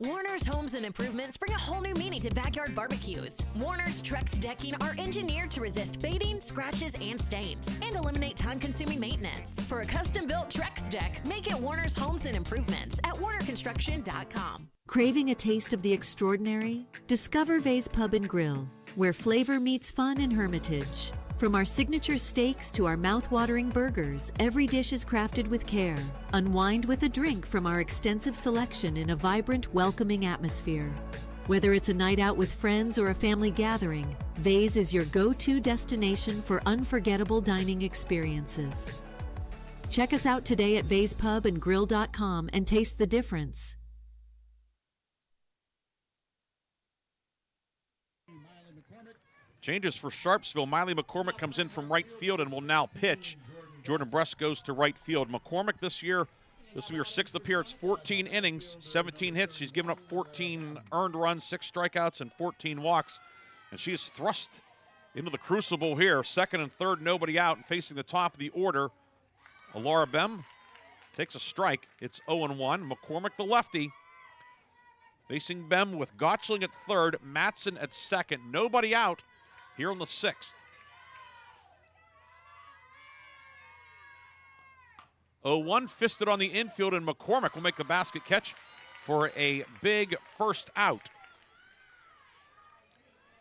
Warner's Homes and Improvements bring a whole new meaning to backyard barbecues. Warner's Trex decking are engineered to resist fading, scratches, and stains, and eliminate time-consuming maintenance. For a custom-built Trex deck, make it Warner's Homes and Improvements at warnerconstruction.com. Craving a taste of the extraordinary? Discover Vay's Pub and Grill, where flavor meets fun in Hermitage. From our signature steaks to our mouth-watering burgers, every dish is crafted with care. Unwind with a drink from our extensive selection in a vibrant, welcoming atmosphere. Whether it's a night out with friends or a family gathering, Vay's is your go-to destination for unforgettable dining experiences. Check us out today at vayspubandgrill.com and taste the difference. Changes for Sharpsville. Miley McCormick comes in from right field and will now pitch. Jordan Bress goes to right field. McCormick this year, this will be her 6th appearance, 14 innings, 17 hits. She's given up 14 earned runs, 6 strikeouts, and 14 walks. And she is thrust into the crucible here. 2nd and 3rd, nobody out. And facing the top of the order, Alara Bem takes a strike. It's 0-1. McCormick, the lefty, facing Bem with Gottschling at 3rd, Matson at 2nd. Nobody out here in the 6th. 0-1, fisted on the infield, and McCormick will make the basket catch for a big first out.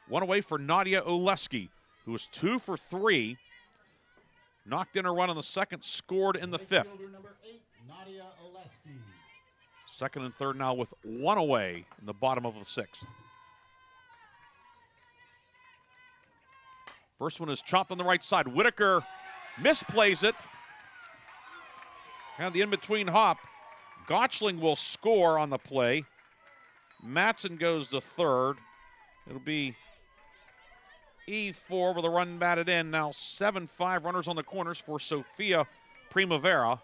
One away for Nadia Oleski, who was 2 for 3. Knocked in a run in the 2nd, scored in the 5th. 2nd and 3rd now with 1 away in the bottom of the 6th. First one is chopped on the right side. Whitaker misplays it. Had the in-between hop. Gottschling will score on the play. Matson goes to 3rd. It'll be E4 with a run batted in. Now 7-5 runners on the corners for Sophia Primavera.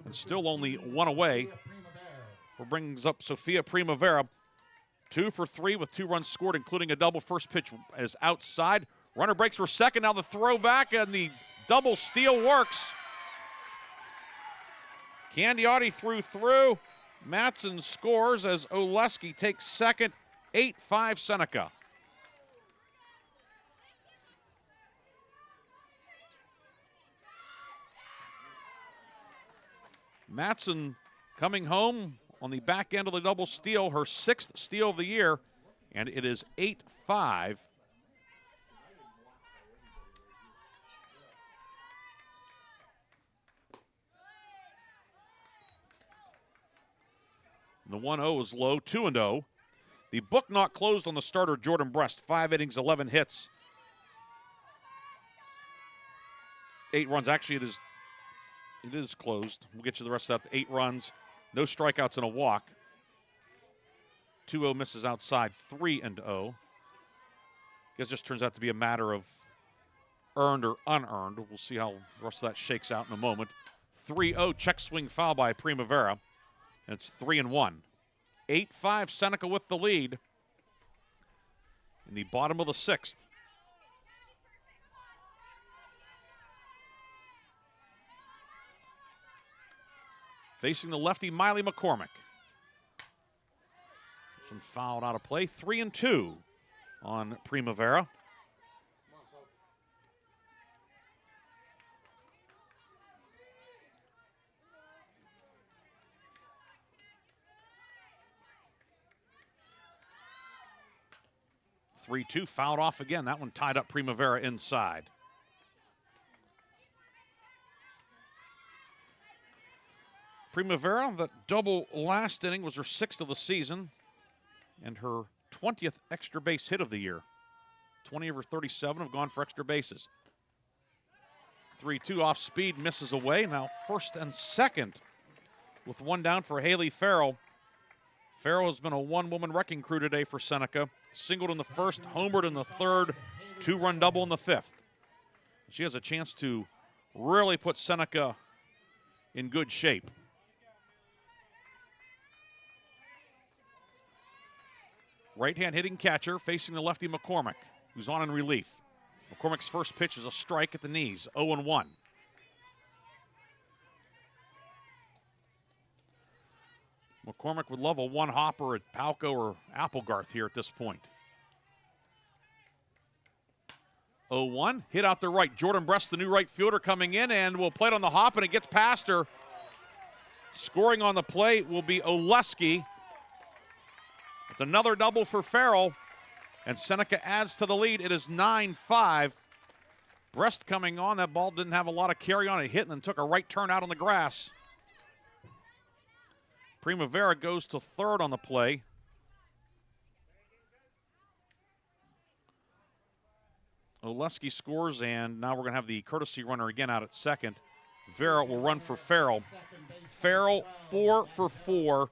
And still only 1 away. For brings up Sophia Primavera. 2 for 3 with 2 runs scored, including a double. First pitch is outside. Runner breaks for 2nd. Now the throw back, and the double steal works. Candiotti through. Matson scores as Oleski takes 2nd. 8-5 Seneca. Matson coming home on the back end of the double steal, her 6th steal of the year, and it is 8-5. The 1-0 is low, 2-0. The book not closed on the starter, Jordan Bress. 5 innings, 11 hits. 8 runs. Actually, it is closed. We'll get you the rest of that. 8 runs, no strikeouts and a walk. 2-0 misses outside, 3-0. Guess just turns out to be a matter of earned or unearned. We'll see how the rest of that shakes out in a moment. 3-0, check swing foul by Primavera. And it's 3-1. 8-5 Seneca with the lead in the bottom of the 6th. Facing the lefty, Miley McCormick. Some fouled out of play. 3-2 on Primavera. (3-2) fouled off again. That one tied up Primavera inside. Primavera, that double last inning, was her 6th of the season and her 20th extra base hit of the year. 20 of her 37 have gone for extra bases. 3-2 off speed, misses away. Now 1st and 2nd with 1 down for Haley Farrell. Farrell has been a one-woman wrecking crew today for Seneca. Singled in the 1st, homered in the 3rd, 2-run double in the 5th. She has a chance to really put Seneca in good shape. right-hand hitting catcher facing the lefty McCormick, who's on in relief. McCormick's first pitch is a strike at the knees, 0-1. McCormick would love a one-hopper at Palco or Applegarth here at this point. 0-1, hit out the right. Jordan Brest, the new right fielder, coming in, and will play it on the hop, and it gets past her. Scoring on the plate will be Oleski. It's another double for Farrell, and Seneca adds to the lead. It is 9-5. Brest coming on. That ball didn't have a lot of carry on it. Hit and then took a right turn out on the grass. Primavera goes to third on the play. Oleski scores, and now we're going to have the courtesy runner again out at second. Vera will run for Farrell. Farrell 4 for 4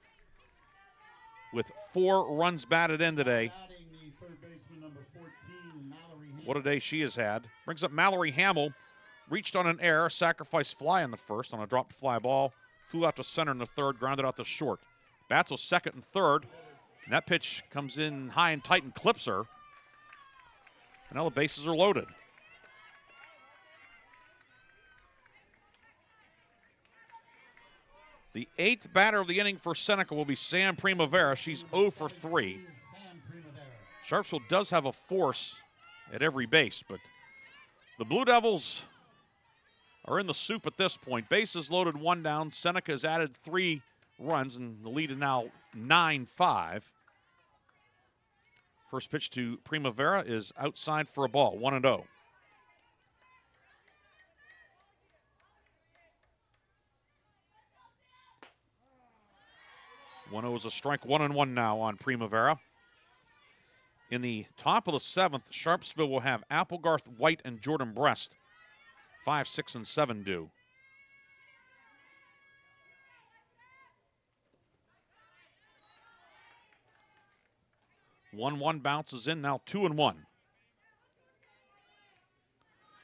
with 4 runs batted in today. What a day she has had. Brings up Mallory Hamill. Reached on an error, sacrificed fly in the first on a dropped fly ball. Flew out to center in the third, grounded out to short. Batzel second and third. And that pitch comes in high and tight and clips her. And now the bases are loaded. The 8th batter of the inning for Seneca will be Sam Primavera. She's 0 for 3. Sharpsville does have a force at every base, but the Blue Devils are in the soup at this point. Bases loaded, 1 down. Seneca has added 3 runs, and the lead is now 9-5. First pitch to Primavera is outside for a ball, 1-0. Is a strike, 1-1 now on Primavera. In the top of the 7th, Sharpsville will have Applegarth, White, and Jordan Brest. 5, 6, and 7 due. One bounces in, now 2-1.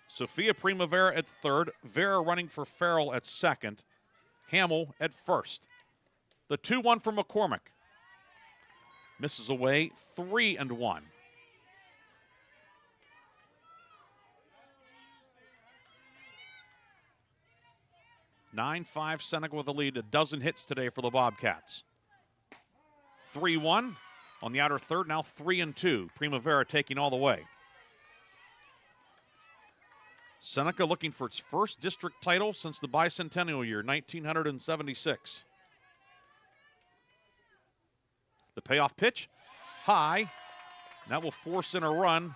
Sophia Primavera at third, Vera running for Farrell at second, Hamill at first. The 2-1 from McCormick. Misses away, 3-1. (9-5) Seneca with the lead. A dozen hits today for the Bobcats. 3-1 on the outer third. Now 3-2. Primavera taking all the way. Seneca looking for its first district title since the bicentennial year, 1976. The payoff pitch, high. That will force in a run.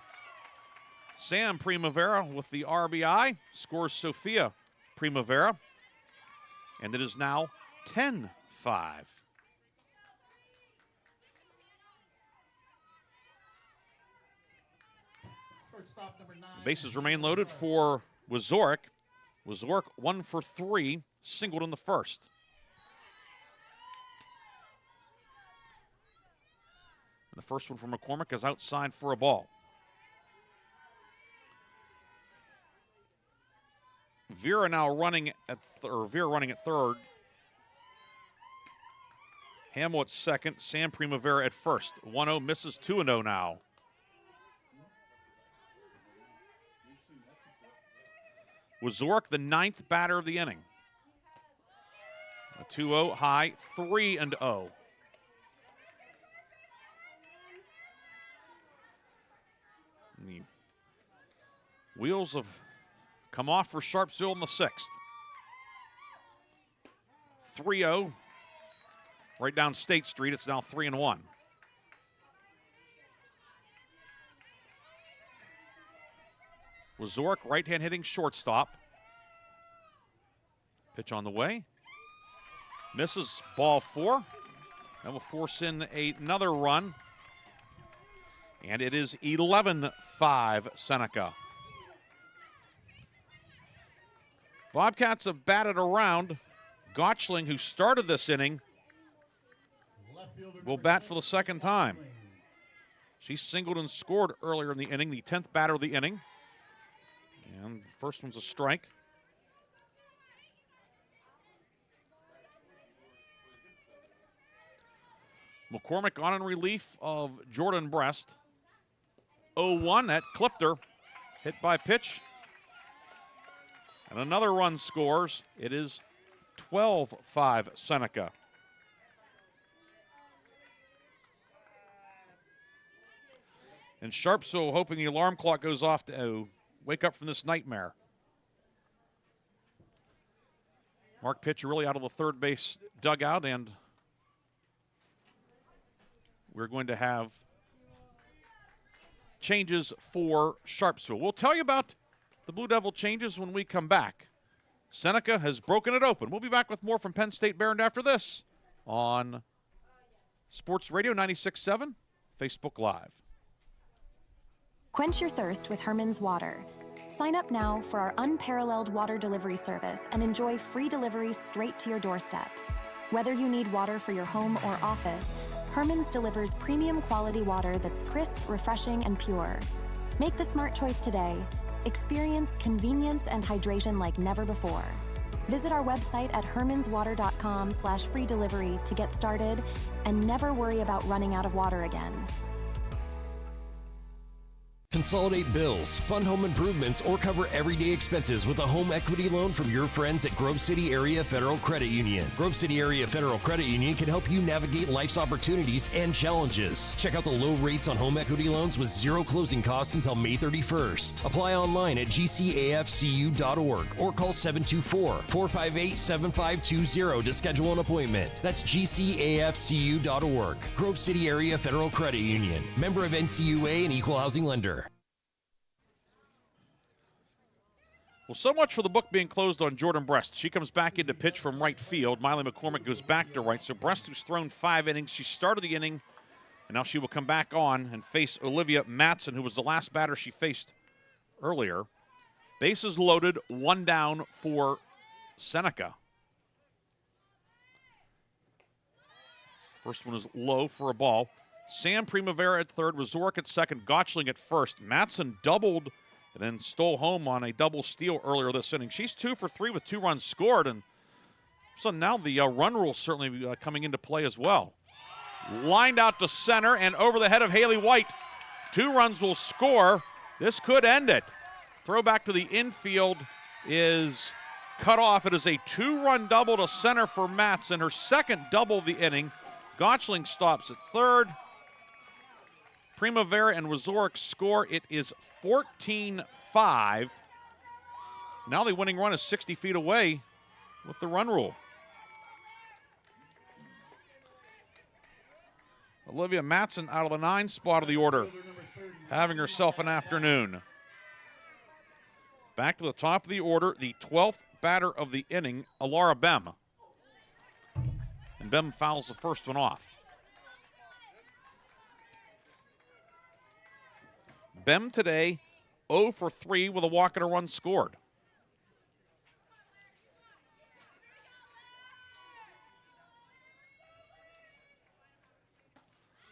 Sam Primavera with the RBI scores Sophia Primavera. And it is now 10-5. Bases remain loaded for Wazorek. Wazorek 1 for 3, singled in the first. And the first one from McCormick is outside for a ball. Vera now running at third. Hamill at second. Sam Primavera at first. 1-0 misses, 2-0 now. Wazorek, the 9th batter of the inning. A 2-0 high, 3-0. The wheels have come off for Sharpsville in the 6th. 3-0. Right down State Street. It's now 3-1. Wazorek, right-hand hitting shortstop. Pitch on the way. Misses, ball 4. That will force in another run. And it is 11-5 Seneca. Bobcats have batted around. Gottschling, who started this inning, will bat for the second time. She singled and scored earlier in the inning, the 10th batter of the inning. And the first one's a strike. McCormick on in relief of Jordan Brest. 0-1, that clipped her. Hit by pitch. And another run scores. It is 12-5 Seneca. And Sharpsville hoping the alarm clock goes off to wake up from this nightmare. Mark pitcher really out of the third base dugout, and we're going to have changes for Sharpsville. We'll tell you about the Blue Devil changes when we come back. Seneca has broken it open. We'll be back with more from Penn State Behrend after this on Sports Radio 96.7, Facebook Live. Quench your thirst with Herman's Water. Sign up now for our unparalleled water delivery service and enjoy free delivery straight to your doorstep. Whether you need water for your home or office, Herman's delivers premium quality water that's crisp, refreshing, and pure. Make the smart choice today. Experience convenience and hydration like never before. Visit our website at hermanswater.com/free delivery to get started and never worry about running out of water again. Consolidate bills, fund home improvements, or cover everyday expenses with a home equity loan from your friends at Grove City Area Federal Credit Union. Grove City Area Federal Credit Union can help you navigate life's opportunities and challenges. Check out the low rates on home equity loans with zero closing costs until May 31st. Apply online at gcafcu.org or call 724-458-7520 to schedule an appointment. That's gcafcu.org. Grove City Area Federal Credit Union. Member of NCUA and equal housing lender. Well, so much for the book being closed on Jordan Brest. She comes back into pitch from right field. Miley McCormick goes back to right. So Brest, who's thrown 5 innings, she started the inning, and now she will come back on and face Olivia Matson, who was the last batter she faced earlier. Bases loaded, 1 down for Seneca. First one is low for a ball. Sam Primavera at third, Wazorek at second, Gottschling at first. Matson doubled and then stole home on a double steal earlier this inning. She's 2 for 3 with 2 runs scored, and so now the run rule certainly coming into play as well. Lined out to center and over the head of Haley White. 2 runs will score. This could end it. Throw back to the infield is cut off. It is a 2-run double to center for Matson, her second double of the inning. Gottschling stops at third. Primavera and Wazorek score. It is 14-5. Now the winning run is 60 feet away with the run rule. Olivia Matson out of the 9 spot of the order, having herself an afternoon. Back to the top of the order, the 12th batter of the inning, Alara Bem. And Bem fouls the first one off. Bem today 0 for 3 with a walk and a run scored.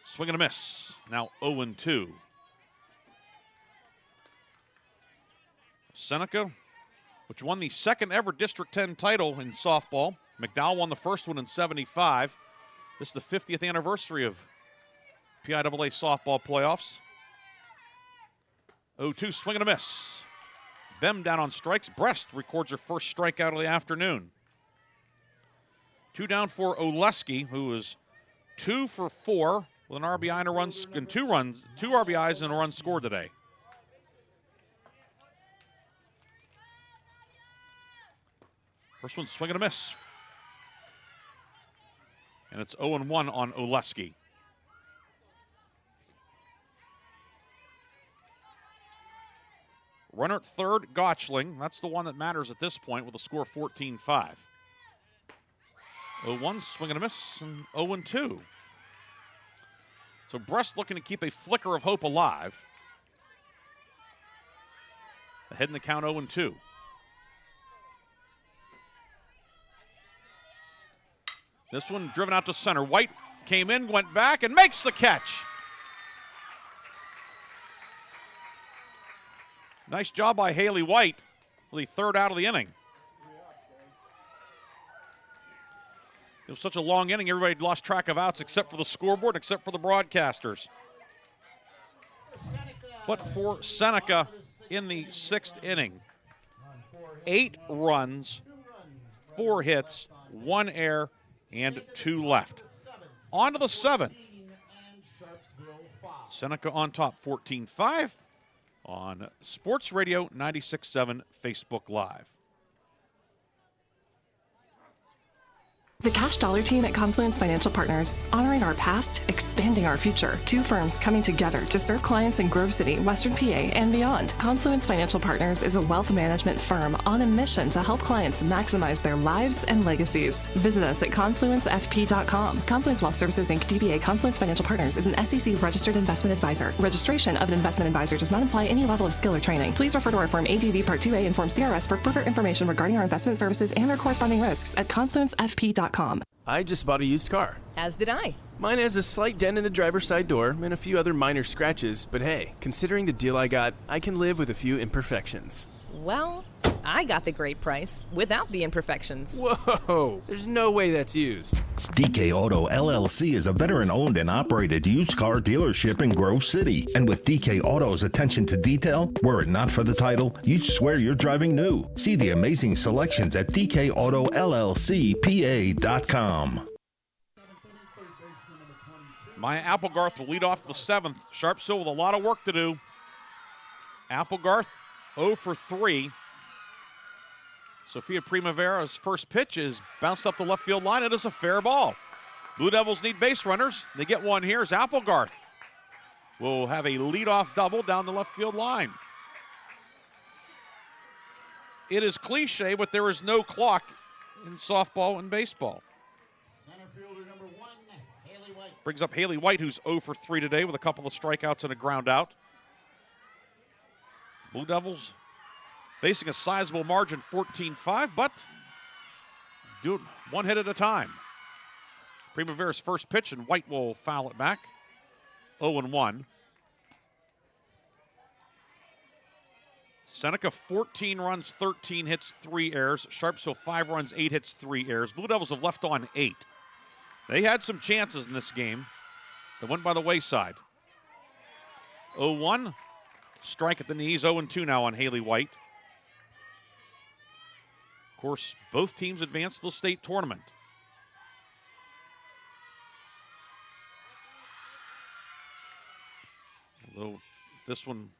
Swing and a miss. Now 0-2. Seneca, which won the second ever District 10 title in softball. McDowell won the first one in '75. This is the 50th anniversary of PIAA softball playoffs. 0-2, swing and a miss. Bem down on strikes. Brest records her first strikeout of the afternoon. 2 down for Oleski, who is 2 for 4 with an RBI and a run, and 2 RBIs and a run scored today. First one, swing and a miss. And it's 0-1 on Oleski. Runner at third, Gottschling. That's the one that matters at this point with a score 14-5. 0-1, swing and a miss, and 0-2. So Brest looking to keep a flicker of hope alive. Ahead in the count, 0-2. This one driven out to center. White came in, went back, and makes the catch. Nice job by Haley White for the third out of the inning. was such a long inning, everybody lost track of outs except for the scoreboard, except for the broadcasters. But for Seneca in the 6th inning, 8 runs, 4 hits, 1 error, and 2 left. On to the 7th. Seneca on top, 14-5 on Sports Radio 96.7 Facebook Live. The Cash Dollar team at Confluence Financial Partners, honoring our past, expanding our future. 2 firms coming together to serve clients in Grove City, Western PA, and beyond. Confluence Financial Partners is a wealth management firm on a mission to help clients maximize their lives and legacies. Visit us at confluencefp.com. Confluence Wealth Services, Inc., DBA Confluence Financial Partners is an SEC registered investment advisor. Registration of an investment advisor does not imply any level of skill or training. Please refer to our Form ADV Part 2A and Form CRS for further information regarding our investment services and their corresponding risks at confluencefp.com. I just bought a used car. As did I. Mine has a slight dent in the driver's side door and a few other minor scratches, but hey, considering the deal I got, I can live with a few imperfections. Well, I got the great price without the imperfections. Whoa, there's no way that's used. DK Auto LLC is a veteran-owned and operated used car dealership in Grove City. And with DK Auto's attention to detail, were it not for the title, you'd swear you're driving new. See the amazing selections at DKAutoLLCPA.com. Maya Applegarth will lead off the 7th. Sharpsville with a lot of work to do. Applegarth 0 for 3. Sophia Primavera's first pitch is bounced up the left field line. It is a fair ball. Blue Devils need base runners. They get one here as Applegarth will have a leadoff double down the left field line. It is cliche, but there is no clock in softball and baseball. Center fielder number 1, Haley White. Brings up Haley White, who's 0 for 3 today with a couple of strikeouts and a ground out. Blue Devils facing a sizable margin, 14-5, but do it one hit at a time. Primavera's first pitch, and White will foul it back. 0-1. Seneca 14 runs, 13 hits, 3 errors. Sharpsville 5 runs, 8 hits, 3 errors. Blue Devils have left on 8. They had some chances in this game that went by the wayside. 0-1. Strike at the knees, 0-2 now on Haley White. Of course, both teams advanced to the state tournament. Although if this one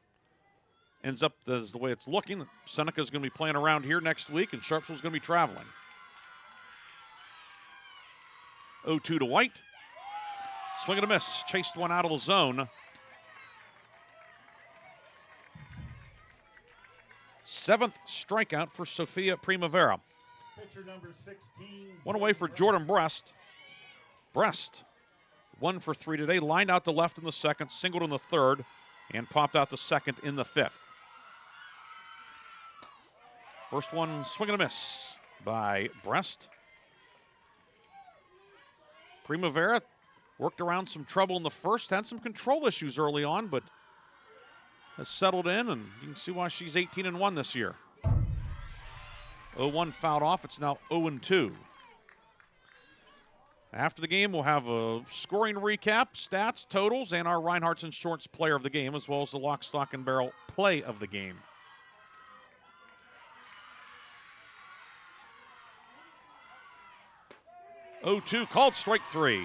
ends up as the way it's looking, Seneca is going to be playing around here next week, and Sharpsville is going to be traveling. 0-2 to White. Swing and a miss. Chased one out of the zone. 7th strikeout for Sophia Primavera. Pitcher number 16. One away for Jordan Brest. Brest, 1 for 3 today. Lined out to left in the 2nd, singled in the 3rd, and popped out the 2nd in the 5th. First one, swing and a miss by Brest. Primavera worked around some trouble in the 1st, had some control issues early on, but has settled in, and you can see why she's 18-1 this year. 0-1 fouled off. It's now 0-2. After the game, we'll have a scoring recap, stats, totals, and our Reinhardt's Insurance Player of the Game, as well as the Lock, Stock, and Barrel Play of the Game. Called strike 3.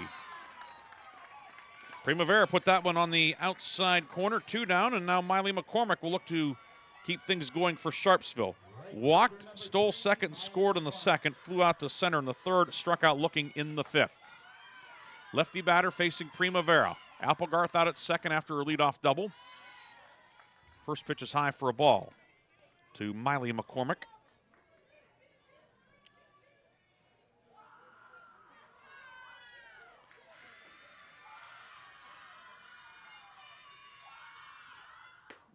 Primavera put that one on the outside corner, 2 down, and now Miley McCormick will look to keep things going for Sharpsville. Walked, stole 2nd, scored in the 2nd, flew out to center in the 3rd, struck out looking in the 5th. Lefty batter facing Primavera. Applegarth out at 2nd after a leadoff double. First pitch is high for a ball to Miley McCormick.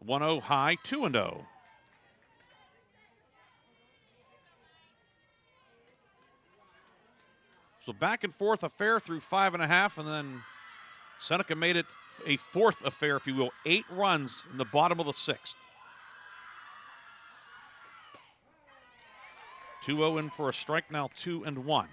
One-0 high, 2-0. So back and forth affair through 5.5, and then Seneca made it a 4th affair, if you will. 8 runs in the bottom of the 6th. 2-0 in for a strike, now 2-1.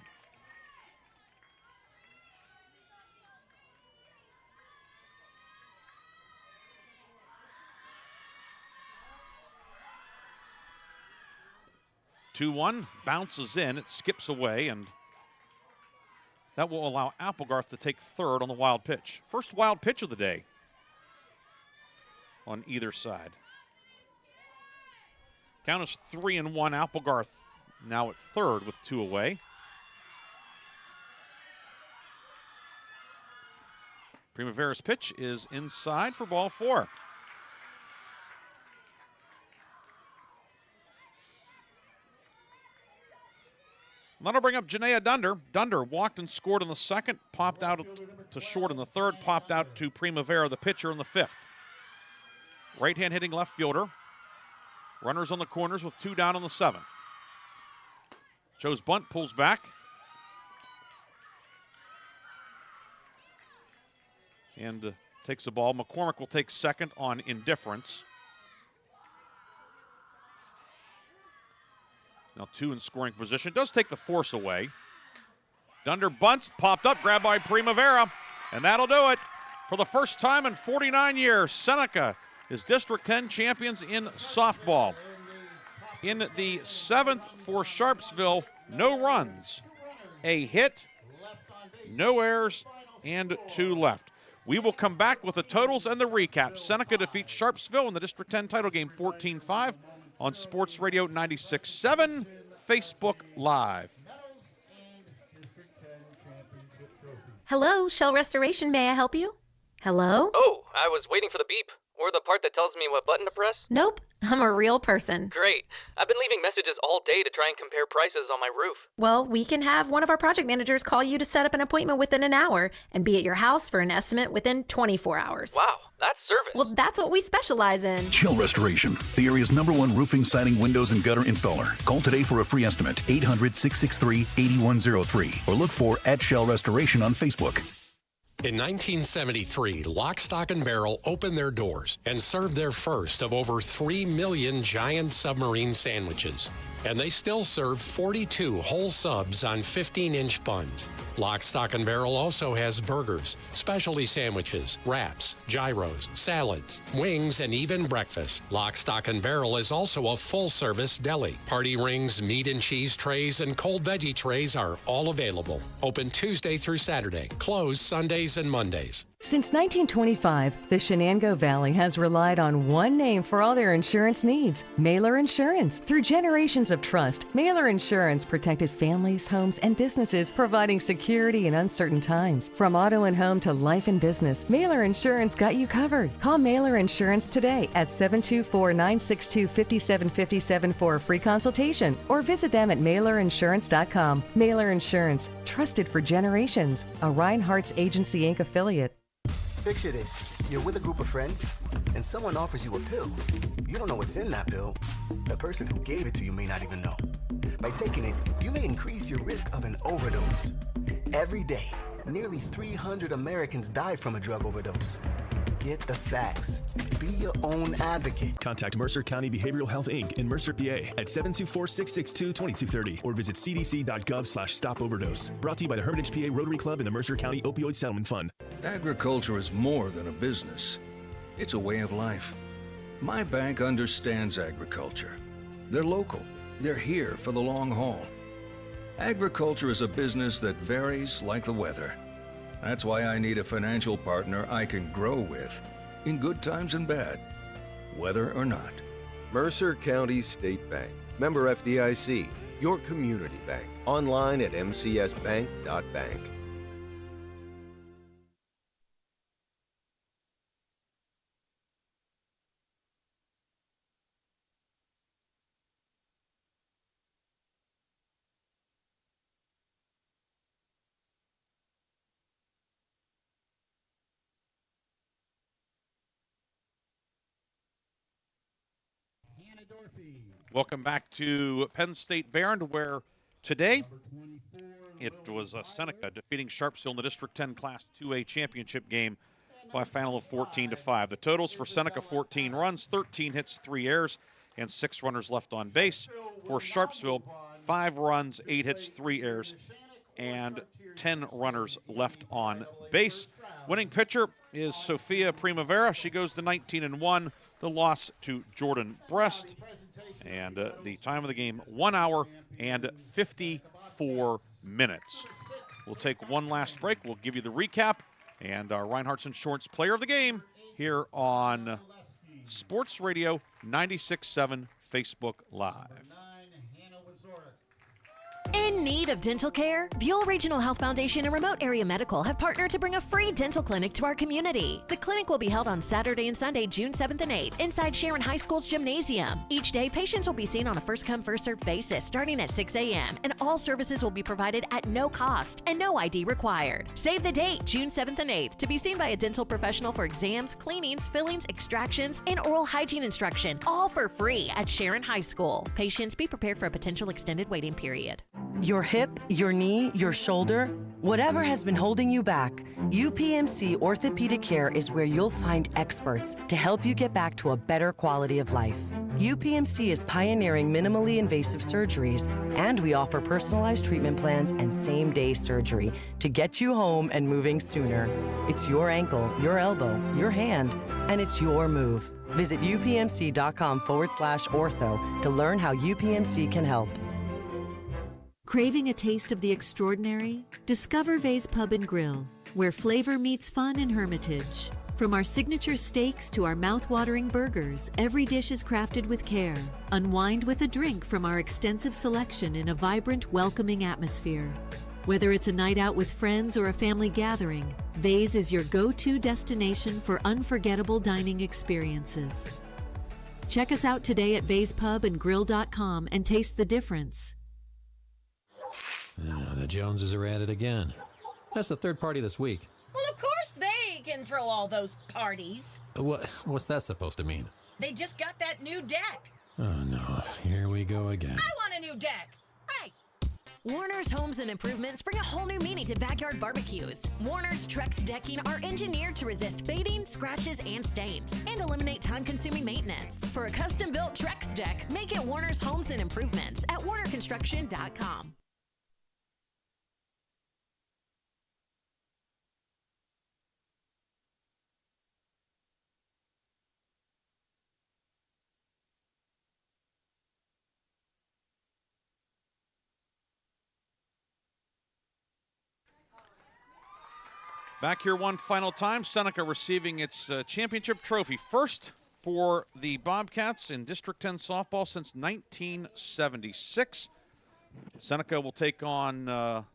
2-1, bounces in, it skips away, and that will allow Applegarth to take third on the wild pitch. First wild pitch of the day on either side. Count is 3-1. Applegarth now at third with 2 away. Primavera's pitch is inside for ball 4. That'll bring up Janaea Dunder. Dunder walked and scored in the second, popped out to short in the third, popped out to Primavera, the pitcher, in the 5th. Right-hand hitting left fielder. Runners on the corners with 2 down in the 7th. Joe's bunt pulls back. And takes the ball. McCormick will take second on indifference. Now 2 in scoring position. Does take the force away. Dunder bunts, popped up, grabbed by Primavera. And that'll do it. For the first time in 49 years, Seneca is District 10 champions in softball. In the 7th for Sharpsville, no runs, a hit, no errors, and 2 left. We will come back with the totals and the recap. Seneca defeats Sharpsville in the District 10 title game 14-5 on Sports Radio 96.7, Facebook Live. Hello, Shell Restoration. May I help you? Hello? Oh, I was waiting for the beep. Or the part that tells me what button to press? Nope, I'm a real person. Great. I've been leaving messages all day to try and compare prices on my roof. Well, we can have one of our project managers call you to set up an appointment within an hour and be at your house for an estimate within 24 hours. Wow, that's service. Well, that's what we specialize in. Shell Restoration, the area's #1 roofing, siding, windows, and gutter installer. Call today for a free estimate, 800-663-8103, or look for @Shell Restoration on Facebook. In 1973, Lock, Stock, and Barrel opened their doors and served their first of over 3 million giant submarine sandwiches. And they still serve 42 whole subs on 15-inch buns. Lock, Stock, and Barrel also has burgers, specialty sandwiches, wraps, gyros, salads, wings, and even breakfast. Lock, Stock, and Barrel is also a full-service deli. Party rings, meat and cheese trays, and cold veggie trays are all available. Open Tuesday through Saturday, closed Sundays and Mondays. Since 1925, the Shenango Valley has relied on one name for all their insurance needs, Mailer Insurance. Through generations of trust, Mailer Insurance protected families, homes, and businesses, providing security in uncertain times. From auto and home to life and business, Mailer Insurance got you covered. Call Mailer Insurance today at 724-962-5757 for a free consultation, or visit them at mailerinsurance.com. Mailer Insurance, trusted for generations. A Reinhardt's Agency Inc. affiliate. Picture this. You're with a group of friends, and someone offers you a pill. You don't know what's in that pill. The person who gave it to you may not even know. By taking it, you may increase your risk of an overdose. Every day, nearly 300 Americans die from a drug overdose. Get the facts. Be your own advocate. Contact Mercer County Behavioral Health Inc. in Mercer, PA at 724-662-2230 or visit cdc.gov/stop-overdose. Brought to you by the Hermitage PA Rotary Club and the Mercer County Opioid Settlement Fund. Agriculture is more than a business. It's a way of life. My bank understands agriculture. They're local. They're here for the long haul. Agriculture is a business that varies like the weather. That's why I need a financial partner I can grow with, in good times and bad, weather or not. Mercer County State Bank. Member FDIC. Your community bank. Online at mcsbank.bank. Welcome back to Penn State Behrend, where today it was Seneca defeating Sharpsville in the District 10 Class 2A championship game by a final of 14-5. The totals for Seneca: 14 runs, 13 hits, 3 errors, and 6 runners left on base. For Sharpsville, 5 runs, 8 hits, 3 errors, and 10 runners left on base. Winning pitcher is Sophia Primavera. She goes to 19-1. The loss to Jordan Brest. And the time of the game, 1 hour and 54 minutes. We'll take one last break. We'll give you the recap and our Reinhardt's Insurance Player of the Game here on Sports Radio 96.7 Facebook Live. In need of dental care? Buell Regional Health Foundation and Remote Area Medical have partnered to bring a free dental clinic to our community. The clinic will be held on Saturday and Sunday, June 7th and 8th, inside Sharon High School's gymnasium. Each day, patients will be seen on a first-come, first-served basis starting at 6 a.m., and all services will be provided at no cost and no ID required. Save the date, June 7th and 8th, to be seen by a dental professional for exams, cleanings, fillings, extractions, and oral hygiene instruction, all for free at Sharon High School. Patients, be prepared for a potential extended waiting period. Your hip, your knee, your shoulder, whatever has been holding you back, UPMC Orthopedic Care is where you'll find experts to help you get back to a better quality of life. UPMC is pioneering minimally invasive surgeries, and we offer personalized treatment plans and same-day surgery to get you home and moving sooner. It's your ankle, your elbow, your hand, and it's your move. Visit upmc.com/ortho to learn how UPMC can help. Craving a taste of the extraordinary? Discover Vay's Pub and Grill, where flavor meets fun in Hermitage. From our signature steaks to our mouth-watering burgers, every dish is crafted with care. Unwind with a drink from our extensive selection in a vibrant, welcoming atmosphere. Whether it's a night out with friends or a family gathering, Vay's is your go-to destination for unforgettable dining experiences. Check us out today at vayspubandgrill.com and taste the difference. The Joneses are at it again. That's the third party this week. Well, of course they can throw all those parties. What's that supposed to mean? They just got that new deck. Oh no, here we go again. I want a new deck. Hey! Warner's Homes and Improvements bring a whole new meaning to backyard barbecues. Warner's Trex decking are engineered to resist fading, scratches, and stains, and eliminate time-consuming maintenance. For a custom-built Trex deck, make it Warner's Homes and Improvements at warnerconstruction.com. Back here one final time, Seneca receiving its championship trophy. First for the Bobcats in District 10 softball since 1976. Seneca will take on a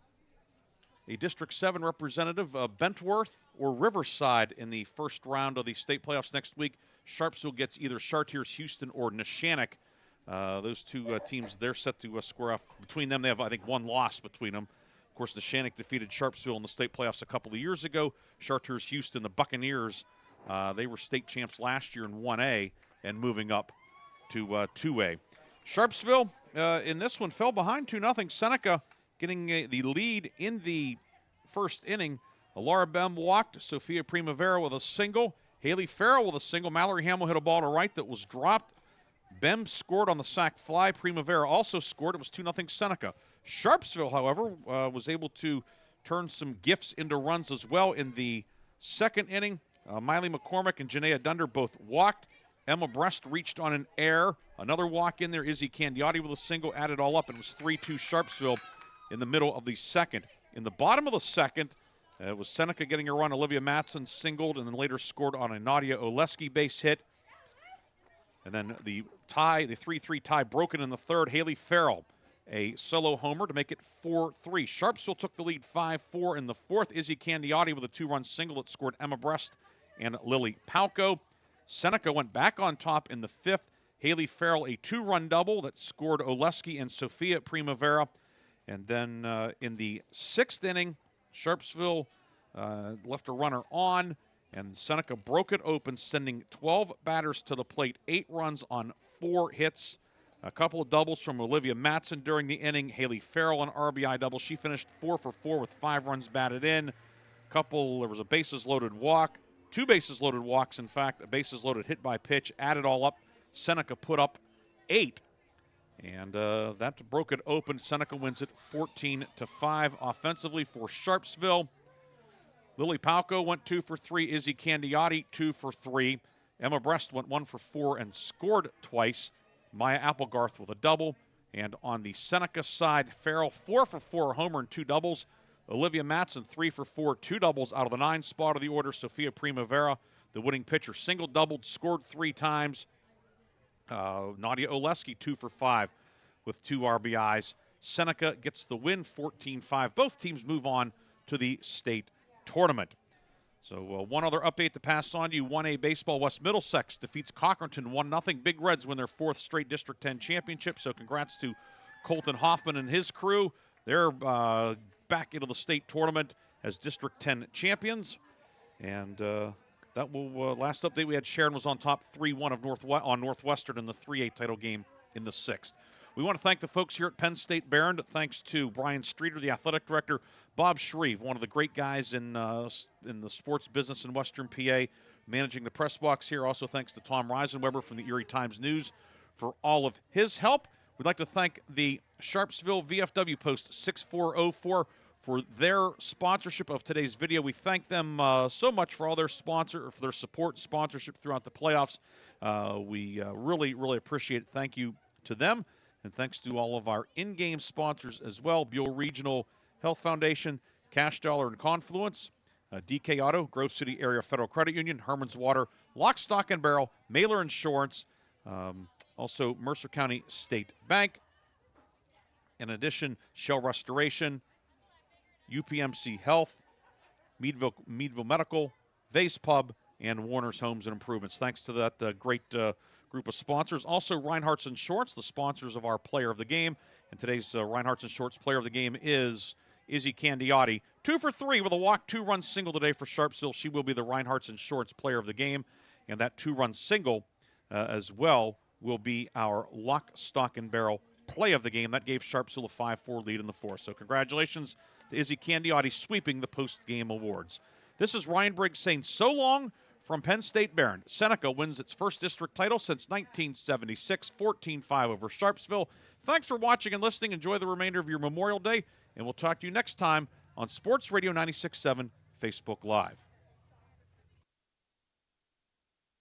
District 7 representative, Bentworth or Riverside, in the first round of the state playoffs next week. Sharpsville gets either Chartiers, Houston, or Neshannock. Those two teams, they're set to square off. Between them, they have, I think, one loss between them. Of course, Neshannock defeated Sharpsville in the state playoffs a couple of years ago. Chartiers, Houston, the Buccaneers, they were state champs last year in 1A and moving up to 2A. Sharpsville in this one fell behind 2-0. Seneca getting the lead in the first inning. Laura Bem walked. Sophia Primavera with a single. Haley Farrell with a single. Mallory Hamill hit a ball to right that was dropped. Bem scored on the sac fly. Primavera also scored. It was 2-0 Seneca. Sharpsville, however, was able to turn some gifts into runs as well in the second inning. Miley McCormick and Janaea Dunder both walked. Emma Brest reached on an error. Another walk in there. Izzy Candiotti with a single, added all up, and it was 3-2 Sharpsville in the middle of the second. In the bottom of the second, it was Seneca getting a run. Olivia Matson singled and then later scored on a Nadia Oleski base hit. And then the tie, the 3-3 tie broken in the third. Haley Farrell, a solo homer to make it 4-3. Sharpsville took the lead 5-4 in the fourth. Izzy Candiotti with a two-run single that scored Emma Brest and Lily Palco. Seneca went back on top in the fifth. Haley Farrell, a two-run double that scored Oleski and Sophia Primavera. And then in the sixth inning, Sharpsville left a runner on, and Seneca broke it open, sending 12 batters to the plate, 8 runs on 4 hits. A couple of doubles from Olivia Matson during the inning. Haley Farrell, an RBI double. She finished 4 for 4 with 5 runs batted in. There was a bases-loaded walk. 2 bases-loaded walks, in fact. A bases-loaded hit by pitch. Added all up, Seneca put up 8. And that broke it open. Seneca wins it 14-5 offensively for Sharpsville. Lily Palco went 2 for 3. Izzy Candiotti 2 for 3. Emma Brest went 1 for 4 and scored twice. Maya Applegarth with a double. And on the Seneca side, Farrell 4 for 4, a homer and 2 doubles. Olivia Matson 3 for 4, 2 doubles out of the 9 spot of the order. Sophia Primavera, the winning pitcher, single doubled, scored 3 times. Nadia Oleski 2 for 5 with 2 RBIs. Seneca gets the win 14-5. Both teams move on to the state tournament. So one other update to pass on to you. 1A baseball, West Middlesex defeats Cochranton 1-0. Big Reds win their 4th straight District 10 championship. So congrats to Colton Hoffman and his crew. They're back into the state tournament as District 10 champions. And that will last update we had, Sharon was on top 3-1 of on Northwestern in the 3A title game in the 6th. We want to thank the folks here at Penn State Behrend. Thanks to Brian Streeter, the athletic director, Bob Shreve, one of the great guys in the sports business in Western PA, managing the press box here. Also thanks to Tom Reisenweber from the Erie Times-News for all of his help. We'd like to thank the Sharpsville VFW Post 6404 for their sponsorship of today's video. We thank them so much for all their for their support and sponsorship throughout the playoffs. We really, really appreciate it. Thank you to them. And thanks to all of our in-game sponsors as well, Buell Regional Health Foundation, Cash Dollar and Confluence, DK Auto, Grove City Area Federal Credit Union, Herman's Water, Lock, Stock, and Barrel, Mailer Insurance, also Mercer County State Bank. In addition, Shell Restoration, UPMC Health, Meadville Medical, Vase Pub, and Warner's Homes and Improvements. Thanks to that great group of sponsors. Also, Reinhardt's Insurance, the sponsors of our Player of the Game. And today's Reinhardt's Insurance Player of the Game is Izzy Candiotti. 2 for 3 with a walk, 2-run single today for Sharpsville. She will be the Reinhardt's Insurance Player of the Game. And that 2-run single as well will be our Lock, Stock, and Barrel Play of the Game. That gave Sharpsville a 5-4 lead in the 4th. So congratulations to Izzy Candiotti sweeping the post-game awards. This is Ryan Briggs saying so long from Penn State Behrend. Seneca wins its first district title since 1976, 14-5 over Sharpsville. Thanks for watching and listening. Enjoy the remainder of your Memorial Day, and we'll talk to you next time on Sports Radio 96.7 Facebook Live.